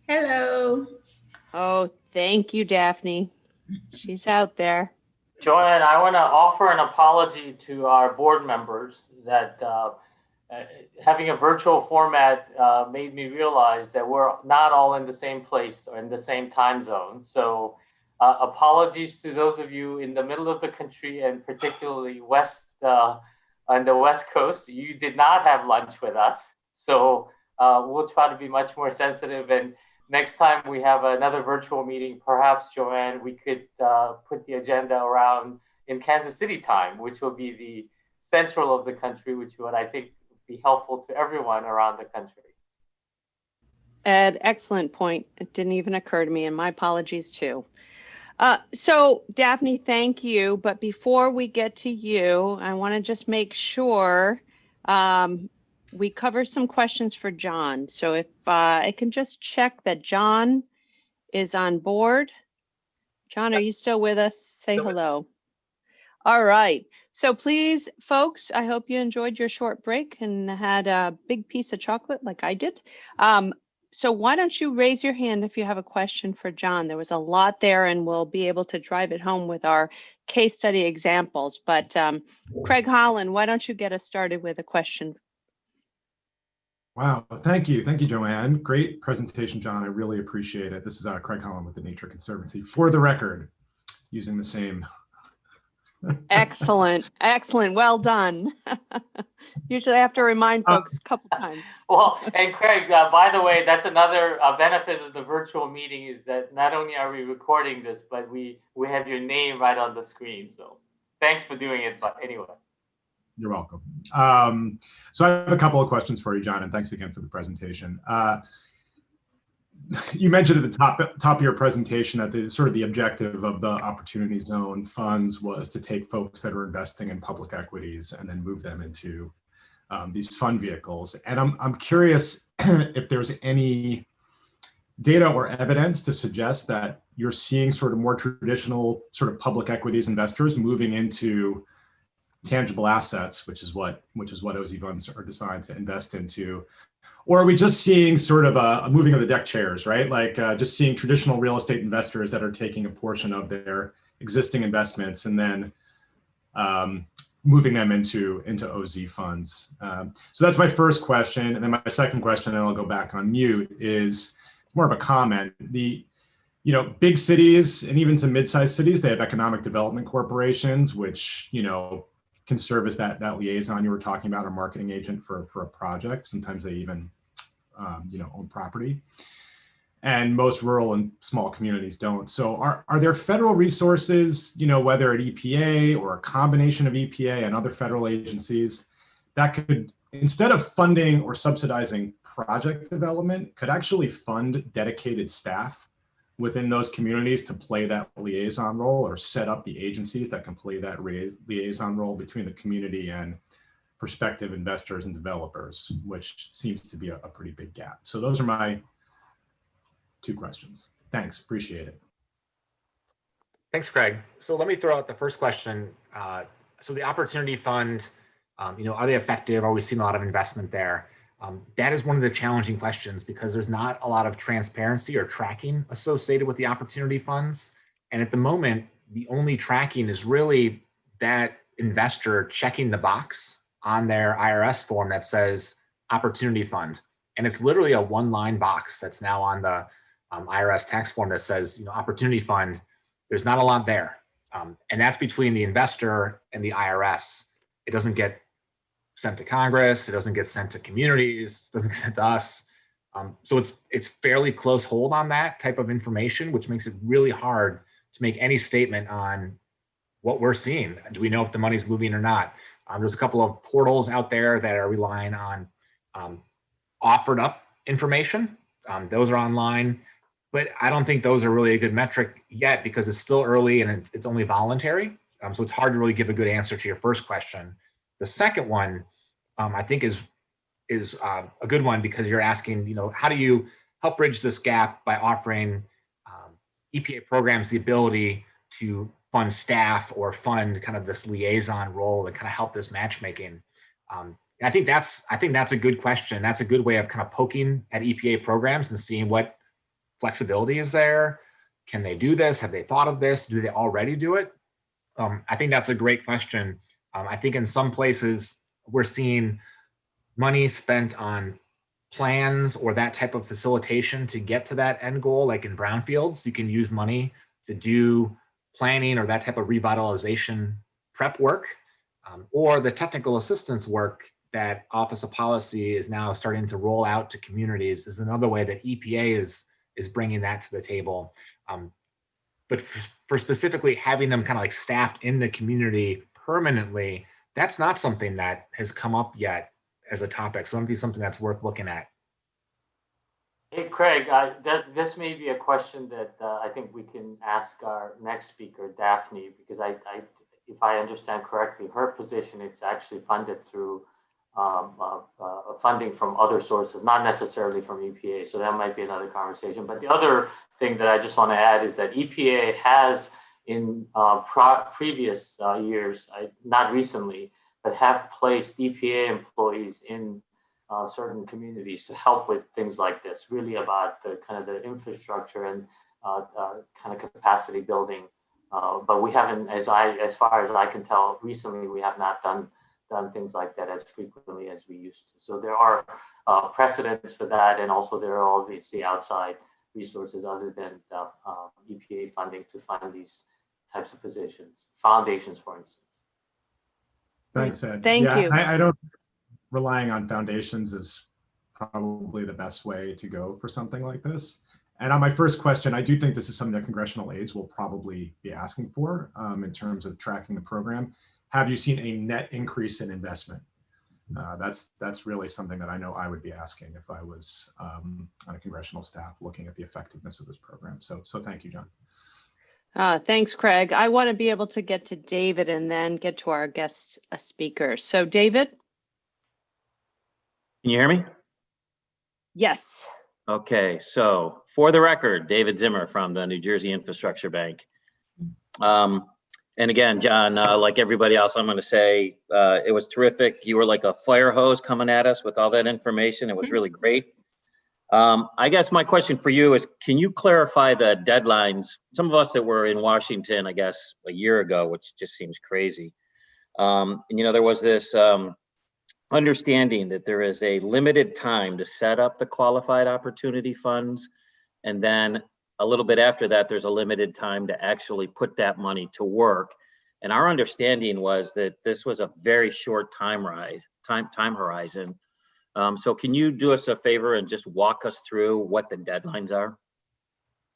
Hello. Oh, thank you, Daphne. She's out there. Joanne, I want to offer an apology to our board members that having a virtual format made me realize that we're not all in the same place or in the same time zone. So apologies to those of you in the middle of the country and particularly on the West Coast. You did not have lunch with us. So we'll try to be much more sensitive, and next time we have another virtual meeting, perhaps, Joanne, we could put the agenda around in Kansas City time, which will be the central of the country, which would, I think, be helpful to everyone around the country. Ed, excellent point. It didn't even occur to me, and my apologies too. So Daphne, thank you. But before we get to you, I want to just make sure we cover some questions for John. So if I can just check that John is on board. John, are you still with us? Say hello. All right. So please, folks, I hope you enjoyed your short break and had a big piece of chocolate like I did. So why don't you raise your hand if you have a question for John? There was a lot there, and we'll be able to drive it home with our case study examples. But Craig Holland, why don't you get us started with a question? Wow, thank you. Thank you, Joanne. Great presentation, John. I really appreciate it. This is Craig Holland with the Nature Conservancy. For the record, using the same. Excellent. Excellent. Well done. Usually I have to remind folks a couple times. Well, and Craig, by the way, that's another benefit of the virtual meeting is that not only are we recording this, but we have your name right on the screen. So thanks for doing it. But anyway. You're welcome. So I have a couple of questions for you, John, and thanks again for the presentation. You mentioned at the top of your presentation that the objective of the Opportunity Zone funds was to take folks that are investing in public equities and then move them into these fund vehicles. And I'm curious if there's any data or evidence to suggest that you're seeing sort of more traditional sort of public equities investors moving into tangible assets, which is what OZ funds are designed to invest into. Or are we just seeing sort of a moving of the deck chairs, right? Like just seeing traditional real estate investors that are taking a portion of their existing investments and then moving them into OZ funds. So that's my first question. And then my second question, and I'll go back on mute, is more of a comment. Big cities and even some mid-sized cities, they have economic development corporations, which, can serve as that liaison you were talking about, or marketing agent for a project. Sometimes they even own property. And most rural and small communities don't. So are there federal resources, whether at EPA or a combination of EPA and other federal agencies, that could, instead of funding or subsidizing project development, could actually fund dedicated staff within those communities to play that liaison role, or set up the agencies that can play that liaison role between the community and prospective investors and developers, which seems to be a pretty big gap. So those are my two questions. Thanks, appreciate it. Thanks, Craig. So let me throw out the first question. So the Opportunity Fund, are they effective? Are we seeing a lot of investment there? That is one of the challenging questions because there's not a lot of transparency or tracking associated with the Opportunity Funds. And at the moment, the only tracking is really that investor checking the box on their IRS form that says Opportunity Fund. And it's literally a one-line box that's now on the IRS tax form that says, Opportunity Fund. There's not a lot there. And that's between the investor and the IRS. It doesn't get sent to Congress. It doesn't get sent to communities. It doesn't get sent to us. So it's fairly close hold on that type of information, which makes it really hard to make any statement on what we're seeing. Do we know if the money's moving or not? There's a couple of portals out there that are relying on offered up information. Those are online, but I don't think those are really a good metric yet because it's still early and it's only voluntary. So it's hard to really give a good answer to your first question. The second one, I think is a good one because you're asking, how do you help bridge this gap by offering EPA programs the ability to fund staff or fund kind of this liaison role and kind of help this matchmaking. And I think that's a good question. That's a good way of kind of poking at EPA programs and seeing what flexibility is there. Can they do this? Have they thought of this? Do they already do it? I think that's a great question. I think in some places we're seeing money spent on plans or that type of facilitation to get to that end goal. Like in brownfields, you can use money to do planning or that type of revitalization prep work, or the technical assistance work that Office of Policy is now starting to roll out to communities is another way that EPA is bringing that to the table. But for specifically having them kind of like staffed in the community permanently, that's not something that has come up yet as a topic. So it might be something that's worth looking at. Hey, Craig, this may be a question that I think we can ask our next speaker, Daphne, because if I understand correctly, her position, it's actually funded through funding from other sources, not necessarily from EPA. So that might be another conversation. But the other thing that I just want to add is that EPA has in previous years, not recently, but have placed EPA employees in certain communities to help with things like this, really about the kind of the infrastructure and kind of capacity building. But we haven't, as far as I can tell, recently we have not done things like that as frequently as we used to. So there are precedents for that, and also there are obviously outside resources other than EPA funding to fund these types of positions, foundations, for instance. Thanks, Ed. Thank you. I don't, relying on foundations is probably the best way to go for something like this. And on my first question, I do think this is something that congressional aides will probably be asking for in terms of tracking the program. Have you seen a net increase in investment? That's really something that I know I would be asking if I was on a congressional staff looking at the effectiveness of this program. So thank you, John. Thanks, Craig. I want to be able to get to David and then get to our guest speaker. So David? Can you hear me? Yes. Okay, so for the record, David Zimmer from the New Jersey Infrastructure Bank. And again, John, like everybody else, I'm going to say it was terrific. You were like a fire hose coming at us with all that information. It was really great. I guess my question for you is, can you clarify the deadlines? Some of us that were in Washington, I guess, a year ago, which just seems crazy. And, you know, there was this understanding that there is a limited time to set up the qualified opportunity funds. And then a little bit after that, there's a limited time to actually put that money to work. And our understanding was that this was a very short time horizon. So can you do us a favor and just walk us through what the deadlines are?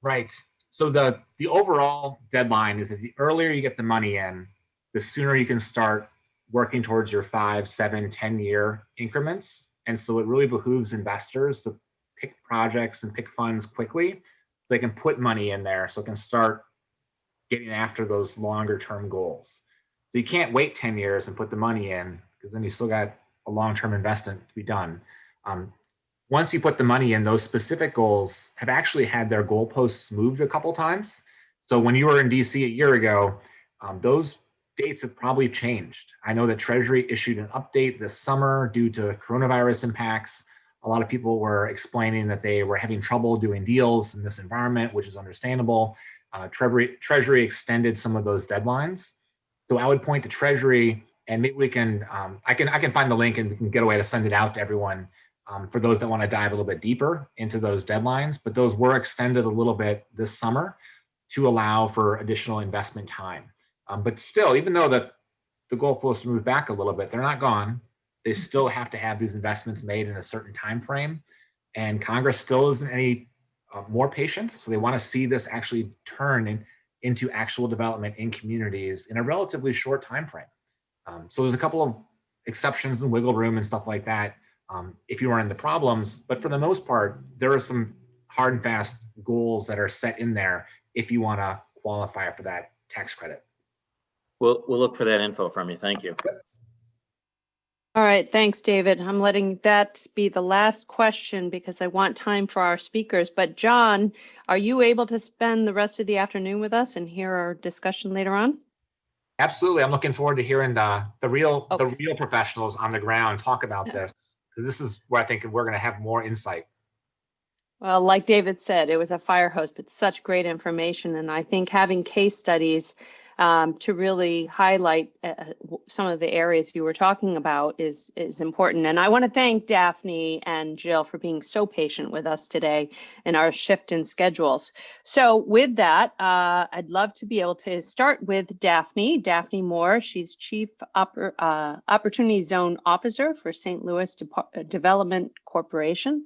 Right. So the overall deadline is that the earlier you get the money in, the sooner you can start working towards your 5, 7, 10-year increments. And so it really behooves investors to pick projects and pick funds quickly so they can put money in there so it can start getting after those longer term goals. So you can't wait 10 years and put the money in, because then you still got a long-term investment to be done. Once you put the money in, those specific goals have actually had their goalposts moved a couple times. So when you were in DC a year ago, those dates have probably changed. I know that Treasury issued an update this summer due to coronavirus impacts. A lot of people were explaining that they were having trouble doing deals in this environment, which is understandable. Treasury extended some of those deadlines. So I would point to Treasury, and maybe we can, I can find the link and we can get a way to send it out to everyone for those that want to dive a little bit deeper into those deadlines. But those were extended a little bit this summer to allow for additional investment time. But still, even though the goalposts moved back a little bit, they're not gone. They still have to have these investments made in a certain time frame. And Congress still isn't any more patient. So they want to see this actually turn into actual development in communities in a relatively short time frame. So there's a couple of exceptions and wiggle room and stuff like that if you are in the problems. But for the most part, there are some hard and fast goals that are set in there if you want to qualify for that tax credit. We'll look for that info from you. Thank you. All right, thanks, David. I'm letting that be the last question because I want time for our speakers. But John, are you able to spend the rest of the afternoon with us and hear our discussion later on? Absolutely. I'm looking forward to hearing the real professionals on the ground talk about this, because this is where I think we're going to have more insight. Well, like David said, it was a fire hose, but such great information. And I think having case studies to really highlight some of the areas you were talking about is important. And I want to thank Daphne and Jill for being so patient with us today in our shift in schedules. So with that, I'd love to be able to start with Daphne Moore. She's Chief Opportunity Zone Officer for St. Louis Development Corporation.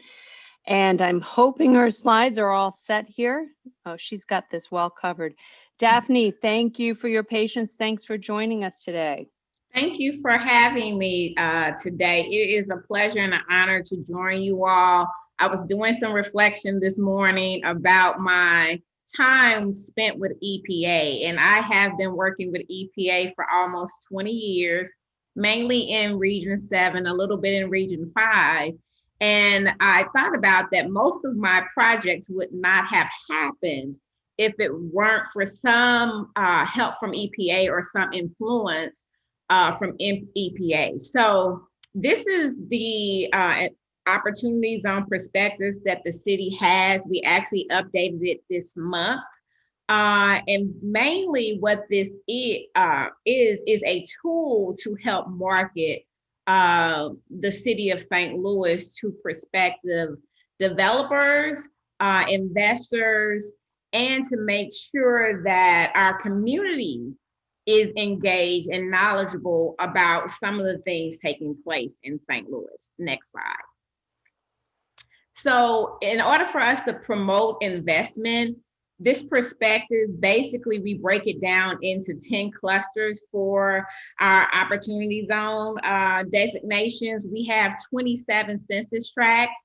And I'm hoping her slides are all set here. Oh, she's got this well covered. Daphne, thank you for your patience. Thanks for joining us today. Thank you for having me today. It is a pleasure and an honor to join you all. I was doing some reflection this morning about my time spent with EPA, and I have been working with EPA for almost 20 years, mainly in Region 7, a little bit in Region 5. And I thought about that most of my projects would not have happened if it weren't for some help from EPA or some influence from EPA. So this is the opportunity zone prospectus that the city has. We actually updated it this month. And mainly what this is a tool to help market the city of St. Louis to prospective developers, investors, and to make sure that our community is engaged and knowledgeable about some of the things taking place in St. Louis. Next slide. So in order for us to promote investment, this perspective, basically we break it down into 10 clusters for our opportunity zone designations. We have 27 census tracts,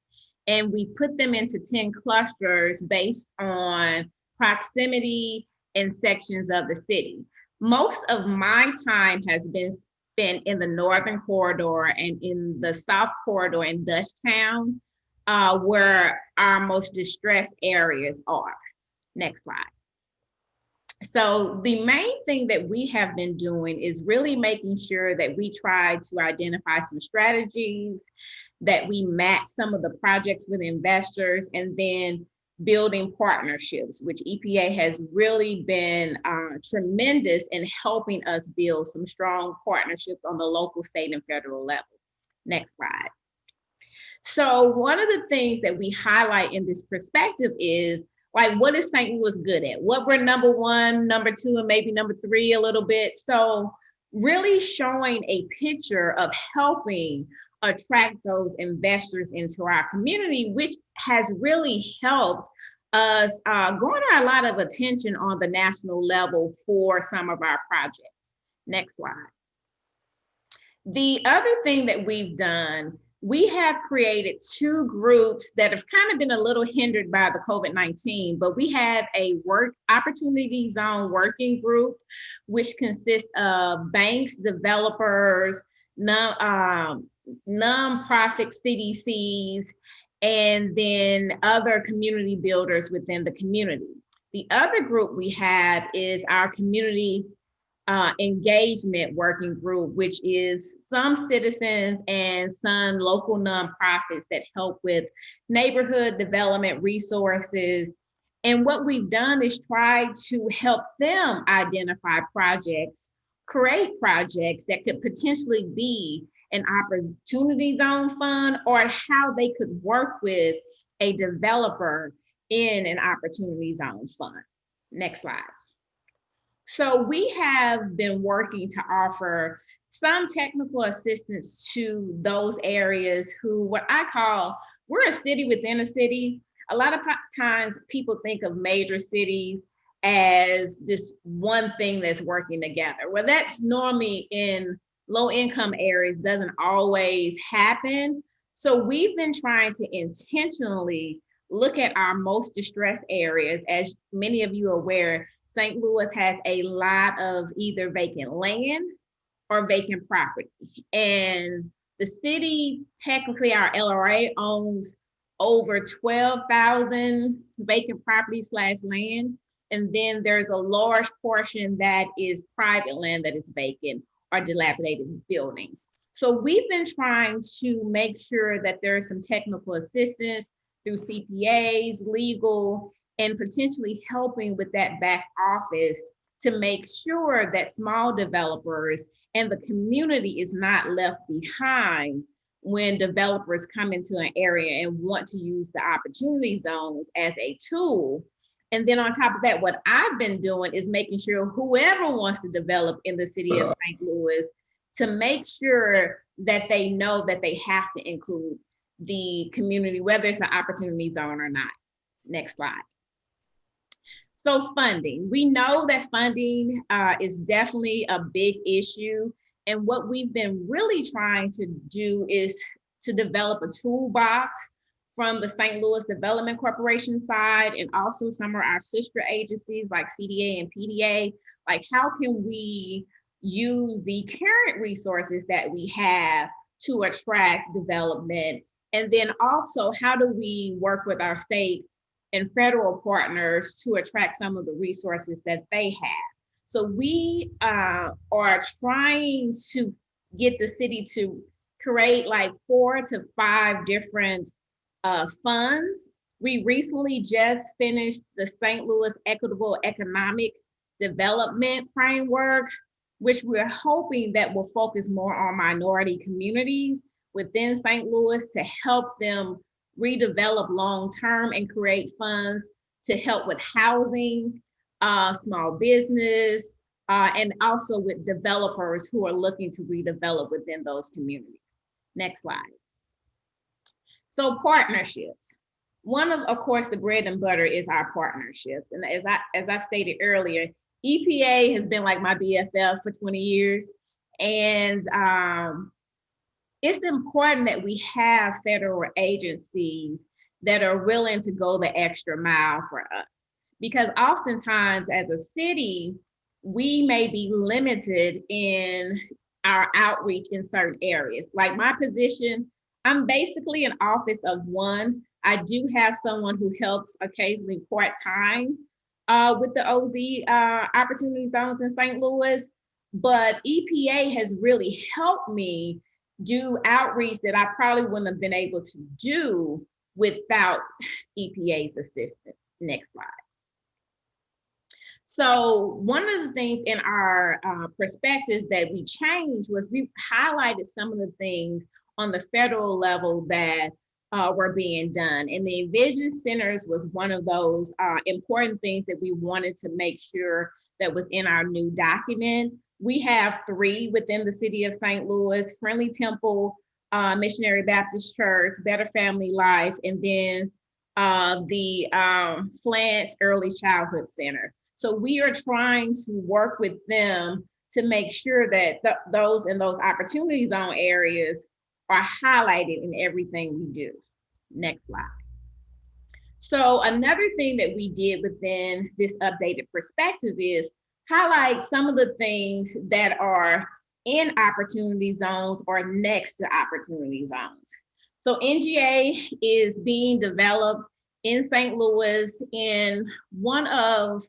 and we put them into 10 clusters based on proximity and sections of the city. Most of my time has been spent in the northern corridor and in the south corridor in Dutchtown, where our most distressed areas are. Next slide. So the main thing that we have been doing is really making sure that we try to identify some strategies, that we match some of the projects with investors, and then building partnerships, which EPA has really been tremendous in helping us build some strong partnerships on the local, state, and federal level. Next slide. So one of the things that we highlight in this perspective is, like, what is St. Louis good at? What we're number one, number two, and maybe number three a little bit. So really showing a picture of helping attract those investors into our community, which has really helped us garner a lot of attention on the national level for some of our projects. Next slide. The other thing that we've done, we have created two groups that have kind of been a little hindered by the COVID-19, but we have a opportunity zone working group, which consists of banks, developers, nonprofit CDCs, and then other community builders within the community. The other group we have is our community engagement working group, which is some citizens and some local nonprofits that help with neighborhood development resources. And what we've done is try to help them identify projects, create projects that could potentially be an opportunity zone fund, or how they could work with a developer in an opportunity zone fund. Next slide. So we have been working to offer some technical assistance to those areas who, what I call, we're a city within a city. A lot of times people think of major cities as this one thing that's working together. Well, that's normally in low-income areas, doesn't always happen. So we've been trying to intentionally look at our most distressed areas. As many of you are aware, St. Louis has a lot of either vacant land or vacant property. And The city, technically our LRA owns over 12,000 vacant property / land. And then there's a large portion that is private land that is vacant or dilapidated buildings. So we've been trying to make sure that there's some technical assistance through CPAs, legal, and potentially helping with that back office to make sure that small developers and the community is not left behind when developers come into an area and want to use the opportunity zones as a tool. And then on top of that, what I've been doing is making sure whoever wants to develop in the city of St. Louis to make sure that they know that they have to include the community, whether it's an opportunity zone or not. Next slide. So funding, we know that funding is definitely a big issue. And what we've been really trying to do is to develop a toolbox from the St. Louis Development Corporation side, and also some of our sister agencies like CDA and PDA. Like, how can we use the current resources that we have to attract development? And then also, how do we work with our state and federal partners to attract some of the resources that they have? So we are trying to get the city to create like 4 to 5 different funds. We recently just finished the St. Louis Equitable Economic Development Framework, which we're hoping that will focus more on minority communities within St. Louis to help them redevelop long-term and create funds to help with housing, small business, and also with developers who are looking to redevelop within those communities. Next slide. So partnerships. One of course, the bread and butter is our partnerships. And as I've stated earlier, EPA has been like my BFF for 20 years. And it's important that we have federal agencies that are willing to go the extra mile for us. Because oftentimes as a city, we may be limited in our outreach in certain areas. Like my position, I'm basically an office of one. I do have someone who helps occasionally part-time with the OZ opportunity zones in St. Louis, but EPA has really helped me do outreach that I probably wouldn't have been able to do without EPA's assistance. Next slide. So one of the things in our perspectives that we changed was we highlighted some of the things on the federal level that were being done. And the Envision Centers was one of those important things that we wanted to make sure that was in our new document. We have 3 within the city of St. Louis: Friendly Temple, Missionary Baptist Church, Better Family Life, and then the Flance Early Childhood Center. So we are trying to work with them to make sure that those in those opportunity zone areas are highlighted in everything we do. Next slide. So another thing that we did within this updated perspective is highlight some of the things that are in opportunity zones or next to opportunity zones. So NGA is being developed in St. Louis in one of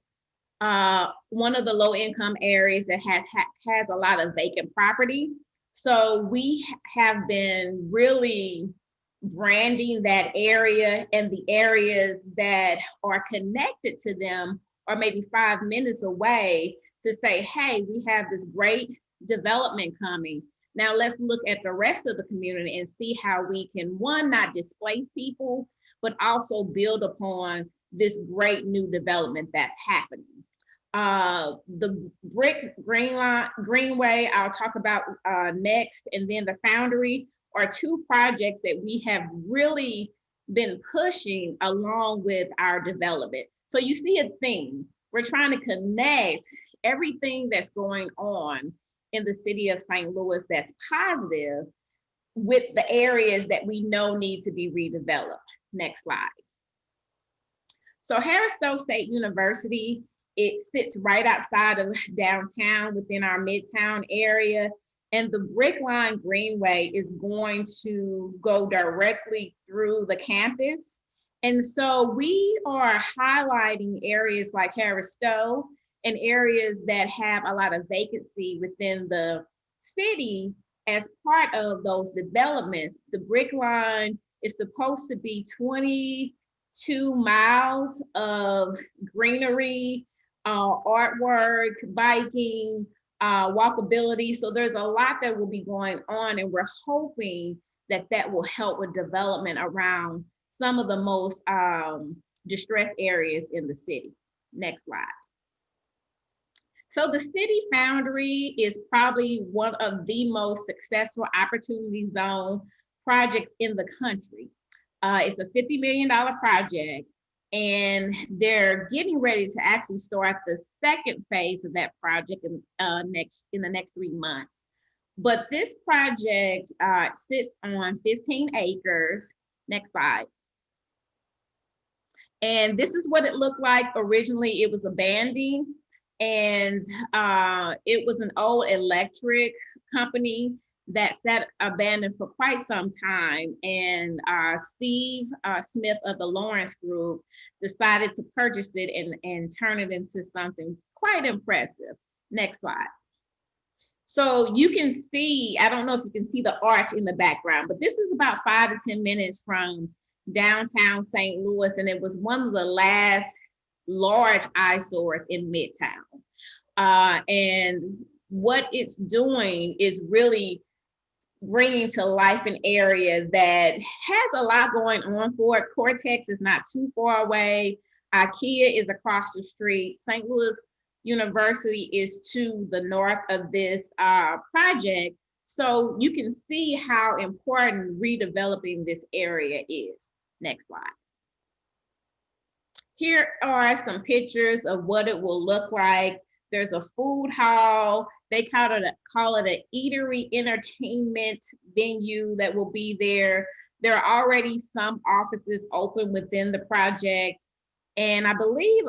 the low income areas that has a lot of vacant property. So we have been really branding that area, and the areas that are connected to them or maybe 5 minutes away to say, hey, we have this great development coming. Now let's look at the rest of the community and see how we can, one, not displace people, but also build upon this great new development that's happening. The Brick Greenway, I'll talk about next, and then the Foundry are 2 projects that we have really been pushing along with our development. So you see a theme. We're trying to connect everything that's going on in the city of St. Louis that's positive with the areas that we know need to be redeveloped. Next slide. So Harris-Stowe State University, it sits right outside of downtown within our Midtown area. And the Brick Line Greenway is going to go directly through the campus. And so we are highlighting areas like Harris Stowe and areas that have a lot of vacancy within the city as part of those developments. The Brick Line is supposed to be 22 miles of greenery, artwork, biking, walkability. So there's a lot that will be going on, and we're hoping that that will help with development around some of the most distressed areas in the city. Next slide. So the City Foundry is probably one of the most successful opportunity zone projects in the country. It's a $50 million project, and they're getting ready to actually start the second phase of that project in the next 3 months. But this project sits on 15 acres. Next slide. And this is what it looked like originally. It was abandoned, and it was an old electric company that sat abandoned for quite some time. And Steve Smith of the Lawrence Group decided to purchase it and turn it into something quite impressive. Next slide. So you can see, I don't know if you can see the arch in the background, but this is about 5 to 10 minutes from downtown St. Louis, and it was one of the last large eyesores in Midtown. And what it's doing is really bringing to life an area that has a lot going on for it. Cortex is not too far away. IKEA is across the street. St. Louis University is to the north of this project. So you can see how important redeveloping this area is. Next slide. Here are some pictures of what it will look like. There's a food hall. They call it an eatery entertainment venue that will be there. There are already some offices open within the project. And I believe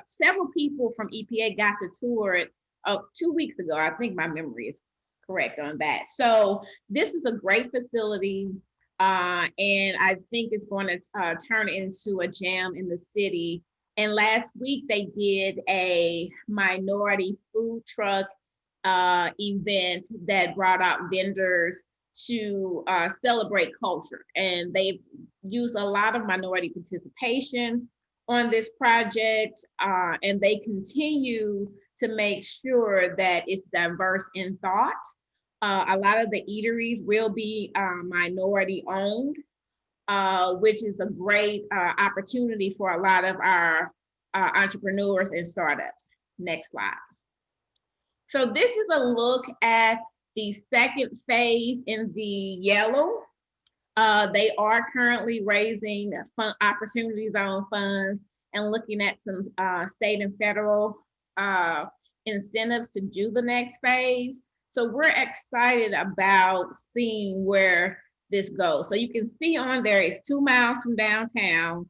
several people from EPA got to tour it 2 weeks ago. I think my memory is correct on that. So this is a great facility. And I think it's going to turn into a gem in the city. And last week they did a minority food truck event that brought out vendors to celebrate culture. And they've used a lot of minority participation on this project, and they continue to make sure that it's diverse in thought. A lot of the eateries will be minority owned, which is a great opportunity for a lot of our entrepreneurs and startups. Next slide. So this is a look at the second phase in the yellow. They are currently raising opportunity zone funds and looking at some state and federal incentives to do the next phase. So we're excited about seeing where this goes. So you can see on there, it's 2 miles from downtown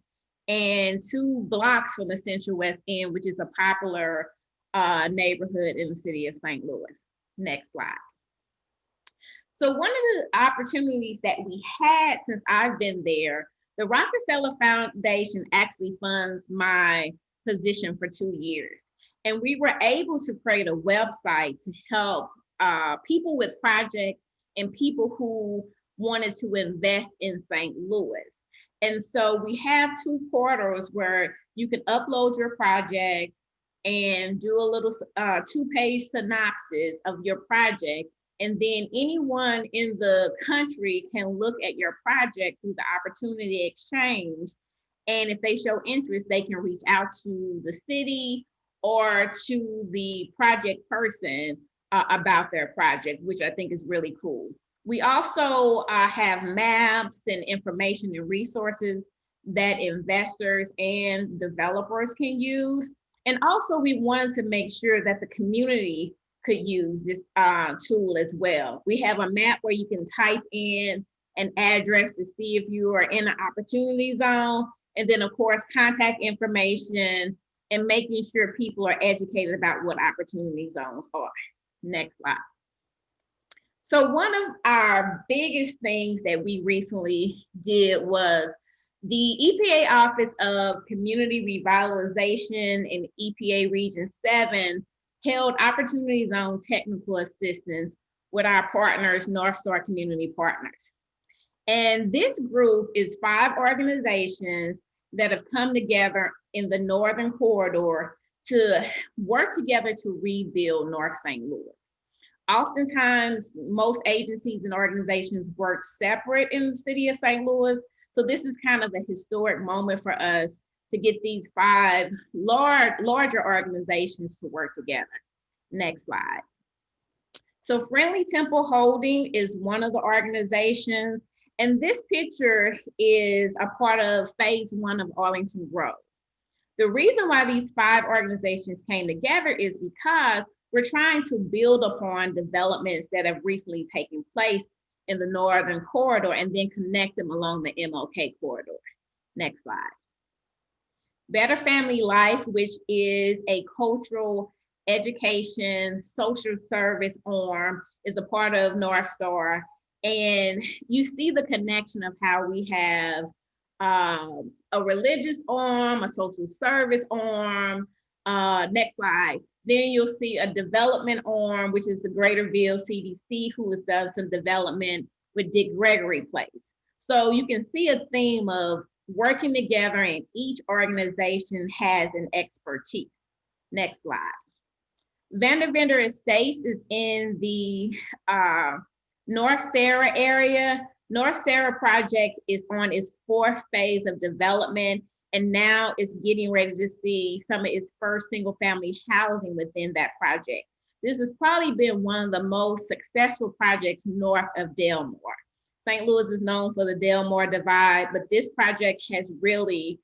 and 2 blocks from the Central West End, which is a popular neighborhood in the city of St. Louis. Next slide. So one of the opportunities that we had since I've been there, the Rockefeller Foundation actually funds my position for 2 years. And we were able to create a website to help people with projects and people who wanted to invest in St. Louis. And so we have 2 portals where you can upload your project and do a little 2-page synopsis of your project. And then anyone in the country can look at your project through the Opportunity Exchange. And if they show interest, they can reach out to the city or to the project person about their project, which I think is really cool. We also have maps and information and resources that investors and developers can use. And also we wanted to make sure that the community could use this tool as well. We have a map where you can type in an address to see if you are in an opportunity zone. And then of course, contact information and making sure people are educated about what opportunity zones are. Next slide. So one of our biggest things that we recently did was the EPA Office of Community Revitalization in EPA Region 7 held Opportunity Zone technical assistance with our partners, North Star Community Partners. And this group is 5 organizations that have come together in the Northern Corridor to work together to rebuild North St. Louis. Oftentimes, most agencies and organizations work separate in the city of St. Louis. So this is kind of a historic moment for us to get these 5 larger organizations to work together. Next slide. So Friendly Temple Holding is one of the organizations. And this picture is a part of phase 1 of Arlington Road. The reason why these 5 organizations came together is because we're trying to build upon developments that have recently taken place in the Northern Corridor and then connect them along the MLK corridor. Next slide. Better Family Life, which is a cultural education, social service arm, is a part of North Star. And you see the connection of how we have a religious arm, a social service arm. Next slide. Then you'll see a development arm, which is the Greaterville CDC, who has done some development with Dick Gregory Place. So you can see a theme of working together, and each organization has an expertise. Next slide. Vendor Estates is in the North Sarah area. North Sarah project is on its 4th phase of development, and now it's getting ready to see some of its first single family housing within that project. This has probably been one of the most successful projects north of Delmore. St. Louis is known for the Delmore Divide, but this project has really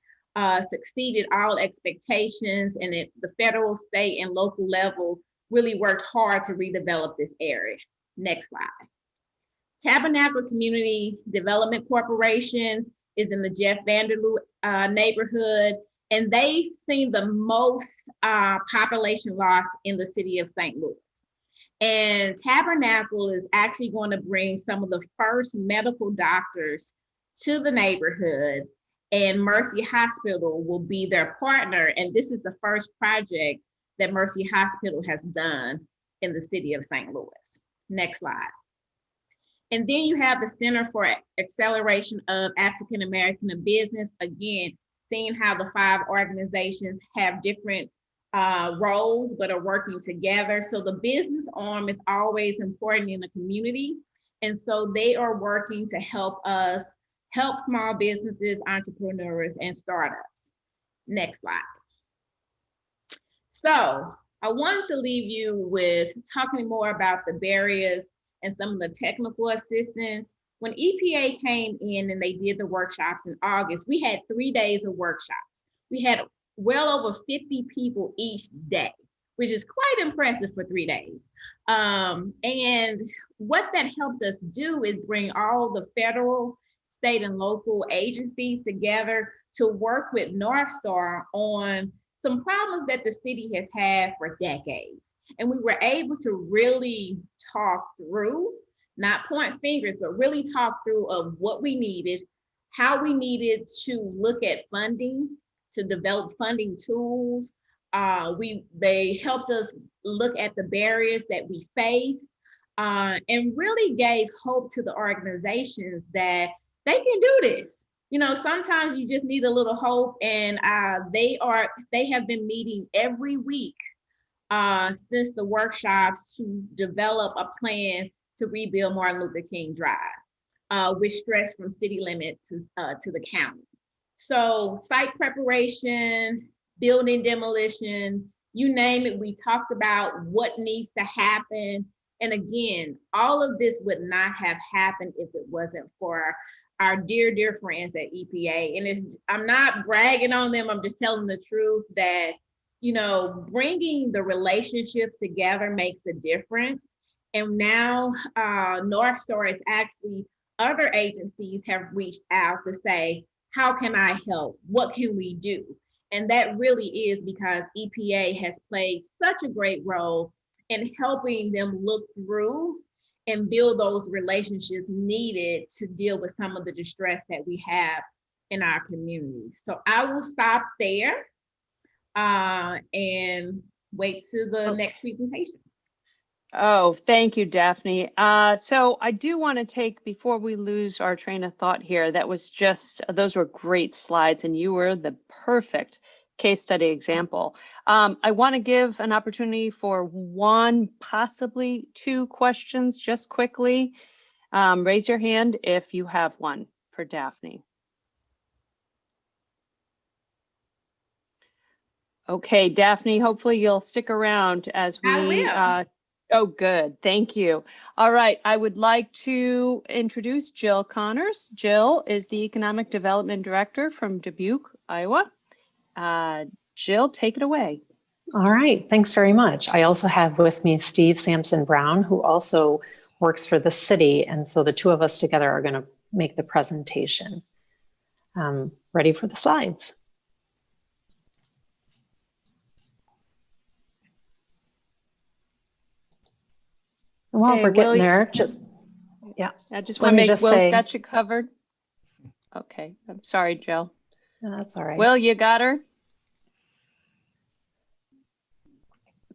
succeeded all expectations, and the federal, state, and local level really worked hard to redevelop this area. Next slide. Tabernacle Community Development Corporation is in the Jeff Vanderloo neighborhood, and they've seen the most population loss in the city of St. Louis. And Tabernacle is actually going to bring some of the first medical doctors to the neighborhood, and Mercy Hospital will be their partner. And this is the first project that Mercy Hospital has done in the city of St. Louis. Next slide. And then you have the Center for Acceleration of African American Business. Again, seeing how the 5 organizations have different roles, but are working together. So the business arm is always important in the community. And so they are working to help small businesses, entrepreneurs, and startups. Next slide. So I wanted to leave you with talking more about the barriers and some of the technical assistance. When EPA came in and they did the workshops in August, we had 3 days of workshops. We had well over 50 people each day, which is quite impressive for 3 days. And what that helped us do is bring all the federal, state, and local agencies together to work with North Star on some problems that the city has had for decades. And we were able to really talk through, not point fingers, but really talk through of what we needed, how we needed to look at funding, to develop funding tools. They helped us look at the barriers that we face, and really gave hope to the organizations that they can do this. You know, sometimes you just need a little hope, and they have been meeting every week since the workshops to develop a plan to rebuild Martin Luther King Drive, with stress from city limits to the county. So site preparation, building demolition, you name it, we talked about what needs to happen. And again, all of this would not have happened if it wasn't for our dear, dear friends at EPA. And I'm not bragging on them, I'm just telling the truth that, you know, bringing the relationships together makes a difference. And now North Star is actually, other agencies have reached out to say, how can I help? What can we do? And that really is because EPA has played such a great role in helping them look through and build those relationships needed to deal with some of the distress that we have in our communities. So I will stop there and wait to the next presentation. Oh, thank you, Daphne. So I do want to take, before we lose our train of thought here, that was just, those were great slides and you were the perfect case study example. I want to give an opportunity for one, possibly two questions just quickly. Raise your hand if you have one for Daphne. Okay, Daphne, hopefully you'll stick around as we, oh, good. Thank you. All right. I would like to introduce Jill Connors. Jill is the Economic Development Director from Dubuque, Iowa. Jill, take it away. All right. Thanks very much. I also have with me Steve Sampson Brown, who also works for the city. And so the two of us together are going to make the presentation. Ready for the slides. While we're getting there, I just want to make Will's got you covered. Okay, I'm sorry, Jill. No, that's all right. Will, you got her?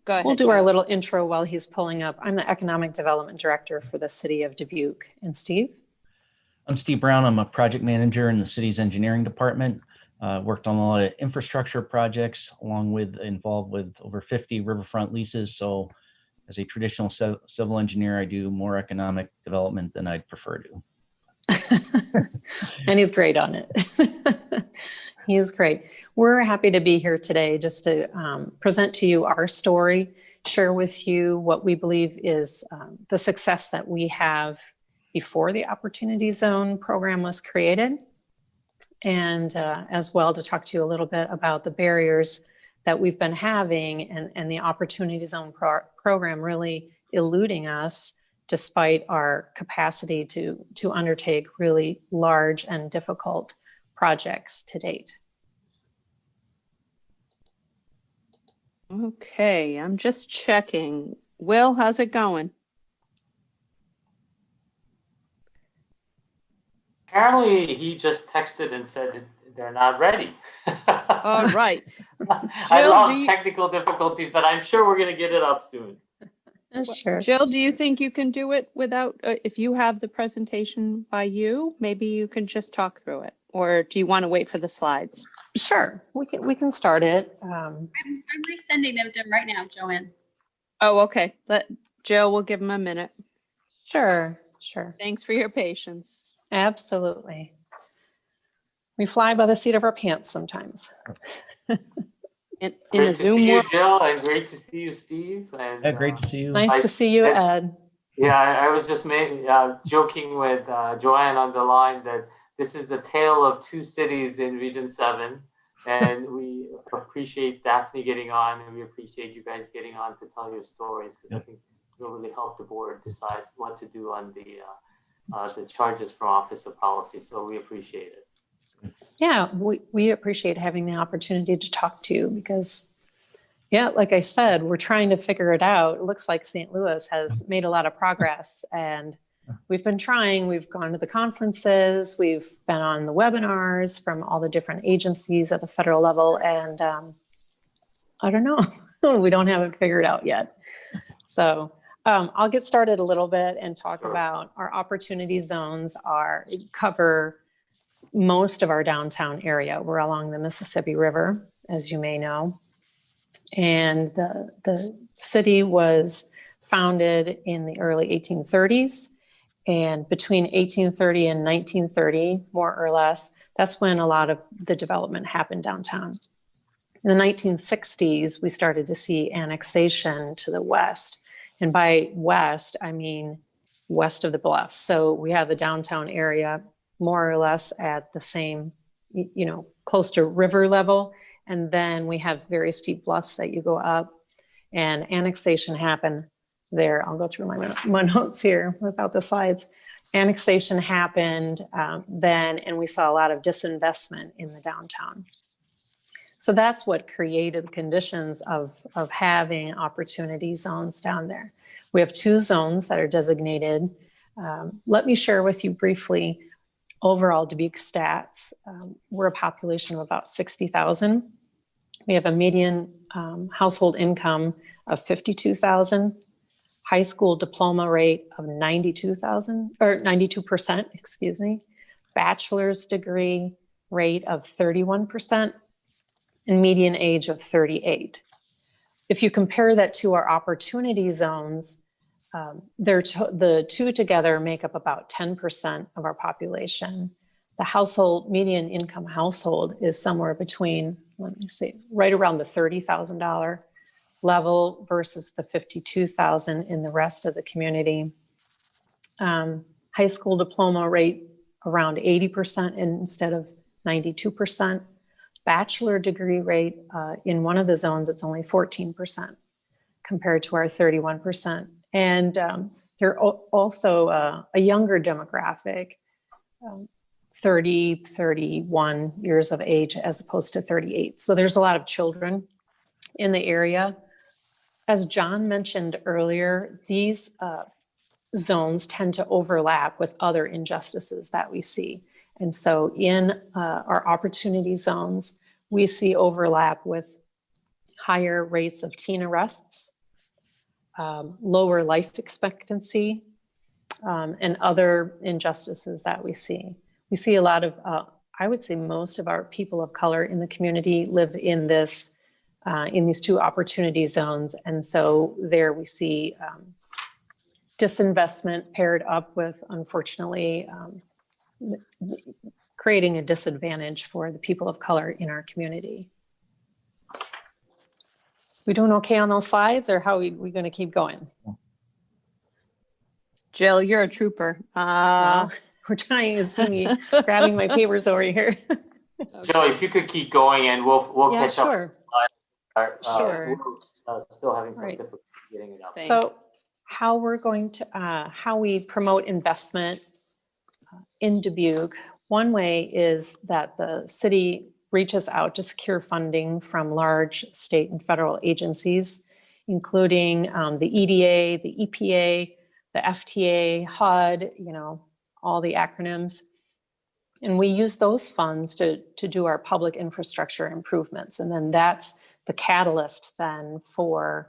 Go ahead. We'll do our little intro while he's pulling up. I'm the Economic Development Director for the City of Dubuque. And Steve? I'm Steve Brown. I'm a project manager in the city's engineering department. Worked on a lot of infrastructure projects, involved with over 50 riverfront leases. So as a traditional civil engineer, I do more economic development than I'd prefer to. And he's great on it. He is great. We're happy to be here today just to present to you our story, share with you what we believe is the success that we have before the Opportunity Zone program was created, and as well to talk to you a little bit about the barriers that we've been having and the Opportunity Zone program really eluding us despite our capacity to undertake really large and difficult projects to date. Okay, I'm just checking. Will, how's it going? Apparently, he just texted and said they're not ready. All right. I love technical difficulties, but I'm sure we're going to get it up soon. Sure. Jill, do you think you can do it without, if you have the presentation by you, maybe you can just talk through it, or do you want to wait for the slides? Sure, we can start it. I'm resending them to him right now, Joanne. Oh, okay. Jill, we'll give him a minute. Sure. Thanks for your patience. Absolutely. We fly by the seat of our pants sometimes. In great a to Zoom see you, world. Jill, and great to see you, Steve. And, Yeah, great to see you. Nice to see you, Ed. Yeah, I was just joking with Joanne on the line that this is the tale of two cities in Region 7, and we appreciate Daphne getting on, and we appreciate you guys getting on to tell your stories, because I think it'll really help the board decide what to do on the charges from Office of Policy. So we appreciate it. Yeah, we appreciate having the opportunity to talk to you because, yeah, like I said, we're trying to figure it out. It looks like St. Louis has made a lot of progress, and we've been trying. We've gone to the conferences, we've been on the webinars from all the different agencies at the federal level, and I don't know, we don't have it figured out yet. So I'll get started a little bit and talk about our opportunity zones cover most of our downtown area. We're along the Mississippi River, as you may know. And the city was founded in the early 1830s. And between 1830 and 1930, more or less, that's when a lot of the development happened downtown. In the 1960s, we started to see annexation to the west. And by west, I mean west of the bluffs. So we have the downtown area more or less at the same, close to river level. And then we have very steep bluffs that you go up, and annexation happened there. I'll go through my notes here without the slides. Annexation happened then, and we saw a lot of disinvestment in the downtown. So that's what created conditions of having opportunity zones down there. We have 2 zones that are designated. Let me share with you briefly overall Dubuque stats. We're a population of about 60,000. We have a median household income of 52,000, high school diploma rate of 92%, excuse me, bachelor's degree rate of 31%, and median age of 38. If you compare that to our opportunity zones, the 2 together make up about 10% of our population. The household median income household is somewhere between, let me see, right around the $30,000 level versus the 52,000 in the rest of the community. High school diploma rate around 80% instead of 92%. Bachelor degree rate in one of the zones, it's only 14% compared to our 31%. And they're also a younger demographic, 30, 31 years of age as opposed to 38. So there's a lot of children in the area. As John mentioned earlier, these zones tend to overlap with other injustices that we see. And so in our opportunity zones, we see overlap with higher rates of teen arrests, lower life expectancy, and other injustices that we see. We see a lot of, I would say most of our people of color in the community live in this, in these 2 opportunity zones. And so there we see disinvestment paired up with, unfortunately, creating a disadvantage for the people of color in our community. We doing okay on those slides, or how are we going to keep going? Jill, you're a trooper. We're trying to see me grabbing my papers over here. Jill, if you could keep going, and we'll catch sure. up. Sure. We're still having some Right. difficulty getting it up. So how we're going to, how we promote investment in Dubuque, one way is that the city reaches out to secure funding from large state and federal agencies, including the EDA, the EPA, the FTA, HUD, you know, all the acronyms. And we use those funds to do our public infrastructure improvements. And then that's the catalyst then for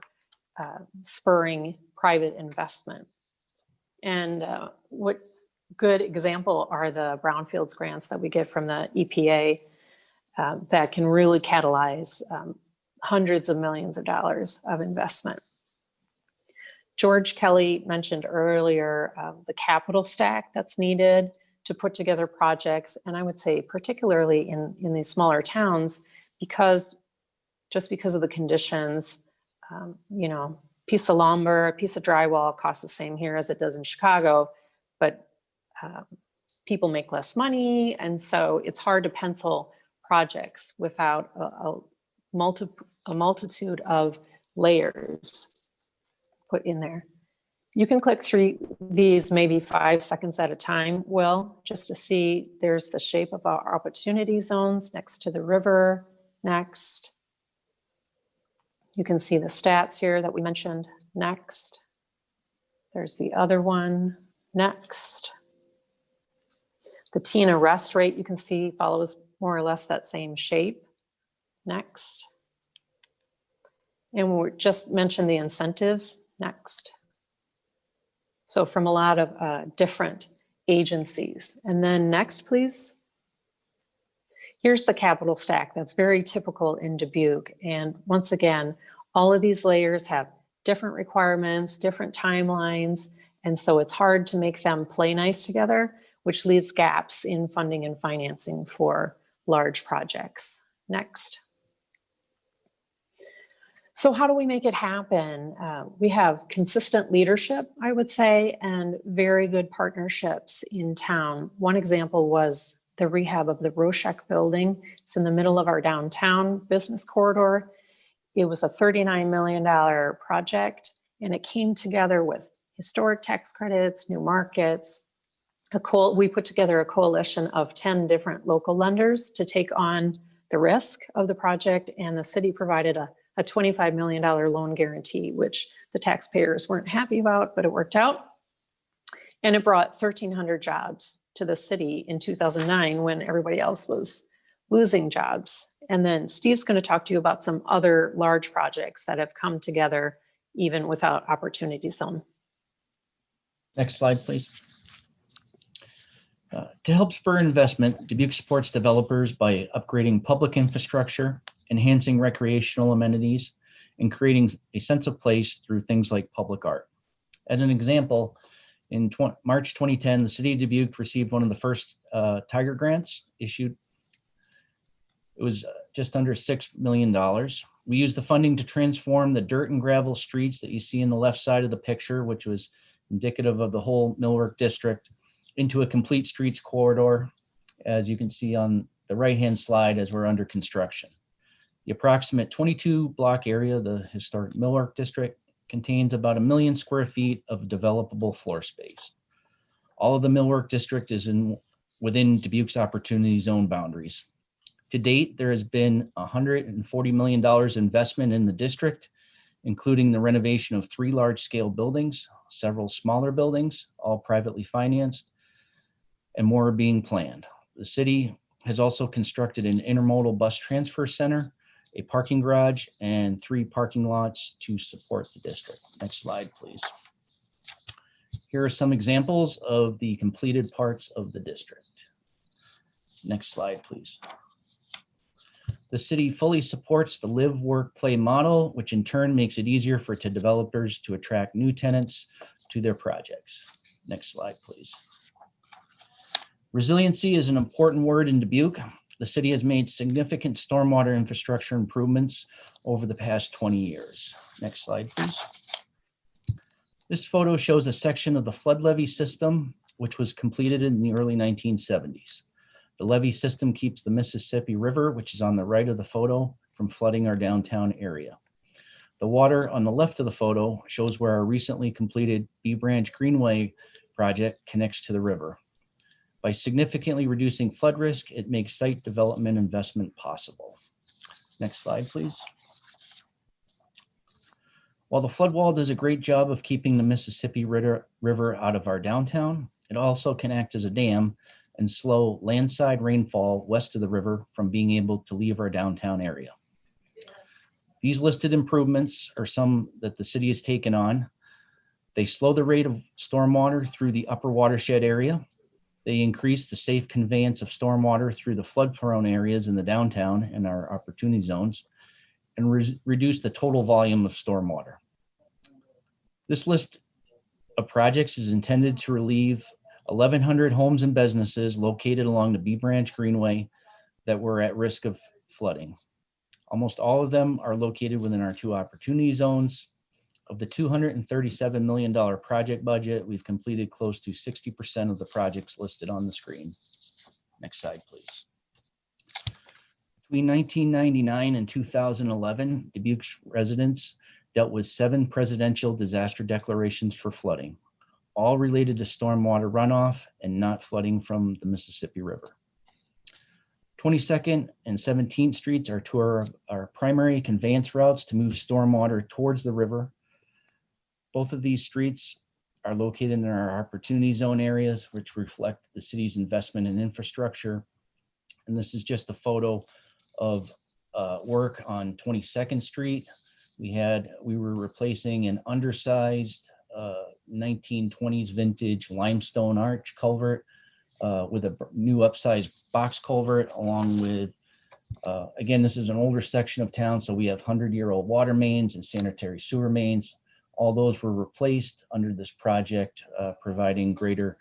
spurring private investment. And what good example are the brownfields grants that we get from the EPA that can really catalyze hundreds of millions of dollars of investment. George Kelly mentioned earlier the capital stack that's needed to put together projects. And I would say particularly in these smaller towns, because of the conditions, you know, piece of lumber, a piece of drywall costs the same here as it does in Chicago, but people make less money. And so it's hard to pencil projects without a multitude of layers put in there. You can click through these maybe 5 seconds at a time, Will, just to see there's the shape of our opportunity zones next to the river. Next. You can see the stats here that we mentioned. Next. There's the other one. Next. The teen arrest rate, you can see, follows more or less that same shape. Next. And we just mentioned the incentives. Next. So from a lot of different agencies. And then next, please. Here's the capital stack that's very typical in Dubuque. And once again, all of these layers have different requirements, different timelines. And so it's hard to make them play nice together, which leaves gaps in funding and financing for large projects. Next. So how do we make it happen? We have consistent leadership, I would say, and very good partnerships in town. One example was the rehab of the Roshek building. It's in the middle of our downtown business corridor. It was a $39 million project, and it came together with historic tax credits, new markets. We put together a coalition of 10 different local lenders to take on the risk of the project, and the city provided a a $25 million loan guarantee, which the taxpayers weren't happy about, but it worked out. And it brought 1,300 jobs to the city in 2009 when everybody else was losing jobs. And then Steve's going to talk to you about some other large projects that have come together even without Opportunity Zone. Next slide, please. To help spur investment, Dubuque supports developers by upgrading public infrastructure, enhancing recreational amenities, and creating a sense of place through things like public art. As an example, in March 2010, the city of Dubuque received one of the first Tiger grants issued. It was just under $6 million. We used the funding to transform the dirt and gravel streets that you see in the left side of the picture, which was indicative of the whole Millwork district, into a complete streets corridor, as you can see on the right-hand slide as we're under construction. The approximate 22 block area, the historic Millwork district, contains about 1 million square feet of developable floor space. All of the Millwork district is within Dubuque's Opportunity Zone boundaries. To date, there has been $140 million investment in the district, including the renovation of 3 large-scale buildings, several smaller buildings, all privately financed, and more are being planned. The city has also constructed an intermodal bus transfer center, a parking garage, and 3 parking lots to support the district. Next slide, please. Here are some examples of the completed parts of the district. Next slide, please. The city fully supports the live, work, play model, which in turn makes it easier for developers to attract new tenants to their projects. Next slide, please. Resiliency is an important word in Dubuque. The city has made significant stormwater infrastructure improvements over the past 20 years. Next slide, please. This photo shows a section of the flood levee system, which was completed in the early 1970s. The levee system keeps the Mississippi River, which is on the right of the photo, from flooding our downtown area. The water on the left of the photo shows where our recently completed B Branch Greenway project connects to the river. By significantly reducing flood risk, it makes site development investment possible. Next slide, please. While the flood wall does a great job of keeping the Mississippi River out of our downtown, it also can act as a dam and slow landside rainfall west of the river from being able to leave our downtown area. These listed improvements are some that the city has taken on. They slow the rate of stormwater through the upper watershed area. They increase the safe conveyance of stormwater through the flood-prone areas in the downtown and our opportunity zones, and reduce the total volume of stormwater. This list of projects is intended to relieve 1,100 homes and businesses located along the B Branch Greenway that were at risk of flooding. Almost all of them are located within our 2 opportunity zones. Of the $237 million project budget, we've completed close to 60% of the projects listed on the screen. Next slide, please. Between 1999 and 2011, Dubuque residents dealt with 7 presidential disaster declarations for flooding, all related to stormwater runoff and not flooding from the Mississippi River. 22nd and 17th Streets are 2 of our primary conveyance routes to move stormwater towards the river. Both of these streets are located in our opportunity zone areas, which reflect the city's investment in infrastructure. And this is just a photo of work on 22nd Street. We were replacing an undersized 1920s vintage limestone arch culvert with a new upsized box culvert, along with, again, this is an older section of town, so we have 100-year-old water mains and sanitary sewer mains. All those were replaced under this project, providing greater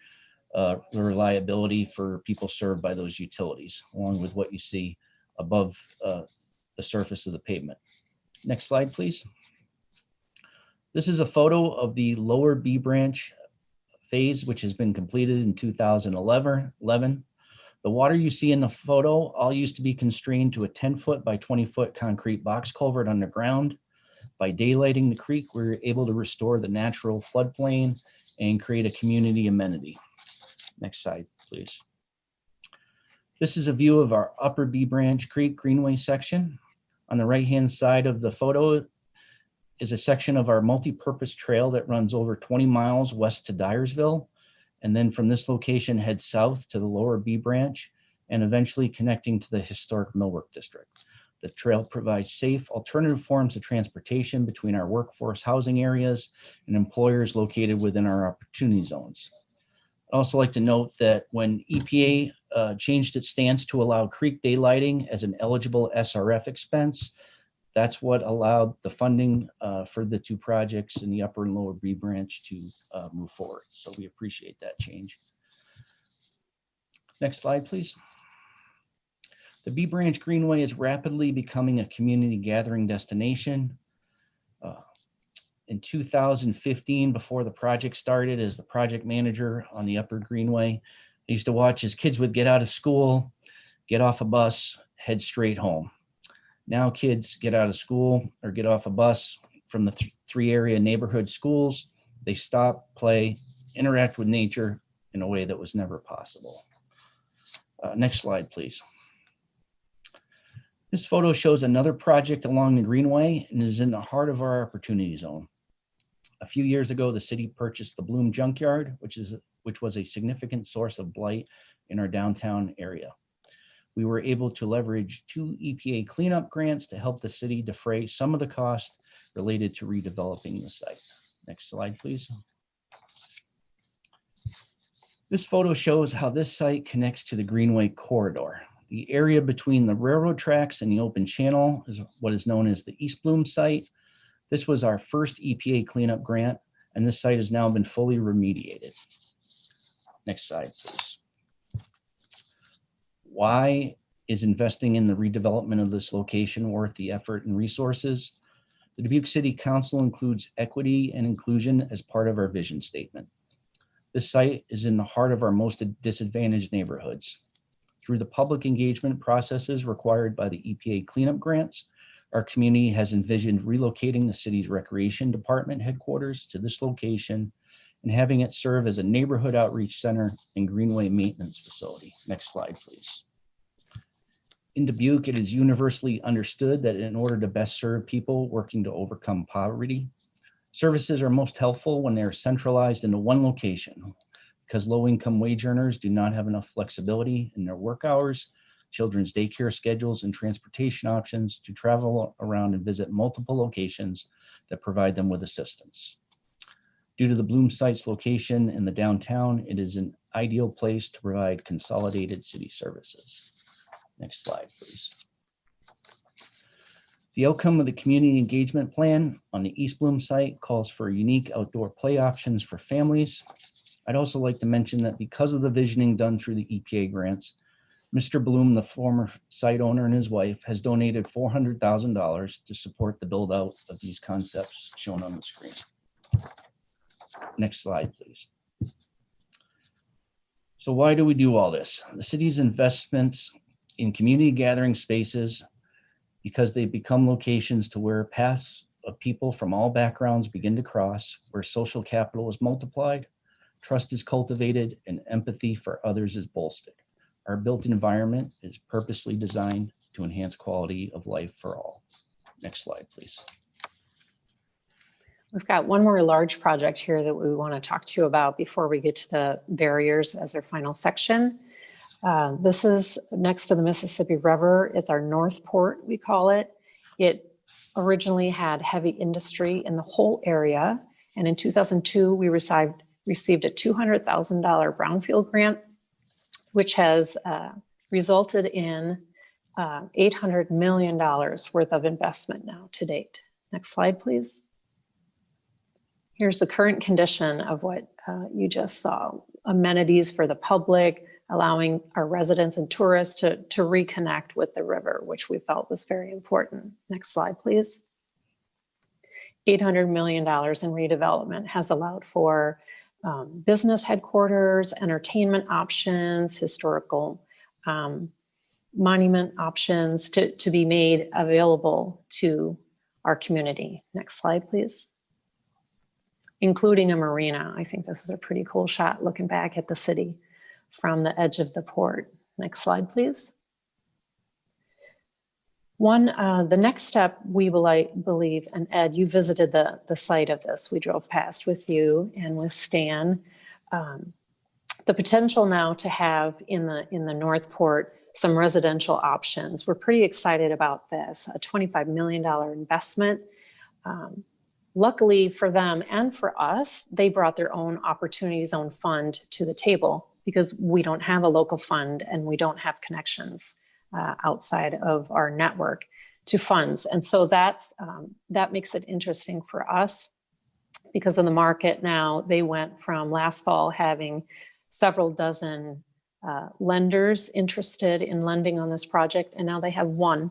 reliability for people served by those utilities, along with what you see above the surface of the pavement. Next slide, please. This is a photo of the lower B Branch phase, which has been completed in 2011. The water you see in the photo all used to be constrained to a 10-foot by 20-foot concrete box culvert underground. By daylighting the creek, we were able to restore the natural floodplain and create a community amenity. Next slide, please. This is a view of our upper B Branch Creek Greenway section. On the right-hand side of the photo is a section of our multi-purpose trail that runs over 20 miles west to Dyersville. And then from this location, head south to the lower B branch and eventually connecting to the historic Millwork District. The trail provides safe alternative forms of transportation between our workforce housing areas and employers located within our opportunity zones. I'd also like to note that when EPA changed its stance to allow creek daylighting as an eligible SRF expense, that's what allowed the funding for the two projects in the upper and lower B branch to move forward. So we appreciate that change. Next slide, please. The B Branch Greenway is rapidly becoming a community gathering destination. In 2015, before the project started, as the project manager on the Upper Greenway, I used to watch as kids would get out of school, get off a bus, head straight home. Now kids get out of school or get off a bus from the three area neighborhood schools. They stop, play, interact with nature in a way that was never possible. Next slide, please. This photo shows another project along the Greenway and is in the heart of our opportunity zone. A few years ago, the city purchased the Bloom Junkyard, which was a significant source of blight in our downtown area. We were able to leverage 2 EPA cleanup grants to help the city defray some of the cost related to redeveloping the site. Next slide, please. This photo shows how this site connects to the Greenway corridor. The area between the railroad tracks and the open channel is what is known as the East Bloom site. This was our first EPA cleanup grant, and this site has now been fully remediated. Next slide, please. Why is investing in the redevelopment of this location worth the effort and resources? The Dubuque City Council includes equity and inclusion as part of our vision statement. This site is in the heart of our most disadvantaged neighborhoods. Through the public engagement processes required by the EPA cleanup grants, our community has envisioned relocating the city's recreation department headquarters to this location and having it serve as a neighborhood outreach center and greenway maintenance facility. Next slide, please. In Dubuque, it is universally understood that in order to best serve people working to overcome poverty, services are most helpful when they are centralized into one location. Because low-income wage earners do not have enough flexibility in their work hours, children's daycare schedules, and transportation options to travel around and visit multiple locations that provide them with assistance. Due to the Bloom site's location in the downtown, it is an ideal place to provide consolidated city services. Next slide, please. The outcome of the community engagement plan on the East Bloom site calls for unique outdoor play options for families. I'd also like to mention that because of the visioning done through the EPA grants, Mr. Bloom, the former site owner, and his wife has donated $400,000 to support the build out of these concepts shown on the screen. Next slide, please. So why do we do all this? The city's investments in community gathering spaces, because they become locations to where paths of people from all backgrounds begin to cross, where social capital is multiplied, trust is cultivated, and empathy for others is bolstered. Our built environment is purposely designed to enhance quality of life for all. Next slide, please. We've got one more large project here that we want to talk to you about before we get to the barriers as our final section. This is next to the Mississippi River. It's our North Port, we call it. It originally had heavy industry in the whole area. And in 2002, we received a $200,000 brownfield grant, which has resulted in $800 million worth of investment now to date. Next slide, please. Here's the current condition of what you just saw. Amenities for the public, allowing our residents and tourists to reconnect with the river, which we felt was very important. Next slide, please. $800 million in redevelopment has allowed for business headquarters, entertainment options, historical monument options to be made available to our community. Next slide, please. Including a marina. I think this is a pretty cool shot looking back at the city from the edge of the port. Next slide, please. The next step we believe, and Ed, you visited the site of this. We drove past with you and with Stan. The potential now to have in the Northport some residential options. We're pretty excited about this, a $25 million investment. Luckily for them and for us, they brought their own Opportunity Zone fund to the table because we don't have a local fund and we don't have connections outside of our network to funds. And so that makes it interesting for us because in the market now, they went from last fall having several dozen lenders interested in lending on this project, and now they have one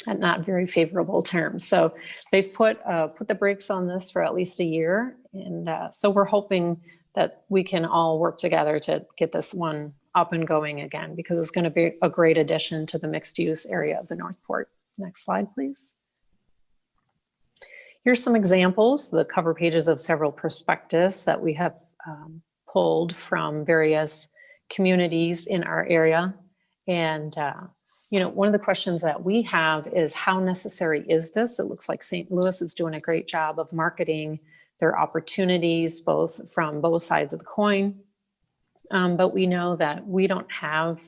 at not very favorable terms. So they've put the brakes on this for at least a year, and so we're hoping that we can all work together to get this one up and going again, because it's going to be a great addition to the mixed-use area of the Northport. Next slide, please. Here's some examples, the cover pages of several prospectus that we have pulled from various communities in our area. And, one of the questions that we have is how necessary is this? It looks like St. Louis is doing a great job of marketing their opportunities, from both sides of the coin. But we know that we don't have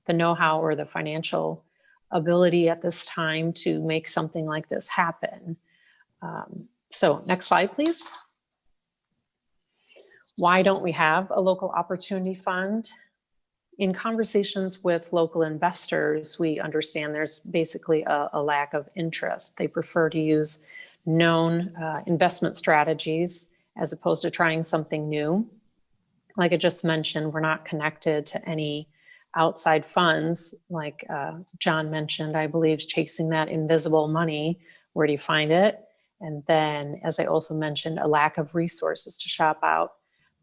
the know-how or the financial ability at this time to make something like this happen. So next slide, please. Why don't we have a local opportunity fund? In conversations with local investors, we understand there's basically a lack of interest. They prefer to use known investment strategies as opposed to trying something new. Like I just mentioned, we're not connected to any outside funds, like John mentioned, I believe, chasing that invisible money. Where do you find it? And then, as I also mentioned, a lack of resources to shop out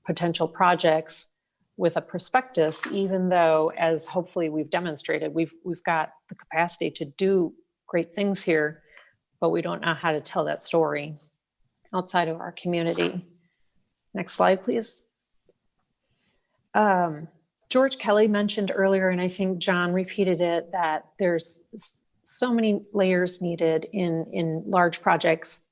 potential projects with a prospectus, even though, as hopefully we've demonstrated, we've got the capacity to do great things here, but we don't know how to tell that story outside of our community. Next slide, please. George Kelly mentioned earlier, and I think John repeated it, that there's so many layers needed in large projects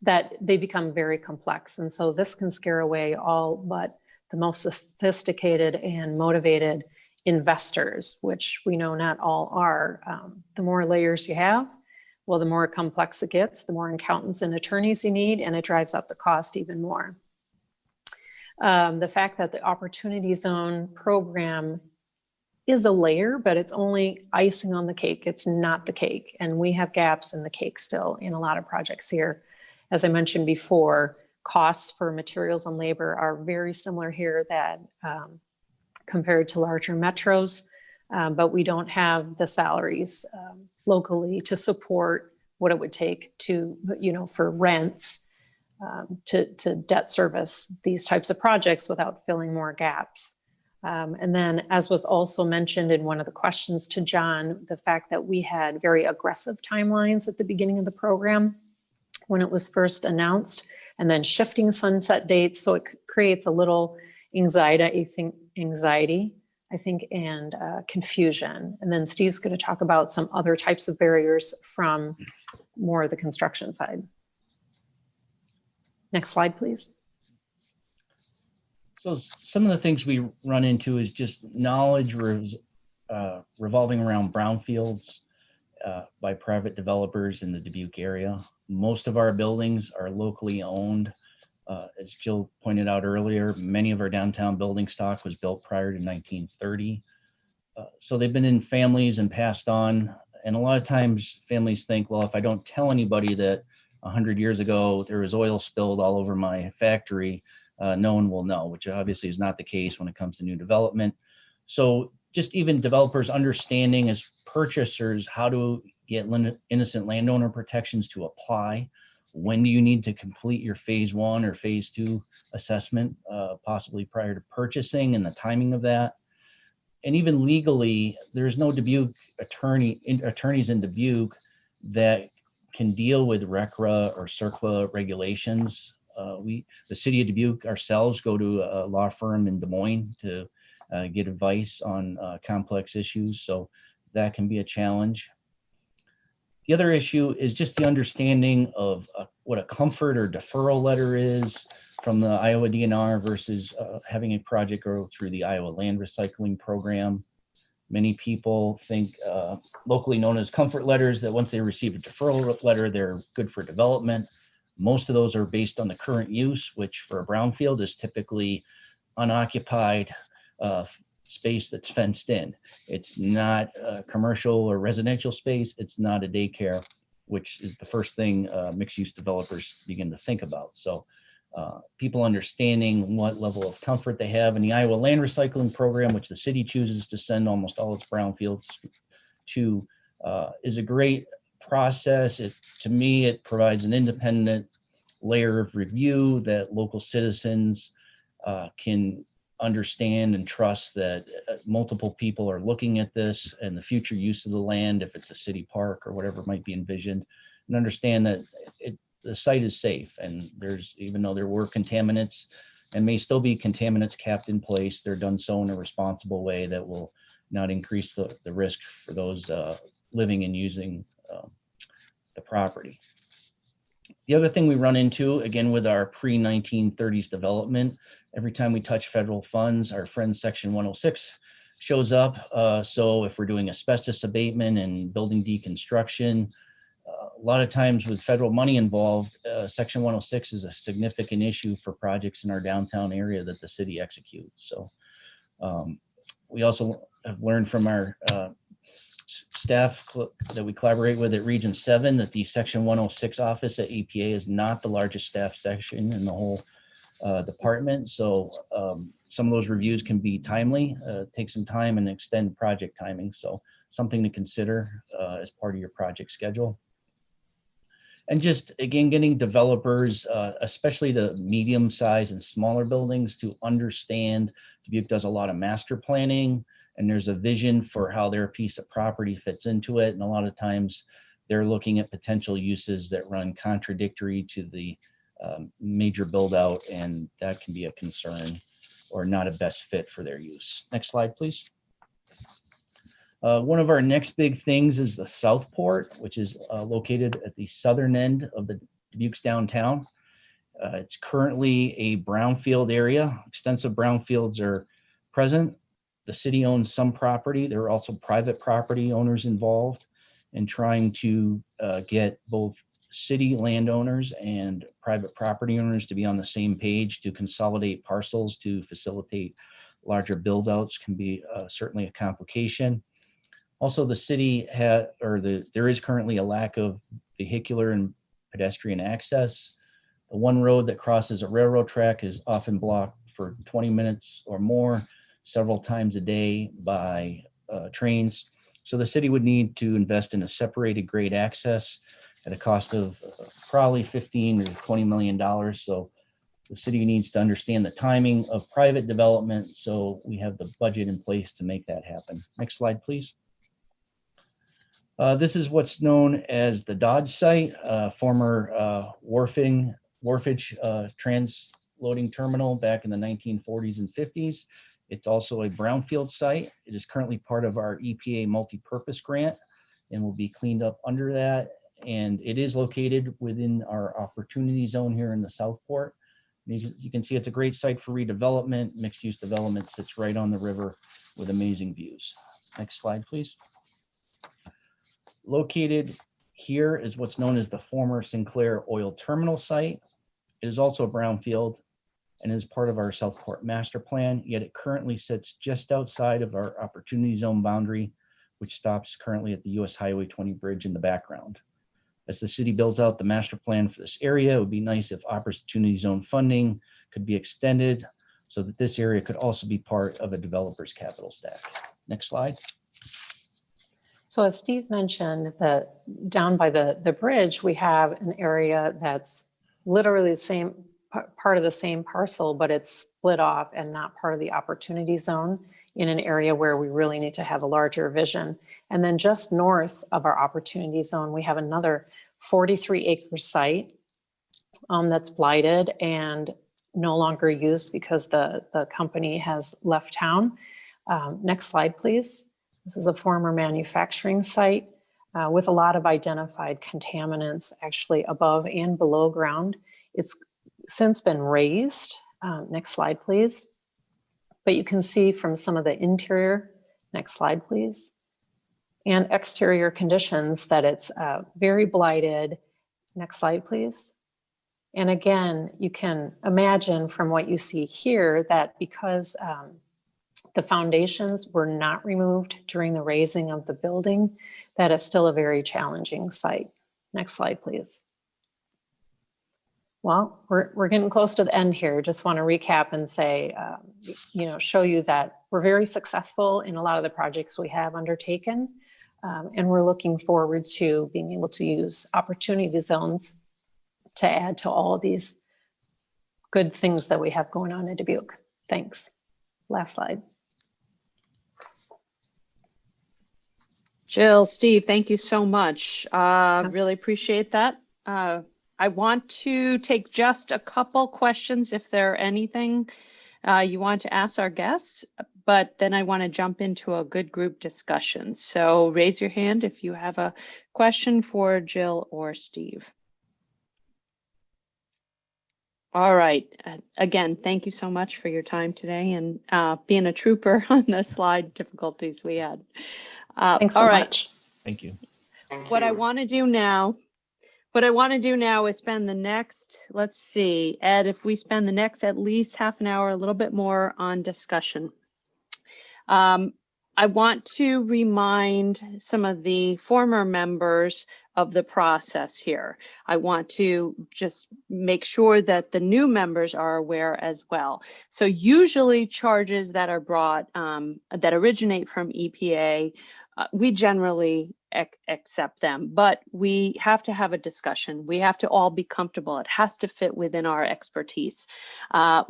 that they become very complex. And so this can scare away all but the most sophisticated and motivated investors, which we know not all are. The more layers you have, well, the more complex it gets, the more accountants and attorneys you need, and it drives up the cost even more. The fact that the Opportunity Zone program is a layer, but it's only icing on the cake. It's not the cake. And we have gaps in the cake still in a lot of projects here. As I mentioned before, costs for materials and labor are very similar here that compared to larger metros, but we don't have the salaries locally to support what it would take to, for rents to debt service these types of projects without filling more gaps. And then, as was also mentioned in one of the questions to John, the fact that we had very aggressive timelines at the beginning of the program when it was first announced, and then shifting sunset dates. So it creates a little anxiety, I think, and confusion. And then Steve's going to talk about some other types of barriers from more of the construction side. Next slide, please. So some of the things we run into is just knowledge revolving around brownfields by private developers in the Dubuque area. Most of our buildings are locally owned. As Jill pointed out earlier, many of our downtown building stock was built prior to 1930. So they've been in families and passed on. And a lot of times families think, well, if I don't tell anybody that 100 years ago there was oil spilled all over my factory, no one will know, which obviously is not the case when it comes to new development. So just even developers understanding as purchasers how to get innocent landowner protections to apply. When do you need to complete your phase 1 or phase 2 assessment, possibly prior to purchasing, and the timing of that. And even legally, there's no Dubuque attorneys in Dubuque that can deal with RECRA or CERCLA regulations. The city of Dubuque ourselves go to a law firm in Des Moines to get advice on complex issues. So that can be a challenge. The other issue is just the understanding of what a comfort or deferral letter is from the Iowa DNR versus having a project go through the Iowa Land Recycling Program. Many people think locally known as comfort letters, that once they receive a deferral letter, they're good for development. Most of those are based on the current use, which for a brownfield is typically unoccupied space that's fenced in. It's not a commercial or residential space. It's not a daycare, which is the first thing mixed use developers begin to think about. So people understanding what level of comfort they have in the Iowa Land Recycling Program, which the city chooses to send almost all its brownfields to, is a great process. To me, it provides an independent layer of review that local citizens can understand and trust that multiple people are looking at this and the future use of the land, if it's a city park or whatever might be envisioned, and understand that the site is safe. And even though there were contaminants and may still be contaminants capped in place, they're done so in a responsible way that will not increase the risk for those living and using the property. The other thing we run into, again, with our pre-1930s development, every time we touch federal funds, our friend Section 106 shows up. So if we're doing asbestos abatement and building deconstruction, a lot of times with federal money involved, Section 106 is a significant issue for projects in our downtown area that the city executes. So we also have learned from our staff that we collaborate with at Region 7 that the Section 106 office at EPA is not the largest staff section in the whole department. So some of those reviews can be timely, take some time and extend project timing. So something to consider as part of your project schedule. And just, again, getting developers, especially the medium size and smaller buildings, to understand Dubuque does a lot of master planning, and there's a vision for how their piece of property fits into it. And a lot of times they're looking at potential uses that run contradictory to the major build out, and that can be a concern or not a best fit for their use. Next slide, please. One of our next big things is the Southport, which is located at the southern end of the Dubuque's downtown. It's currently a brownfield area. Extensive brownfields are present. The city owns some property. There are also private property owners involved in trying to get both city landowners and private property owners to be on the same page to consolidate parcels to facilitate larger build outs can be certainly a complication. Also, the city there is currently a lack of vehicular and pedestrian access. The one road that crosses a railroad track is often blocked for 20 minutes or more, several times a day by trains. So the city would need to invest in a separated grade access at a cost of probably $15 or $20 million. So the city needs to understand the timing of private development, so we have the budget in place to make that happen. Next slide, please. This is what's known as the Dodge site, former wharfage transloading terminal back in the 1940s and 50s. It's also a brownfield site. It is currently part of our EPA multi-purpose grant and will be cleaned up under that. And it is located within our opportunity zone here in the Southport. You can see it's a great site for redevelopment. Mixed use development sits right on the river with amazing views. Next slide, please. Located here is what's known as the former Sinclair Oil Terminal site. It is also a brownfield and is part of our Southport master plan, yet it currently sits just outside of our opportunity zone boundary, which stops currently at the US Highway 20 bridge in the background. As the city builds out the master plan for this area, it would be nice if opportunity zone funding could be extended so that this area could also be part of a developer's capital stack. Next slide. So as Steve mentioned, that down by the bridge, we have an area that's literally the same part of the same parcel, but it's split off and not part of the opportunity zone in an area where we really need to have a larger vision. And then just north of our opportunity zone, we have another 43-acre site that's blighted and no longer used because the company has left town. Next slide, please. This is a former manufacturing site. with a lot of identified contaminants actually above and below ground. It's since been raised. Next slide, please. But you can see from some of the interior, next slide, please, and exterior conditions that it's very blighted. Next slide, please. And again, you can imagine from what you see here that because the foundations were not removed during the raising of the building, that is still a very challenging site. Next slide, please. Well, we're getting close to the end here. Just want to recap and say, show you that we're very successful in a lot of the projects we have undertaken. And we're looking forward to being able to use opportunity zones to add to all of these good things that we have going on in Dubuque. Thanks. Last slide. Jill, Steve, thank you so much. Really appreciate that. I want to take just a couple questions if there are anything you want to ask our guests, but then I want to jump into a good group discussion. So raise your hand if you have a question for Jill or Steve. All right. Again, thank you so much for your time today and being a trooper on the slide difficulties we had. Thanks so much. Thank you. What I want to do now is spend the next, let's see, Ed, if we spend the next at least half an hour, a little bit more on discussion. I want to remind some of the former members of the process here. I want to just make sure that the new members are aware as well. So usually charges that are brought, that originate from EPA, we generally accept them, but we have to have a discussion. We have to all be comfortable. It has to fit within our expertise.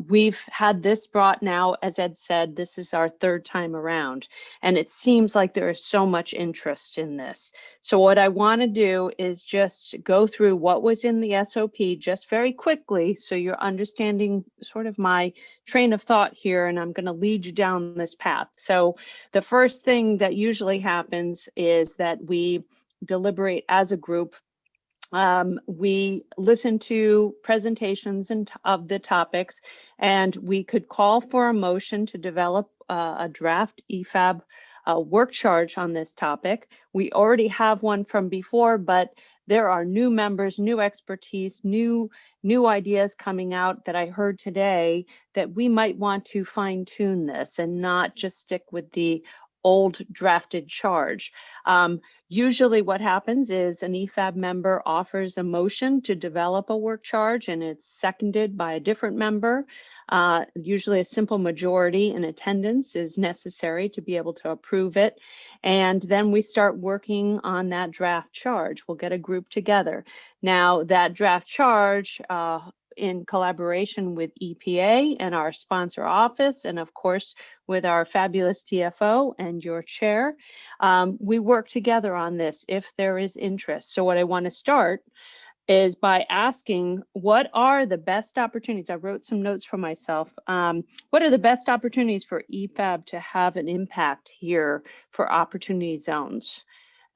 We've had this brought now, as Ed said, this is our third time around, and it seems like there is so much interest in this. So what I want to do is just go through what was in the SOP just very quickly, so you're understanding sort of my train of thought here, and I'm going to lead you down this path. So the first thing that usually happens is that we deliberate as a group. We listen to presentations of the topics, and we could call for a motion to develop a draft EPAB work charge on this topic. We already have one from before, but there are new members, new expertise, new ideas coming out that I heard today that we might want to fine tune this and not just stick with the old drafted charge. Usually what happens is an EPAB member offers a motion to develop a work charge, and it's seconded by a different member. Usually a simple majority in attendance is necessary to be able to approve it. And then we start working on that draft charge. We'll get a group together. Now that draft charge, in collaboration with EPA and our sponsor office, and of course with our fabulous DFO and your chair, we work together on this if there is interest. So what I want to start is by asking, what are the best opportunities? I wrote some notes for myself. What are the best opportunities for EPAB to have an impact here for opportunity zones?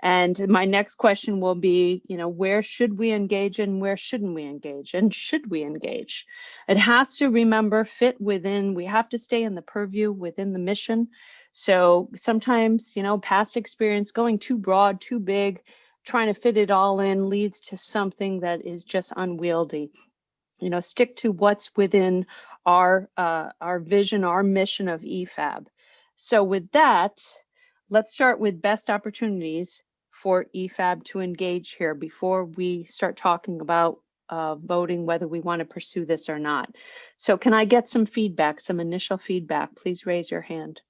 And my next question will be, where should we engage and where shouldn't we engage? And should we engage? It has to, remember, fit within, we have to stay in the purview within the mission. So sometimes, past experience going too broad, too big, trying to fit it all in leads to something that is just unwieldy. Stick to what's within our vision, our mission of EPAB. So with that, let's start with best opportunities for EPAB to engage here before we start talking about voting whether we want to pursue this or not. So can I get some feedback, some initial feedback? Please raise your hand.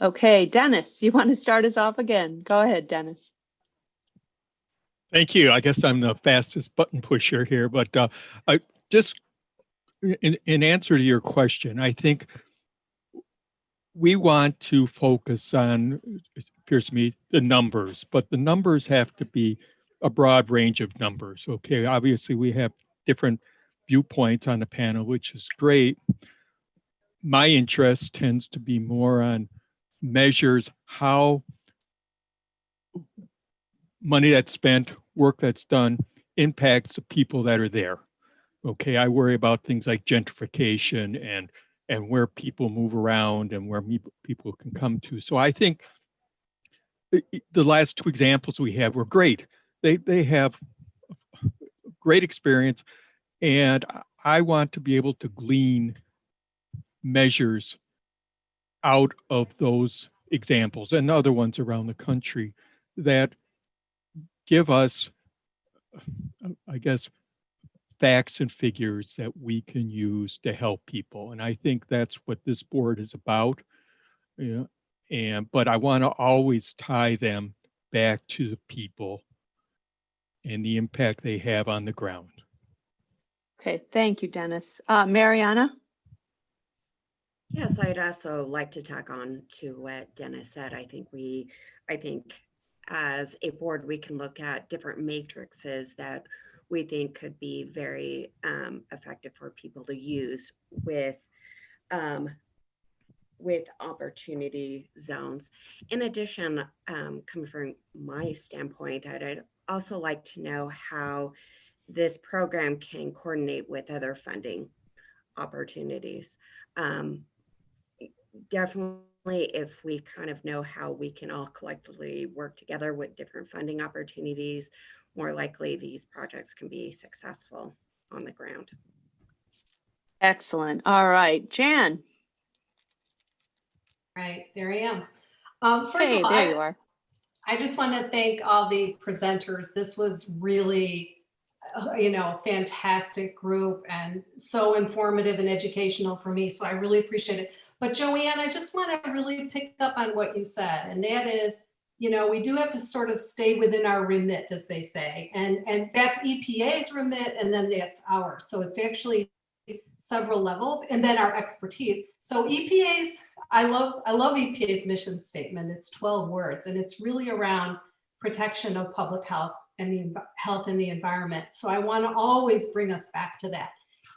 Okay, Dennis, you want to start us off again? Go ahead, Dennis. Thank you. I guess I'm the fastest button pusher here, but I just, in answer to your question, I think we want to focus on, it appears to me, the numbers, but the numbers have to be a broad range of numbers. Okay, obviously we have different viewpoints on the panel, which is great. My interest tends to be more on measures how money that's spent, work that's done, impacts the people that are there. Okay, I worry about things like gentrification and where people move around and where people can come to. So I think the last two examples we had were great. They have great experience, and I want to be able to glean measures out of those examples and other ones around the country that give us, I guess, facts and figures that we can use to help people. And I think that's what this board is about. Yeah. But I want to always tie them back to the people and the impact they have on the ground. Okay, thank you, Dennis. Mariana? Yes, I'd also like to tack on to what Dennis said. I think as a board, we can look at different matrices that we think could be very effective for people to use with opportunity zones. In addition, coming from my standpoint, I'd also like to know how this program can coordinate with other funding opportunities. Definitely, if we kind of know how we can all collectively work together with different funding opportunities, more likely these projects can be successful on the ground. Excellent. All right, Jan. Right, there I am. First of all, there you are. I just want to thank all the presenters. This was really, fantastic group and so informative and educational for me. So I really appreciate it. But Joanne, I just want to really pick up on what you said. And that is, we do have to sort of stay within our remit, as they say. And that's EPA's remit, and then that's ours. So it's actually several levels, and then our expertise. So EPA's, I love EPA's mission statement. It's 12 words, and it's really around protection of public health and the health and the environment. So I want to always bring us back to that.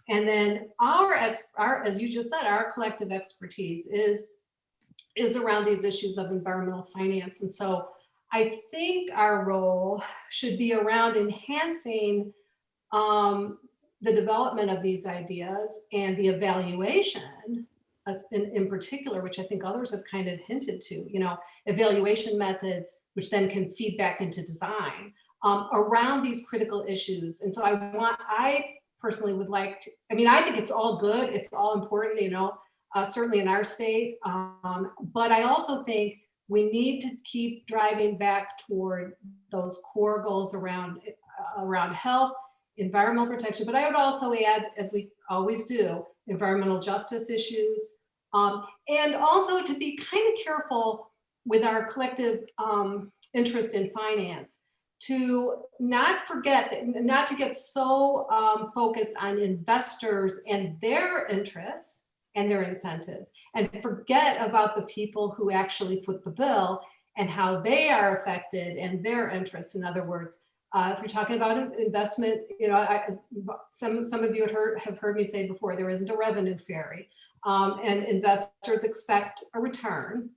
And then our as you just said, our collective expertise is around these issues of environmental finance. And so I think our role should be around enhancing the development of these ideas and the evaluation in particular, which I think others have kind of hinted to, evaluation methods, which then can feed back into design around these critical issues. And so I personally would like to, I think it's all good. It's all important, certainly in our state. But I also think we need to keep driving back toward those core goals around health, environmental protection. But I would also add, as we always do, environmental justice issues, and also to be kind of careful with our collective interest in finance, to not forget, not to get so focused on investors and their interests and their incentives, and forget about the people who actually foot the bill and how they are affected and their interests. In other words, if you're talking about investment, some of you have heard me say before, there isn't a revenue fairy, and investors expect a return,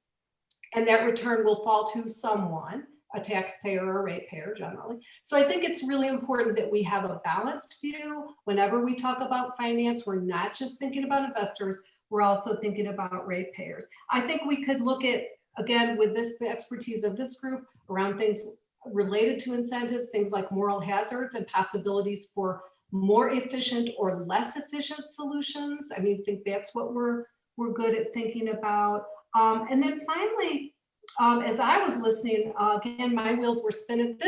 and that return will fall to someone, a taxpayer or a ratepayer generally. So I think it's really important that we have a balanced view. Whenever we talk about finance, we're not just thinking about investors, we're also thinking about ratepayers. I think we could look at, again, with the expertise of this group around things related to incentives, things like moral hazards and possibilities for more efficient or less efficient solutions. I think that's what we're good at thinking about. And then finally, as I was listening, again, my wheels were spinning.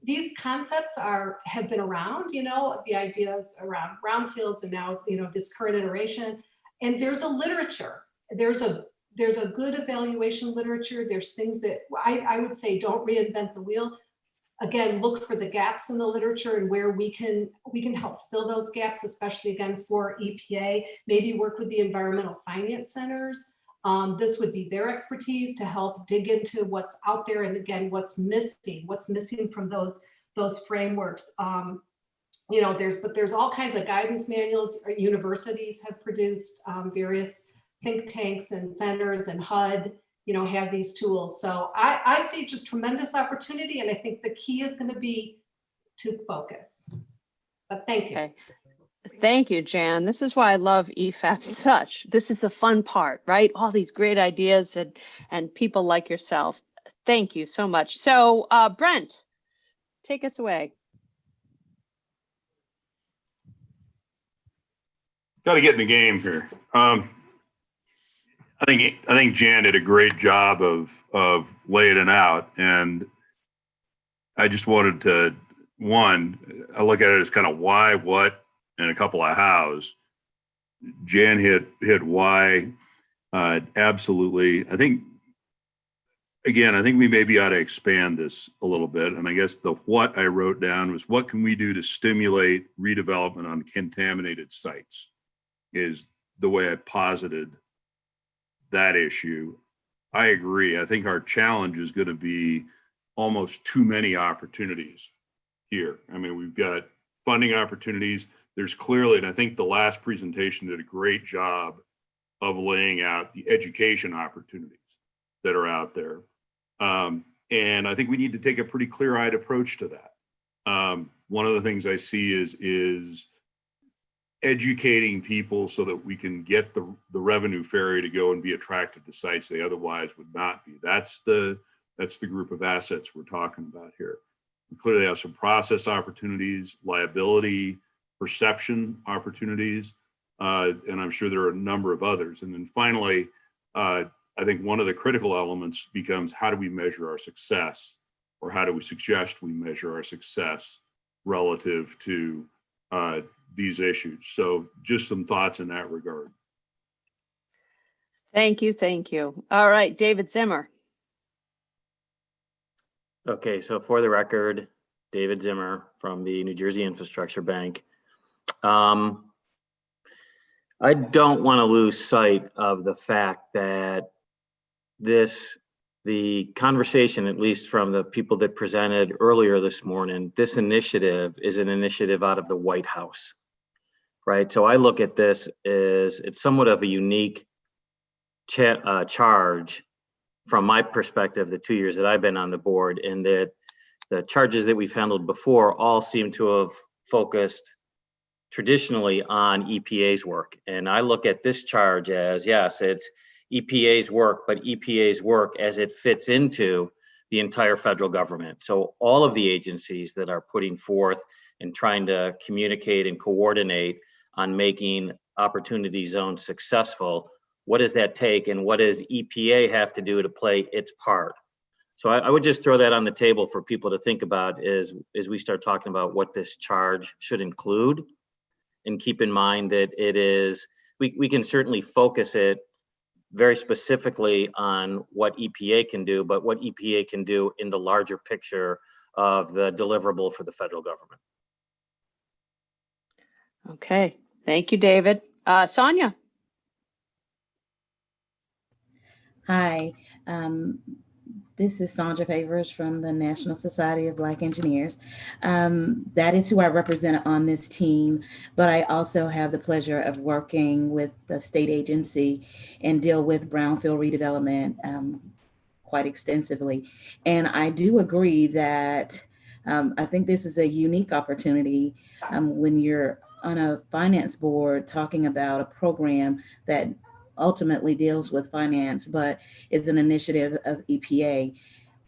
These concepts have been around, the ideas around brownfields, and now, this current iteration. And there's a literature. There's a good evaluation literature. There's things that I would say don't reinvent the wheel. Again, look for the gaps in the literature and where we can help fill those gaps, especially again for EPA. Maybe work with the environmental finance centers. This would be their expertise to help dig into what's out there, and again, what's missing from those frameworks. There's all kinds of guidance manuals. Universities have produced, various think tanks and centers and HUD, have these tools. So I see just tremendous opportunity, and I think the key is going to be to focus. But thank you. Okay. Thank you, Jan. This is why I love EFAP such. This is the fun part, right? All these great ideas and people like yourself. Thank you so much. So Brent, take us away. Got to get in the game here. I think Jan did a great job of laying it out, and I just wanted to, I look at it as kind of why, what, and a couple of hows. Jan hit why absolutely. I think we maybe ought to expand this a little bit. And I guess the what I wrote down was, what can we do to stimulate redevelopment on contaminated sites, is the way I posited that issue. I agree. I think our challenge is going to be almost too many opportunities here. I mean, we've got funding opportunities. There's clearly, and I think the last presentation did a great job of laying out the education opportunities that are out there. And I think we need to take a pretty clear-eyed approach to that. One of the things I see is educating people so that we can get the revenue ferry to go and be attracted to sites they otherwise would not be. That's the group of assets we're talking about here. We clearly have some process opportunities, liability, perception opportunities, and I'm sure there are a number of others. And then finally, I think one of the critical elements becomes, how do we measure our success, or how do we suggest we measure our success relative to these issues? So just some thoughts in that regard. Thank you. Thank you. All right, David Zimmer. Okay, so for the record, David Zimmer from the New Jersey Infrastructure Bank. I don't want to lose sight of the fact that the conversation, at least from the people that presented earlier this morning, this initiative is an initiative out of the White House, right? So I look at this as it's somewhat of a unique charge from my perspective, the 2 years that I've been on the board, in that the charges that we've handled before all seem to have focused traditionally on EPA's work. And I look at this charge as, yes, it's EPA's work, but EPA's work as it fits into the entire federal government. So all of the agencies that are putting forth and trying to communicate and coordinate on making opportunity zones successful, what does that take, and what does EPA have to do to play its part? So I would just throw that on the table for people to think about as we start talking about what this charge should include, and keep in mind that it is, we can certainly focus it very specifically on what EPA can do, but what EPA can do in the larger picture of the deliverable for the federal government. Okay, thank you, David. Sonia. Hi, this is Sandra Favors from the National Society of Black Engineers. That is who I represent on this team, but I also have the pleasure of working with the state agency and deal with brownfield redevelopment quite extensively. And I do agree that I think this is a unique opportunity when you're on a finance board talking about a program that ultimately deals with finance, but is an initiative of EPA.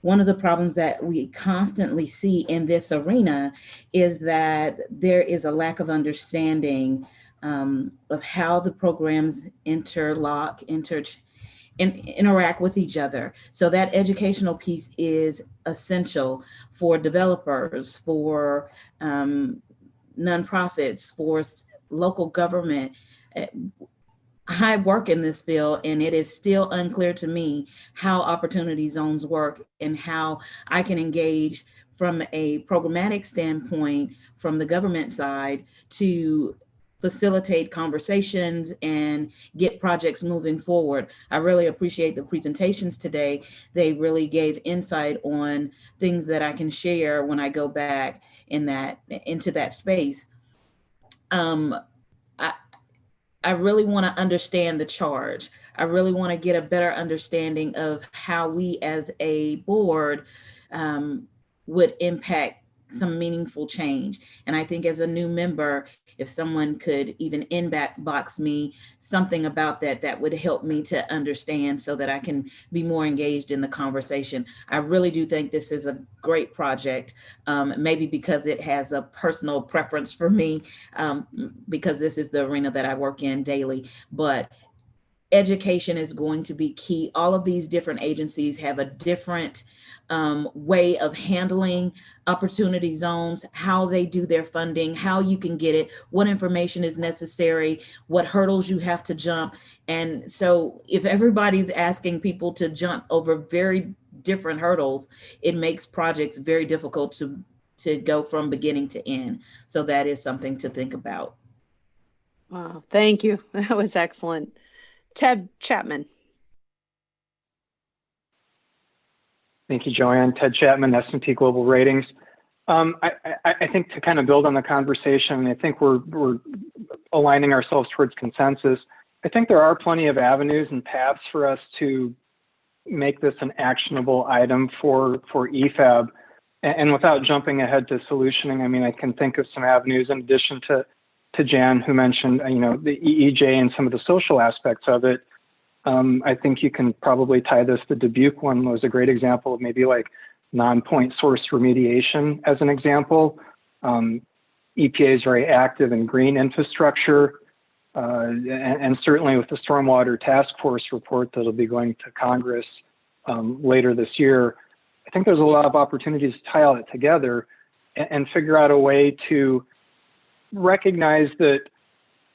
One of the problems that we constantly see in this arena is that there is a lack of understanding of how the programs interact with each other. So that educational piece is essential for developers, for nonprofits, for local government. I work in this field, and it is still unclear to me how opportunity zones work and how I can engage from a programmatic standpoint from the government side to facilitate conversations and get projects moving forward. I really appreciate the presentations today. They really gave insight on things that I can share when I go back into that space. I really want to understand the charge. I really want to get a better understanding of how we as a board would impact some meaningful change. And I think as a new member, if someone could even inbox me something about that, that would help me to understand so that I can be more engaged in the conversation. I really do think this is a great project, maybe because it has a personal preference for me, because this is the arena that I work in daily. But education is going to be key. All of these different agencies have a different way of handling opportunity zones, how they do their funding, how you can get it, what information is necessary, what hurdles you have to jump. And so if everybody's asking people to jump over very different hurdles, it makes projects very difficult to go from beginning to end. So that is something to think about. Wow, thank you. That was excellent. Ted Chapman. Thank you, Joanne. Ted Chapman, S&P Global Ratings. I think to kind of build on the conversation, I think we're aligning ourselves towards consensus. I think there are plenty of avenues and paths for us to make this an actionable item for EFAB. And without jumping ahead to solutioning, I mean, I can think of some avenues in addition to Jan, who mentioned, the EEJ and some of the social aspects of it. I think you can probably tie this. The Dubuque one was a great example of maybe like non-point source remediation as an example. EPA is very active in green infrastructure, and certainly with the Stormwater Task Force report that'll be going to Congress later this year, I think there's a lot of opportunities to tie all it together and figure out a way to recognize that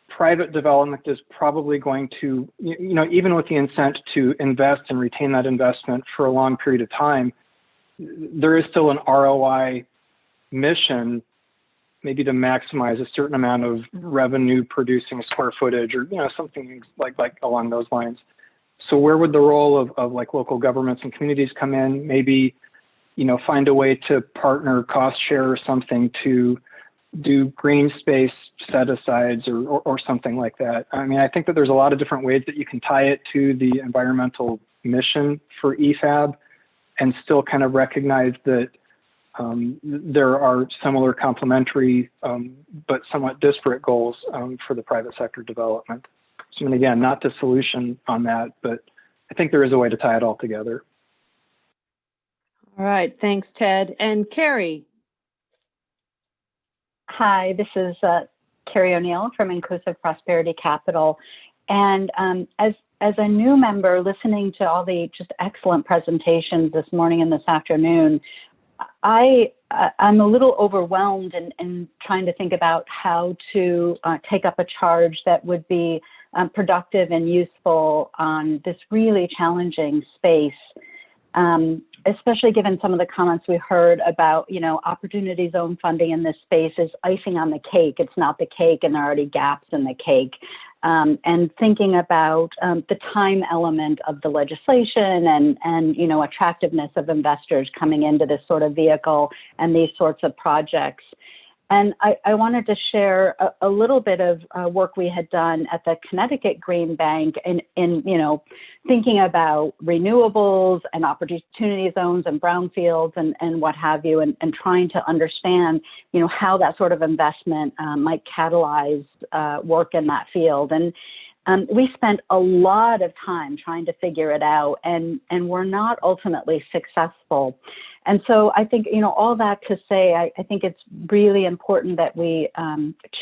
private development is probably going to, even with the intent to invest and retain that investment for a long period of time, there is still an ROI mission, maybe to maximize a certain amount of revenue producing square footage or, something like along those lines. So where would the role of like local governments and communities come in? Maybe, find a way to partner, cost share or something to do green space set-asides or something like that. I mean, I think that there's a lot of different ways that you can tie it to the environmental mission for EFAB and still kind of recognize that there are similar complementary but somewhat disparate goals for the private sector development. So, and again, not to solution on that, but I think there is a way to tie it all together. All right, thanks, Ted. And Carrie. Hi, this is Carrie O'Neill from Inclusive Prosperity Capital. And as a new member, listening to all the just excellent presentations this morning and this afternoon, I'm a little overwhelmed in trying to think about how to take up a charge that would be productive and useful on this really challenging space. Especially given some of the comments we heard about, opportunity zone funding in this space is icing on the cake. It's not the cake, and there are already gaps in the cake. And thinking about the time element of the legislation and attractiveness of investors coming into this sort of vehicle and these sorts of projects. And I wanted to share a little bit of work we had done at the Connecticut Green Bank in thinking about renewables and opportunity zones and brownfields and what have you, and trying to understand, how that sort of investment might catalyze work in that field. And we spent a lot of time trying to figure it out, and we're not ultimately successful. And so I think, all that to say, I think it's really important that we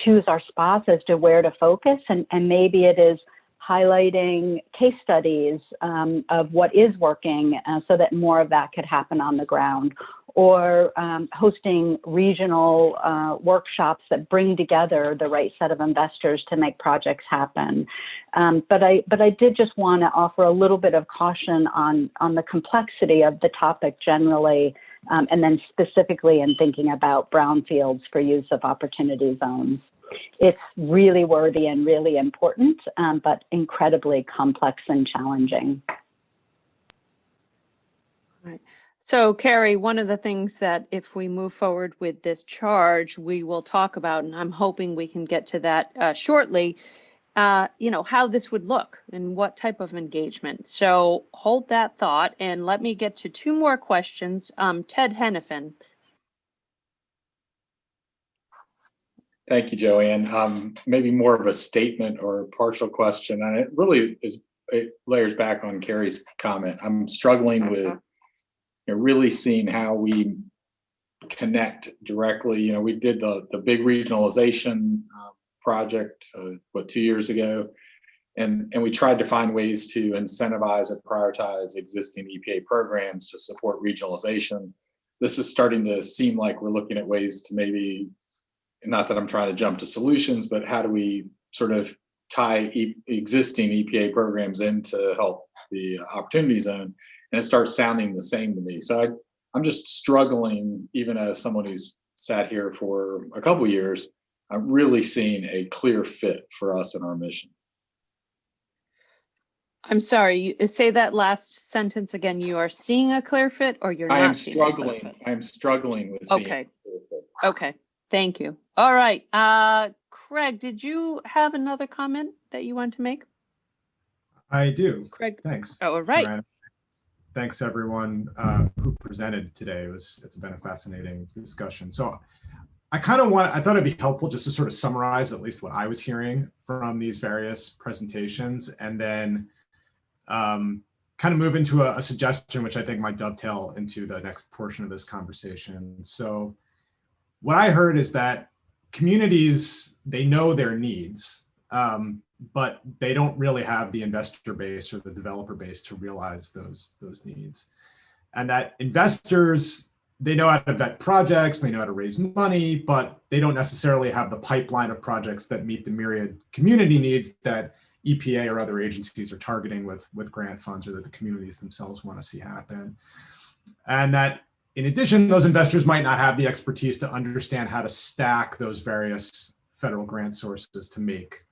choose our spots as to where to focus, and maybe it is highlighting case studies of what is working so that more of that could happen on the ground, or hosting regional workshops that bring together the right set of investors to make projects happen. But I did just want to offer a little bit of caution on the complexity of the topic generally, and then specifically in thinking about brownfields for use of opportunity zones. It's really worthy and really important, but incredibly complex and challenging. All right. So, Carrie, one of the things that if we move forward with this charge, we will talk about, and I'm hoping we can get to that shortly, how this would look and what type of engagement. So hold that thought and let me get to two more questions. Ted Hennepin. Thank you, Joanne. Maybe more of a statement or a partial question, and it really it layers back on Carrie's comment. I'm struggling with really seeing how we connect directly. We did the big regionalization project 2 years ago, and we tried to find ways to incentivize and prioritize existing EPA programs to support regionalization. This is starting to seem like we're looking at ways to maybe, not that I'm trying to jump to solutions, but how do we sort of tie existing EPA programs in to help the opportunity zone? And it starts sounding the same to me. So I'm just struggling, even as someone who's sat here for a couple of years, I'm really seeing a clear fit for us in our mission. I'm sorry, you say that last sentence again. You are seeing a clear fit, or you're not seeing a clear fit? I'm struggling with seeing Okay. a clear fit. Okay, thank you. All right, Craig, did you have another comment that you want to make? I do. Craig. Thanks. Oh, all right. Joanne. Thanks everyone who presented today. It's been a fascinating discussion. So I thought it'd be helpful just to sort of summarize at least what I was hearing from these various presentations, and then kind of move into a suggestion which I think might dovetail into the next portion of this conversation. So what I heard is that communities, they know their needs, but they don't really have the investor base or the developer base to realize those needs. And that investors, they know how to vet projects, they know how to raise money, but they don't necessarily have the pipeline of projects that meet the myriad community needs that EPA or other agencies are targeting with grant funds, or that the communities themselves want to see happen. And that in addition, those investors might not have the expertise to understand how to stack those various federal grant sources to make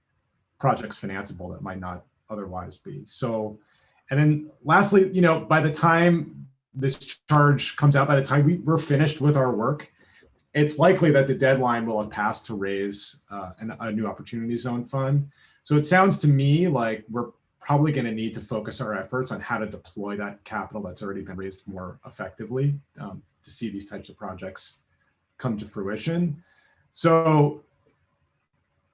projects financeable that might not otherwise be. So, and then lastly, by the time this charge comes out, by the time we're finished with our work, it's likely that the deadline will have passed to raise a new Opportunity Zone fund. So it sounds to me like we're probably going to need to focus our efforts on how to deploy that capital that's already been raised more effectively to see these types of projects come to fruition. So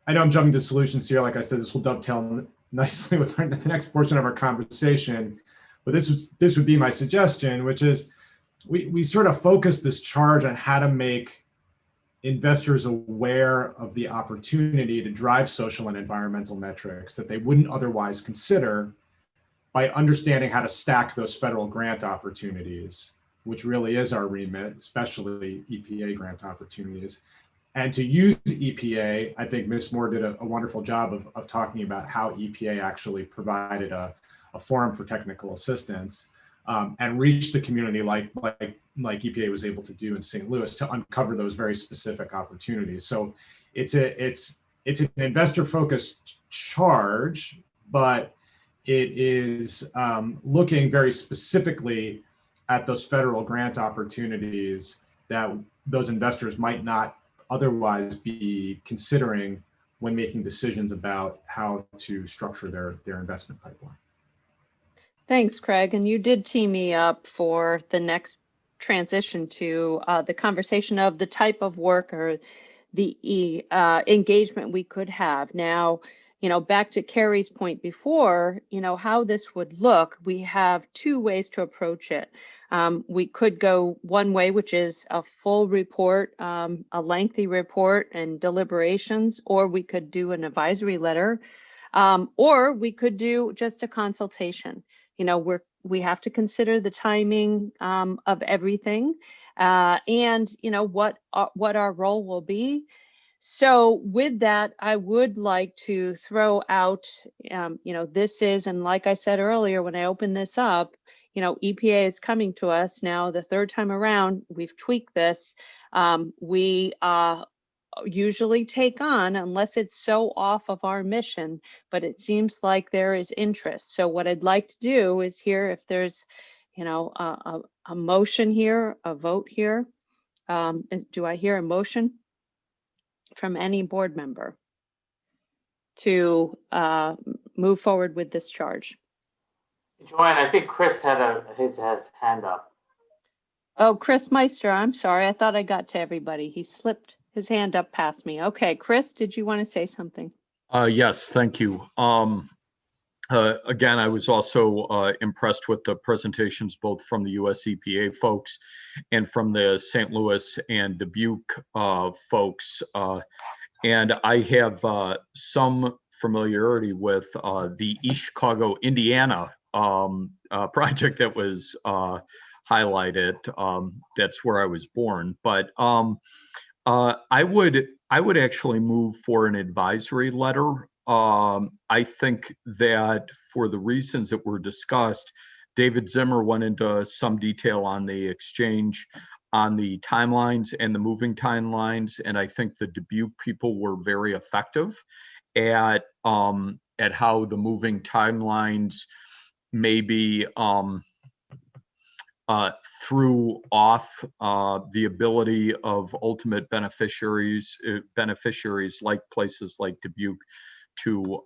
I know I'm jumping to solutions here. Like I said, this will dovetail nicely with the next portion of our conversation, but this would be my suggestion, which is we sort of focus this charge on how to make investors aware of the opportunity to drive social and environmental metrics that they wouldn't otherwise consider, by understanding how to stack those federal grant opportunities, which really is our remit, especially EPA grant opportunities. And to use EPA, I think Ms. Moore did a wonderful job of talking about how EPA actually provided a forum for technical assistance and reach the community like EPA was able to do in St. Louis to uncover those very specific opportunities. So it's an investor-focused charge, but it is looking very specifically at those federal grant opportunities that those investors might not otherwise be considering when making decisions about how to structure their investment pipeline. Thanks, Craig. And you did tee me up for the next transition to the conversation of the type of work or the engagement we could have. Now, back to Carrie's point before, how this would look, we have two ways to approach it. We could go one way, which is a full report, a lengthy report and deliberations, or we could do an advisory letter, or we could do just a consultation. We have to consider the timing of everything, and what our role will be. So with that, I would like to throw out, this is, and like I said earlier, when I opened this up, EPA is coming to us now the third time around. We've tweaked this. We usually take on, unless it's so off of our mission, but it seems like there is interest. So what I'd like to do is hear if there's, a motion here, a vote here. Do I hear a motion from any board member? to move forward with this charge? Joanne, I think Chris had his hand up. Oh, Chris Meister, I'm sorry. I thought I got to everybody. He slipped his hand up past me. Okay, Chris, did you want to say something? Yes, thank you. Again, I was also impressed with the presentations both from the US EPA folks and from the St. Louis and Dubuque folks. And I have some familiarity with the East Chicago, Indiana project that was highlighted. That's where I was born. But I would actually move for an advisory letter. I think that for the reasons that were discussed, David Zimmer went into some detail on the exchange, on the timelines and the moving timelines, and I think the Dubuque people were very effective at how the moving timelines maybe threw off the ability of ultimate beneficiaries like places like Dubuque to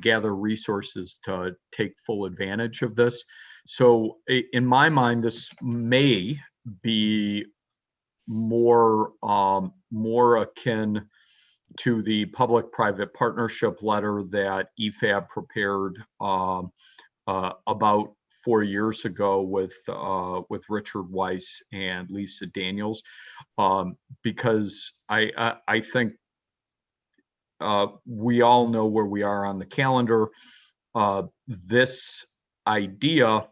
gather resources to take full advantage of this. So in my mind, this may be more akin to the public-private partnership letter that EPAB prepared about 4 years ago with Richard Weiss and Lisa Daniels, because I think we all know where we are on the calendar. This idea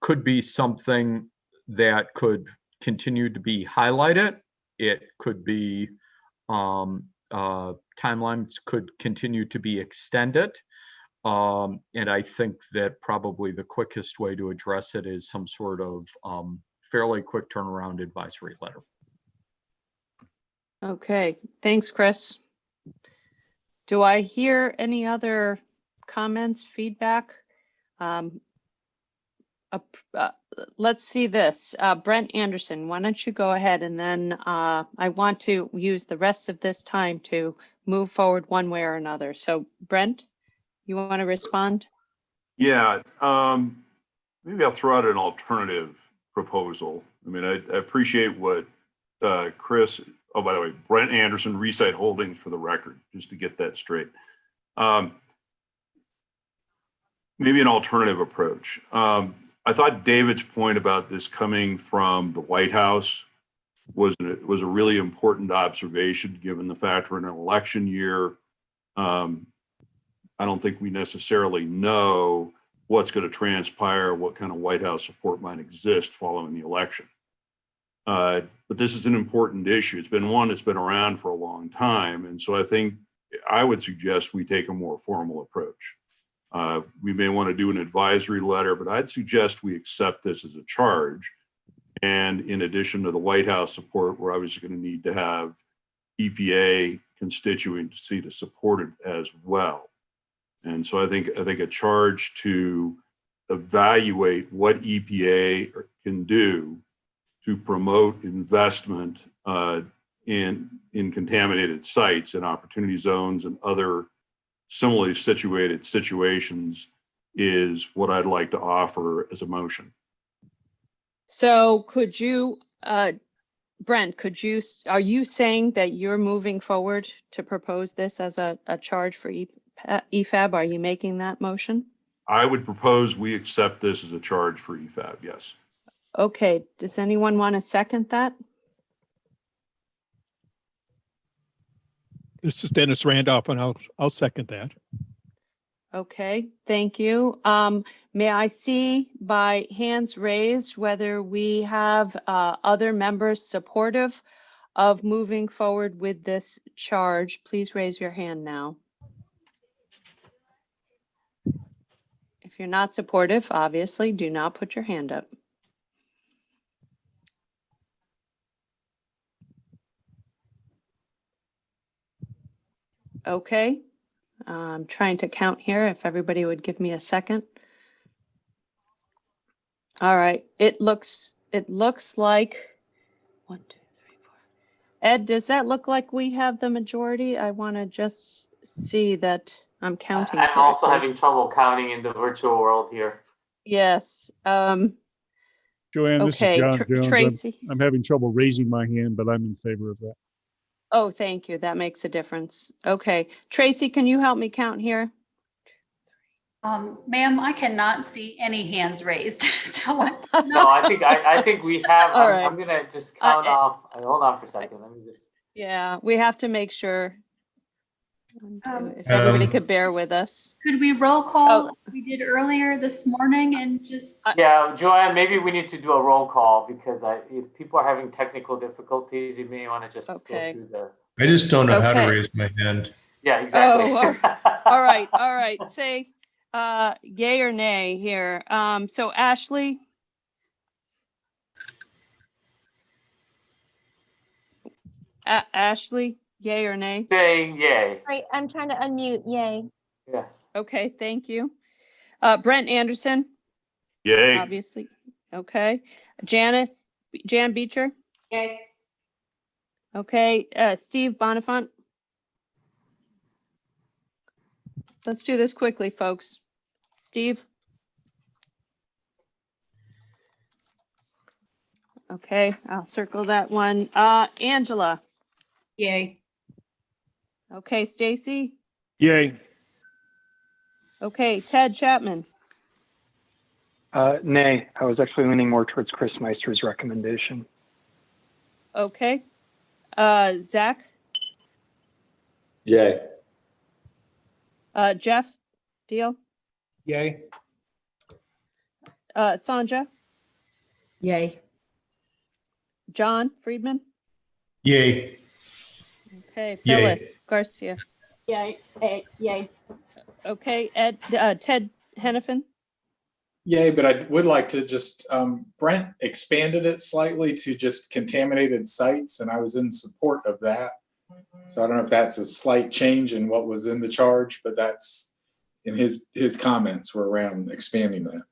could be something that could continue to be highlighted. It could be timelines could continue to be extended. And I think that probably the quickest way to address it is some sort of fairly quick turnaround advisory letter. Okay, thanks, Chris. Do I hear any other comments, feedback? Let's see this. Brent Anderson, why don't you go ahead, and then I want to use the rest of this time to move forward one way or another. So Brent, you want to respond? Yeah, maybe I'll throw out an alternative proposal. I mean, I appreciate what Chris, oh, by the way, Brent Anderson, Resite Holdings for the record, just to get that straight. Maybe an alternative approach. I thought David's point about this coming from the White House was a really important observation, given the fact we're in an election year. I don't think we necessarily know what's going to transpire, what kind of White House support might exist following the election. But this is an important issue. It's been one that's been around for a long time. And so I think I would suggest we take a more formal approach. We may want to do an advisory letter, but I'd suggest we accept this as a charge. And in addition to the White House support, we're obviously going to need to have EPA constituency to support it as well. And so I think a charge to evaluate what EPA can do to promote investment in contaminated sites and opportunity zones and other similarly situated situations is what I'd like to offer as a motion. So could you, Brent, are you saying that you're moving forward to propose this as a charge for EPAB? Are you making that motion? I would propose we accept this as a charge for EPAB, yes. Okay, does anyone want to second that? This is Dennis Randolph, and I'll second that. Okay, thank you. May I see by hands raised whether we have other members supportive of moving forward with this charge? Please raise your hand now. If you're not supportive, obviously, do not put your hand up. Okay, I'm trying to count here. If everybody would give me a second. All right, it looks like 1, 2, 3, 4. Ed, does that look like we have the majority? I want to just see that I'm counting. I'm also correctly. having trouble counting in the virtual world here. Yes. Joanne, this Okay, is John Jones. Tracy. I'm having trouble raising my hand, but I'm in favor of that. Oh, thank you. That makes a difference. Okay. Tracy, can you help me count here? Ma'am, I cannot see any hands raised. So No, I think we have. All I'm gonna just count off. Hold on for a second. Let me just. Yeah, we have to make sure. If everybody could bear with us. could we roll call like we did earlier this morning and just? Yeah, Joanne, maybe we need to do a roll call because if people are having technical difficulties, you may want to just go through the. I just don't know how to raise my hand. Yeah, exactly. Oh, all right. Say yay or nay here. So Ashley. Ashley, yay or nay? Say yay. Right, I'm trying to unmute. Yay. Yes. Okay, thank you. Brent Anderson. Yay. Obviously. Okay. Jan Beecher. Yay. Okay. Steve Bonifant. Let's do this quickly, folks. Steve. Okay, I'll circle that one. Angela. Yay. Okay, Stacy. Yay. Okay, Ted Chapman. Nay, I was actually leaning more towards Chris Meister's recommendation. Okay. Zach. Yay. Jeff Deal. Yay. Sanja. Yay. John Friedman. Yay. Okay, Yay. Phyllis Garcia. Yay. Yay. Okay, Ted Hennepin. Yay, but I would like to just, Brent expanded it slightly to just contaminated sites, and I was in support of that. So I don't know if that's a slight change in what was in the charge, but that's in his comments were around expanding that.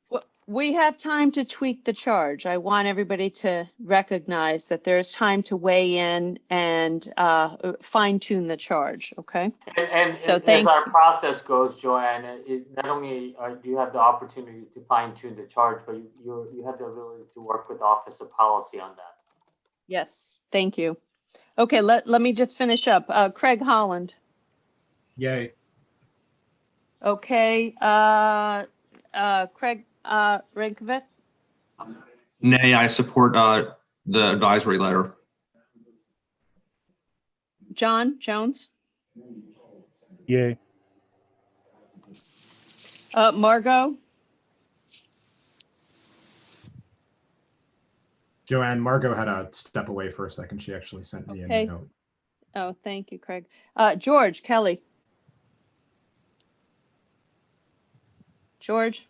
We have time to tweak the charge. I want everybody to recognize that there's time to weigh in and fine tune the charge, okay? And so as our process goes, Joanne, not only do you have the opportunity to fine tune the charge, but you have the ability to work with the Office of Policy on that. Yes, thank you. Okay, let me just finish up. Craig Holland. Yay. Okay, Craig Rankovich. Nay, I support the advisory letter. John Jones. Yay. Margot. Joanne, Margot had to step away for a second. She actually sent me a note. Oh, thank you, Craig. George Kelly. George.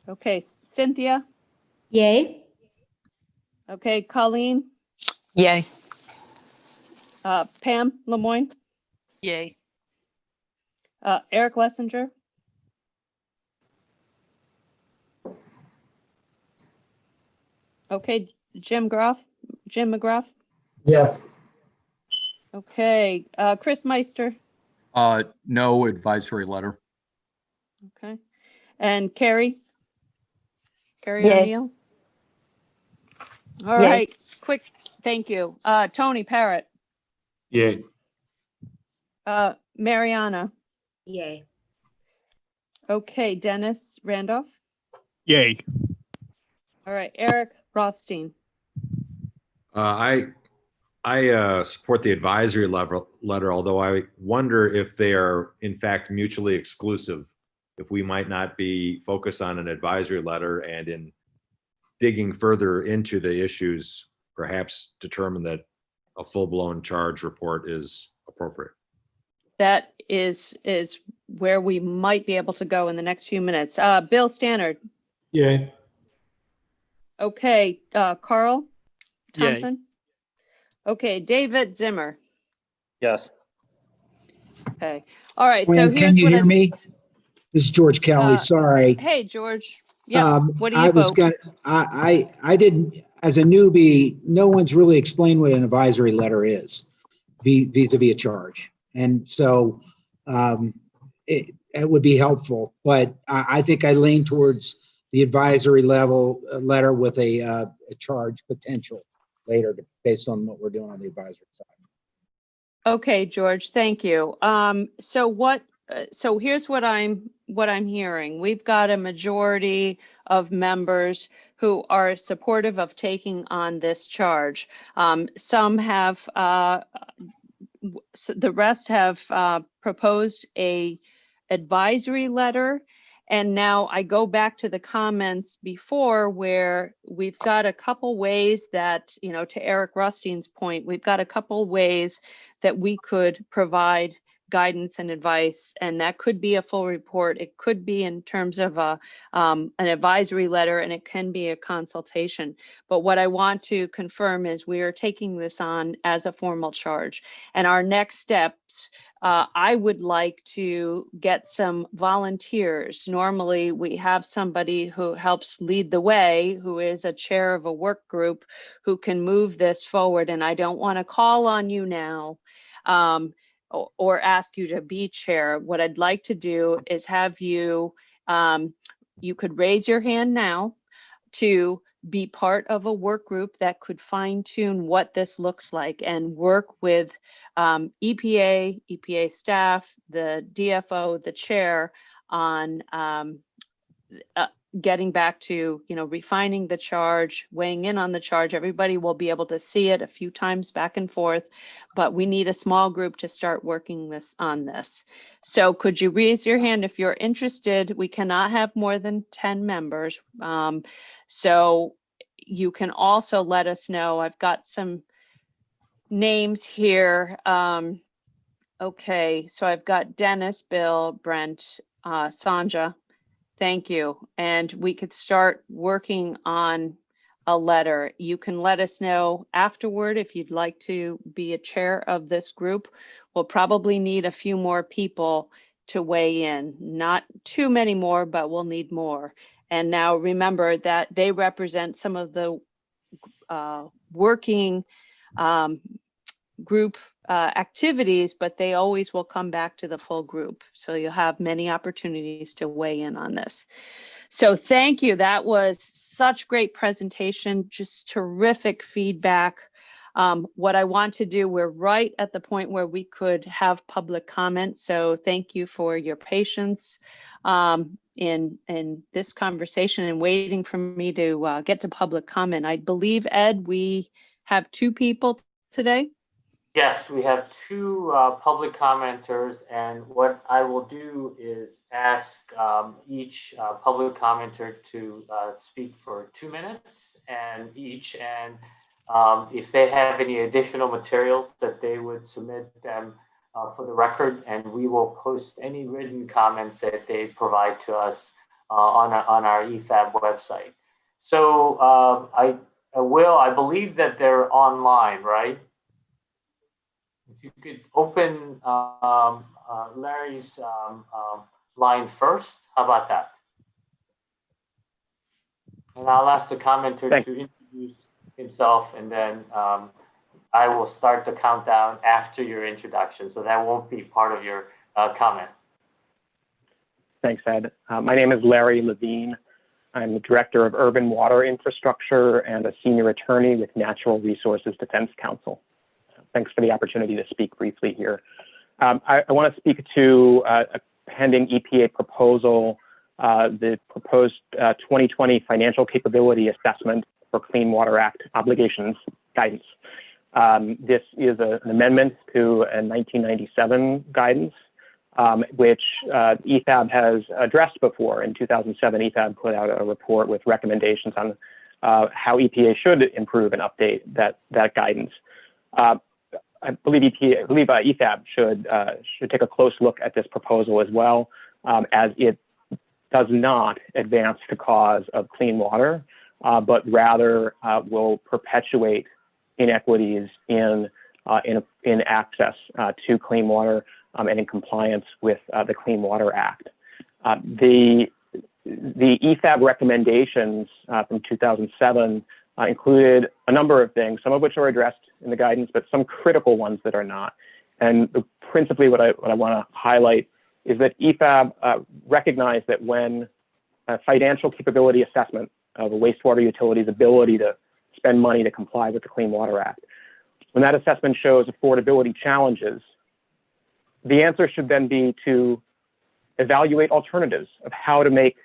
Okay, Cynthia. Yay. Okay, Colleen. Yay. Pam Lemoyne. Yay. Eric Lessinger. Okay, Jim McGrath. Yes. Okay, Chris Meister. No advisory letter. Okay, and Carrie Yay. O'Neill. All Yay. right, quick, thank you. Tony Parrott. Yay. Mariana. Yay. Okay, Dennis Randolph. Yay. All right, Eric Rothstein. I support the advisory letter, although I wonder if they are in fact mutually exclusive. If we might not be focused on an advisory letter and in digging further into the issues, perhaps determine that a full-blown charge report is appropriate. That is where we might be able to go in the next few minutes. Bill Stannard. Yay. Okay, Carl Thompson. Yay. Okay, David Zimmer. Yes. Okay. All right. Wayne, so here's can you what hear me? This is George Kelly. Sorry. Hey, George. Yeah. What do you I was vote? gonna. I didn't. as a newbie, no one's really explained what an advisory letter is vis-a-vis a charge. And so it would be helpful, but I think I lean towards the advisory letter with a charge potential later based on what we're doing on the advisory side. Okay, George, thank you. So here's what I'm hearing. We've got a majority of members who are supportive of taking on this charge. Some have, the rest have proposed a advisory letter. And now I go back to the comments before where we've got a couple ways that, you know, to Eric Rustein's point, we've got a couple ways that we could provide guidance and advice, and that could be a full report. It could be in terms of an advisory letter, and it can be a consultation. But what I want to confirm is we are taking this on as a formal charge. And our next steps, I would like to get some volunteers. Normally, we have somebody who helps lead the way, who is a chair of a work group, who can move this forward. And I don't want to call on you now or ask you to be chair. What I'd like to do is have you, you could raise your hand now to be part of a work group that could fine tune what this looks like and work with EPA staff, the DFO, the chair on getting back to, you know, refining the charge, weighing in on the charge. Everybody will be able to see it a few times back and forth, but we need a small group to start working on this. So could you raise your hand if you're interested? We cannot have more than 10 members. So you can also let us know. I've got some names here. Okay, so I've got Dennis, Bill, Brent, Sanja. Thank you. And we could start working on a letter. You can let us know afterward if you'd like to be a chair of this group. We'll probably need a few more people to weigh in. Not too many more, but we'll need more. And now remember that they represent some of the working group activities, but they always will come back to the full group. So you'll have many opportunities to weigh in on this. So thank you. That was such great presentation, just terrific feedback. What I want to do, we're right at the point where we could have public comment. So thank you for your patience in this conversation and waiting for me to get to public comment. I believe, Ed, we have 2 people today. Yes, we have 2 public commenters, and what I will do is ask each public commenter to speak for 2 minutes and each, and if they have any additional materials that they would submit them for the record, and we will post any written comments that they provide to us on our EFAB website. So I believe that they're online, right? If you could open Larry's line first, how about that? And I'll ask the commenter to introduce himself, and then I will start the countdown after your introduction, so that won't be part of your comments. Thanks, Ed. My name is Larry Levine. I'm the Director of Urban Water Infrastructure and a Senior Attorney with Natural Resources Defense Council. Thanks for the opportunity to speak briefly here. I want to speak to a pending EPA proposal, the proposed 2020 Financial Capability Assessment for Clean Water Act obligations guidance. This is an amendment to a 1997 guidance, which EPAB has addressed before. In 2007, EPAB put out a report with recommendations on how EPA should improve and update that guidance. I believe EPAB should take a close look at this proposal as well, as it does not advance the cause of clean water, but rather will perpetuate inequities in access to clean water and in compliance with the Clean Water Act. The EPAB recommendations from 2007 included a number of things, some of which are addressed in the guidance, but some critical ones that are not. And principally what I want to highlight is that EPAB recognized that when a financial capability assessment of a wastewater utility's ability to spend money to comply with the Clean Water Act, when that assessment shows affordability challenges, the answer should then be to evaluate alternatives of how to make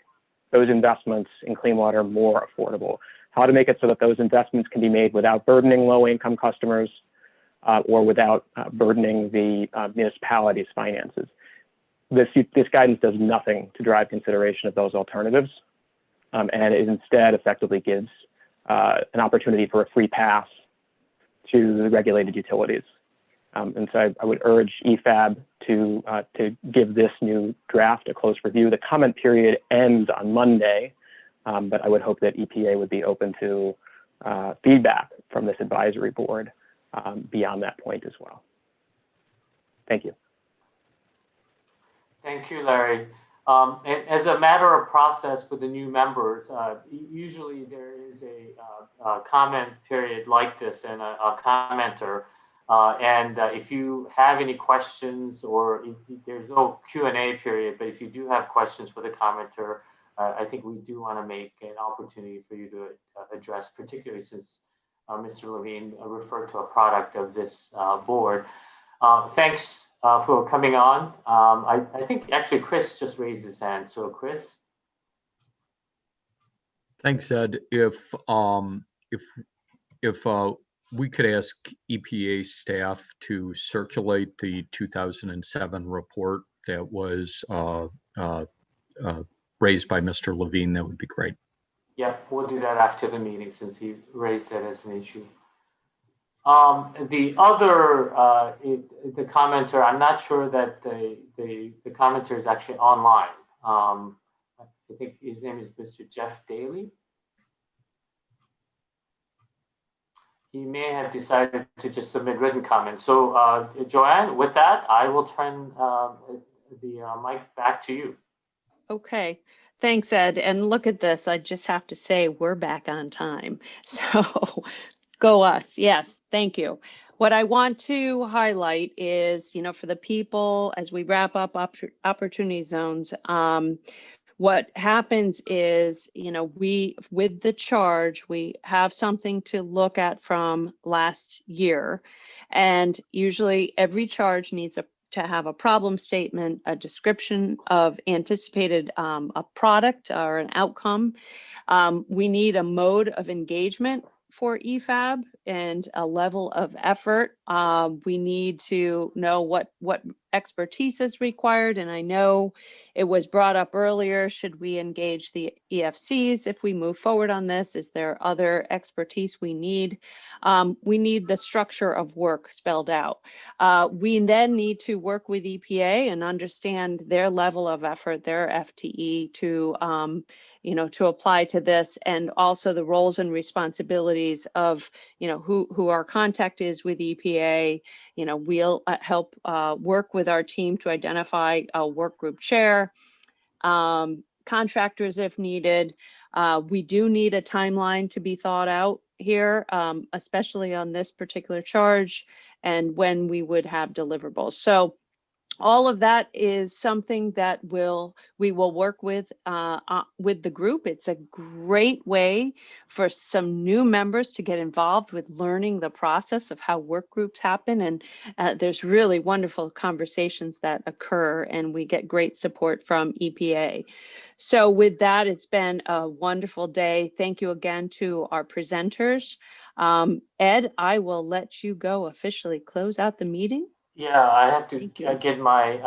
those investments in clean water more affordable, how to make it so that those investments can be made without burdening low-income customers or without burdening the municipality's finances. This guidance does nothing to drive consideration of those alternatives, and it instead effectively gives an opportunity for a free pass to the regulated utilities. And so I would urge EPAB to give this new draft a close review. The comment period ends on Monday, but I would hope that EPA would be open to feedback from this advisory board beyond that point as well. Thank you. Thank you, Larry. And as a matter of process for the new members, usually there is a comment period like this and a commenter. If you have any questions, or there's no Q&A period, but if you do have questions for the commenter, I think we do want to make an opportunity for you to address, particularly since Mr. Levine referred to a product of this board. Thanks for coming on. I think actually Chris just raised his hand. So Chris. Thanks, Ed. If we could ask EPA staff to circulate the 2007 report that was raised by Mr. Levine, that would be great. Yeah, we'll do that after the meeting since he raised that as an issue. The other, the commenter, I'm not sure that the commenter is actually online. I think his name is Mr. Jeff Daly. He may have decided to just submit written comments. So Joanne, with that, I will turn the mic back to you. Okay. Thanks, Ed. And look at this. I just have to say we're back on time. So go us. Yes, thank you. What I want to highlight is, for the people as we wrap up opportunity zones, what happens is, with the charge, we have something to look at from last year. And usually every charge needs to have a problem statement, a description of anticipated a product or an outcome. We need a mode of engagement for EPAB and a level of effort. We need to know what expertise is required. And I know it was brought up earlier, should we engage the EFCs if we move forward on this? Is there other expertise we need? We need the structure of work spelled out. We then need to work with EPA and understand their level of effort, their FTE to apply to this, and also the roles and responsibilities of, who our contact is with EPA. We'll help work with our team to identify a work group chair, contractors if needed. We do need a timeline to be thought out here, especially on this particular charge and when we would have deliverables. So all of that is something that we will work with the group. It's a great way for some new members to get involved with learning the process of how work groups happen. And there's really wonderful conversations that occur, and we get great support from EPA. So with that, it's been a wonderful day. Thank you again to our presenters. Ed, I will let you go officially close out the meeting. Yeah, I have to get my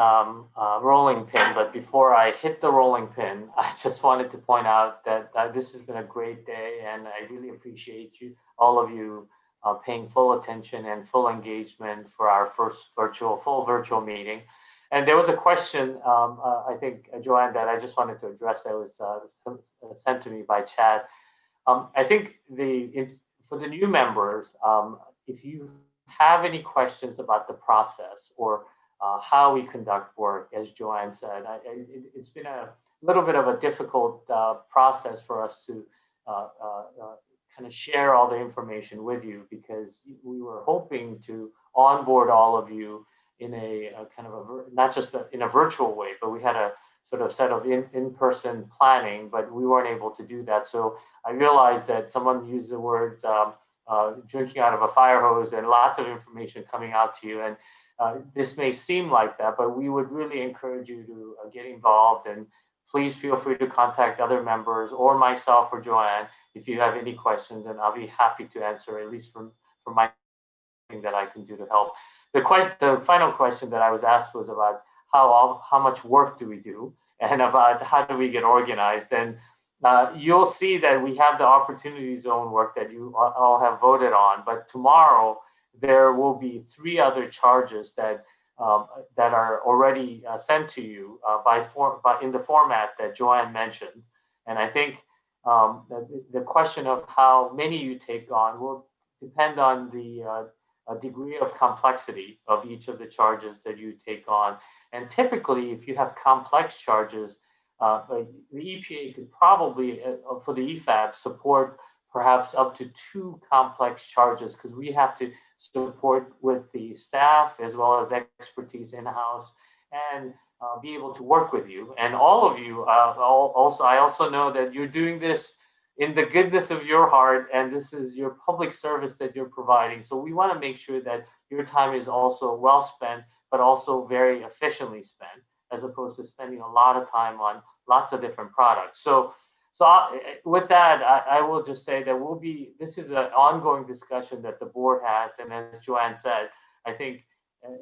rolling pin, but before I hit the rolling pin, I just wanted to point out that this has been a great day, and I really appreciate all of you paying full attention and full engagement for our first full virtual meeting. And there was a question, I think, Joanne, that I just wanted to address that was sent to me by Chad. I think for the new members, if you have any questions about the process or how we conduct work, as Joanne said, it's been a little bit of a difficult process for us to kind of share all the information with you, because we were hoping to onboard all of you in a kind of not just in a virtual way, but we had a sort of set of in-person planning, but we weren't able to do that. So I realized that someone used the words drinking out of a fire hose and lots of information coming out to you. And this may seem like that, but we would really encourage you to get involved, and please feel free to contact other members or myself or Joanne if you have any questions, and I'll be happy to answer, at least from my thing that I can do to help. The final question that I was asked was about how much work do we do, and about how do we get organized. And you'll see that we have the opportunity zone work that you all have voted on, but tomorrow there will be 3 other charges that are already sent to you in the format that Joanne mentioned. And I think the question of how many you take on will depend on the degree of complexity of each of the charges that you take on. And typically, if you have complex charges, the EPA could probably, for the EFAB, support perhaps up to 2 complex charges, because we have to support with the staff as well as expertise in-house, and be able to work with you. And all of you, I also know that you're doing this in the goodness of your heart, and this is your public service that you're providing. So we want to make sure that your time is also well spent, but also very efficiently spent, as opposed to spending a lot of time on lots of different products. So with that, I will just say that this is an ongoing discussion that the board has. And as Joanne said, I think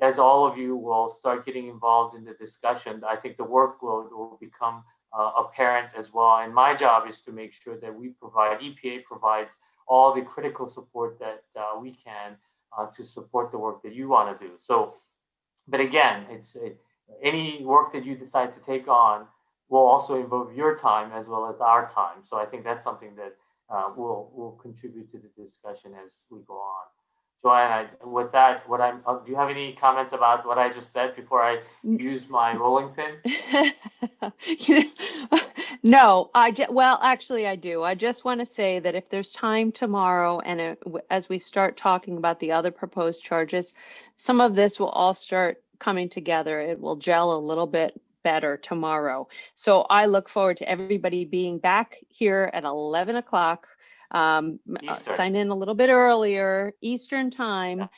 as all of you will start getting involved in the discussion, I think the work will become apparent as well. And my job is to make sure that EPA provides all the critical support that we can to support the work that you want to do. So, but again, any work that you decide to take on will also involve your time as well as our time. So I think that's something that will contribute to the discussion as we go on. Joanne, with that, do you have any comments about what I just said before I use my rolling pin? No, well, actually I do. I just want to say that if there's time tomorrow, and as we start talking about the other proposed charges, some of this will all start coming together. It will gel a little bit better tomorrow. So I look forward to everybody being back here at 11 o'clock. Sign in a little bit earlier, Eastern time,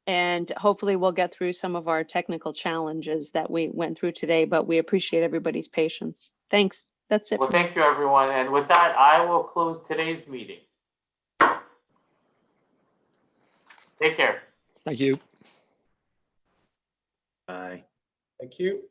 and hopefully we'll get through some of our technical challenges that we went through today, but we appreciate everybody's patience. Thanks. That's it. Well, thank you, everyone. And with that, I will close today's meeting. Take care. Thank you. Bye. Thank you.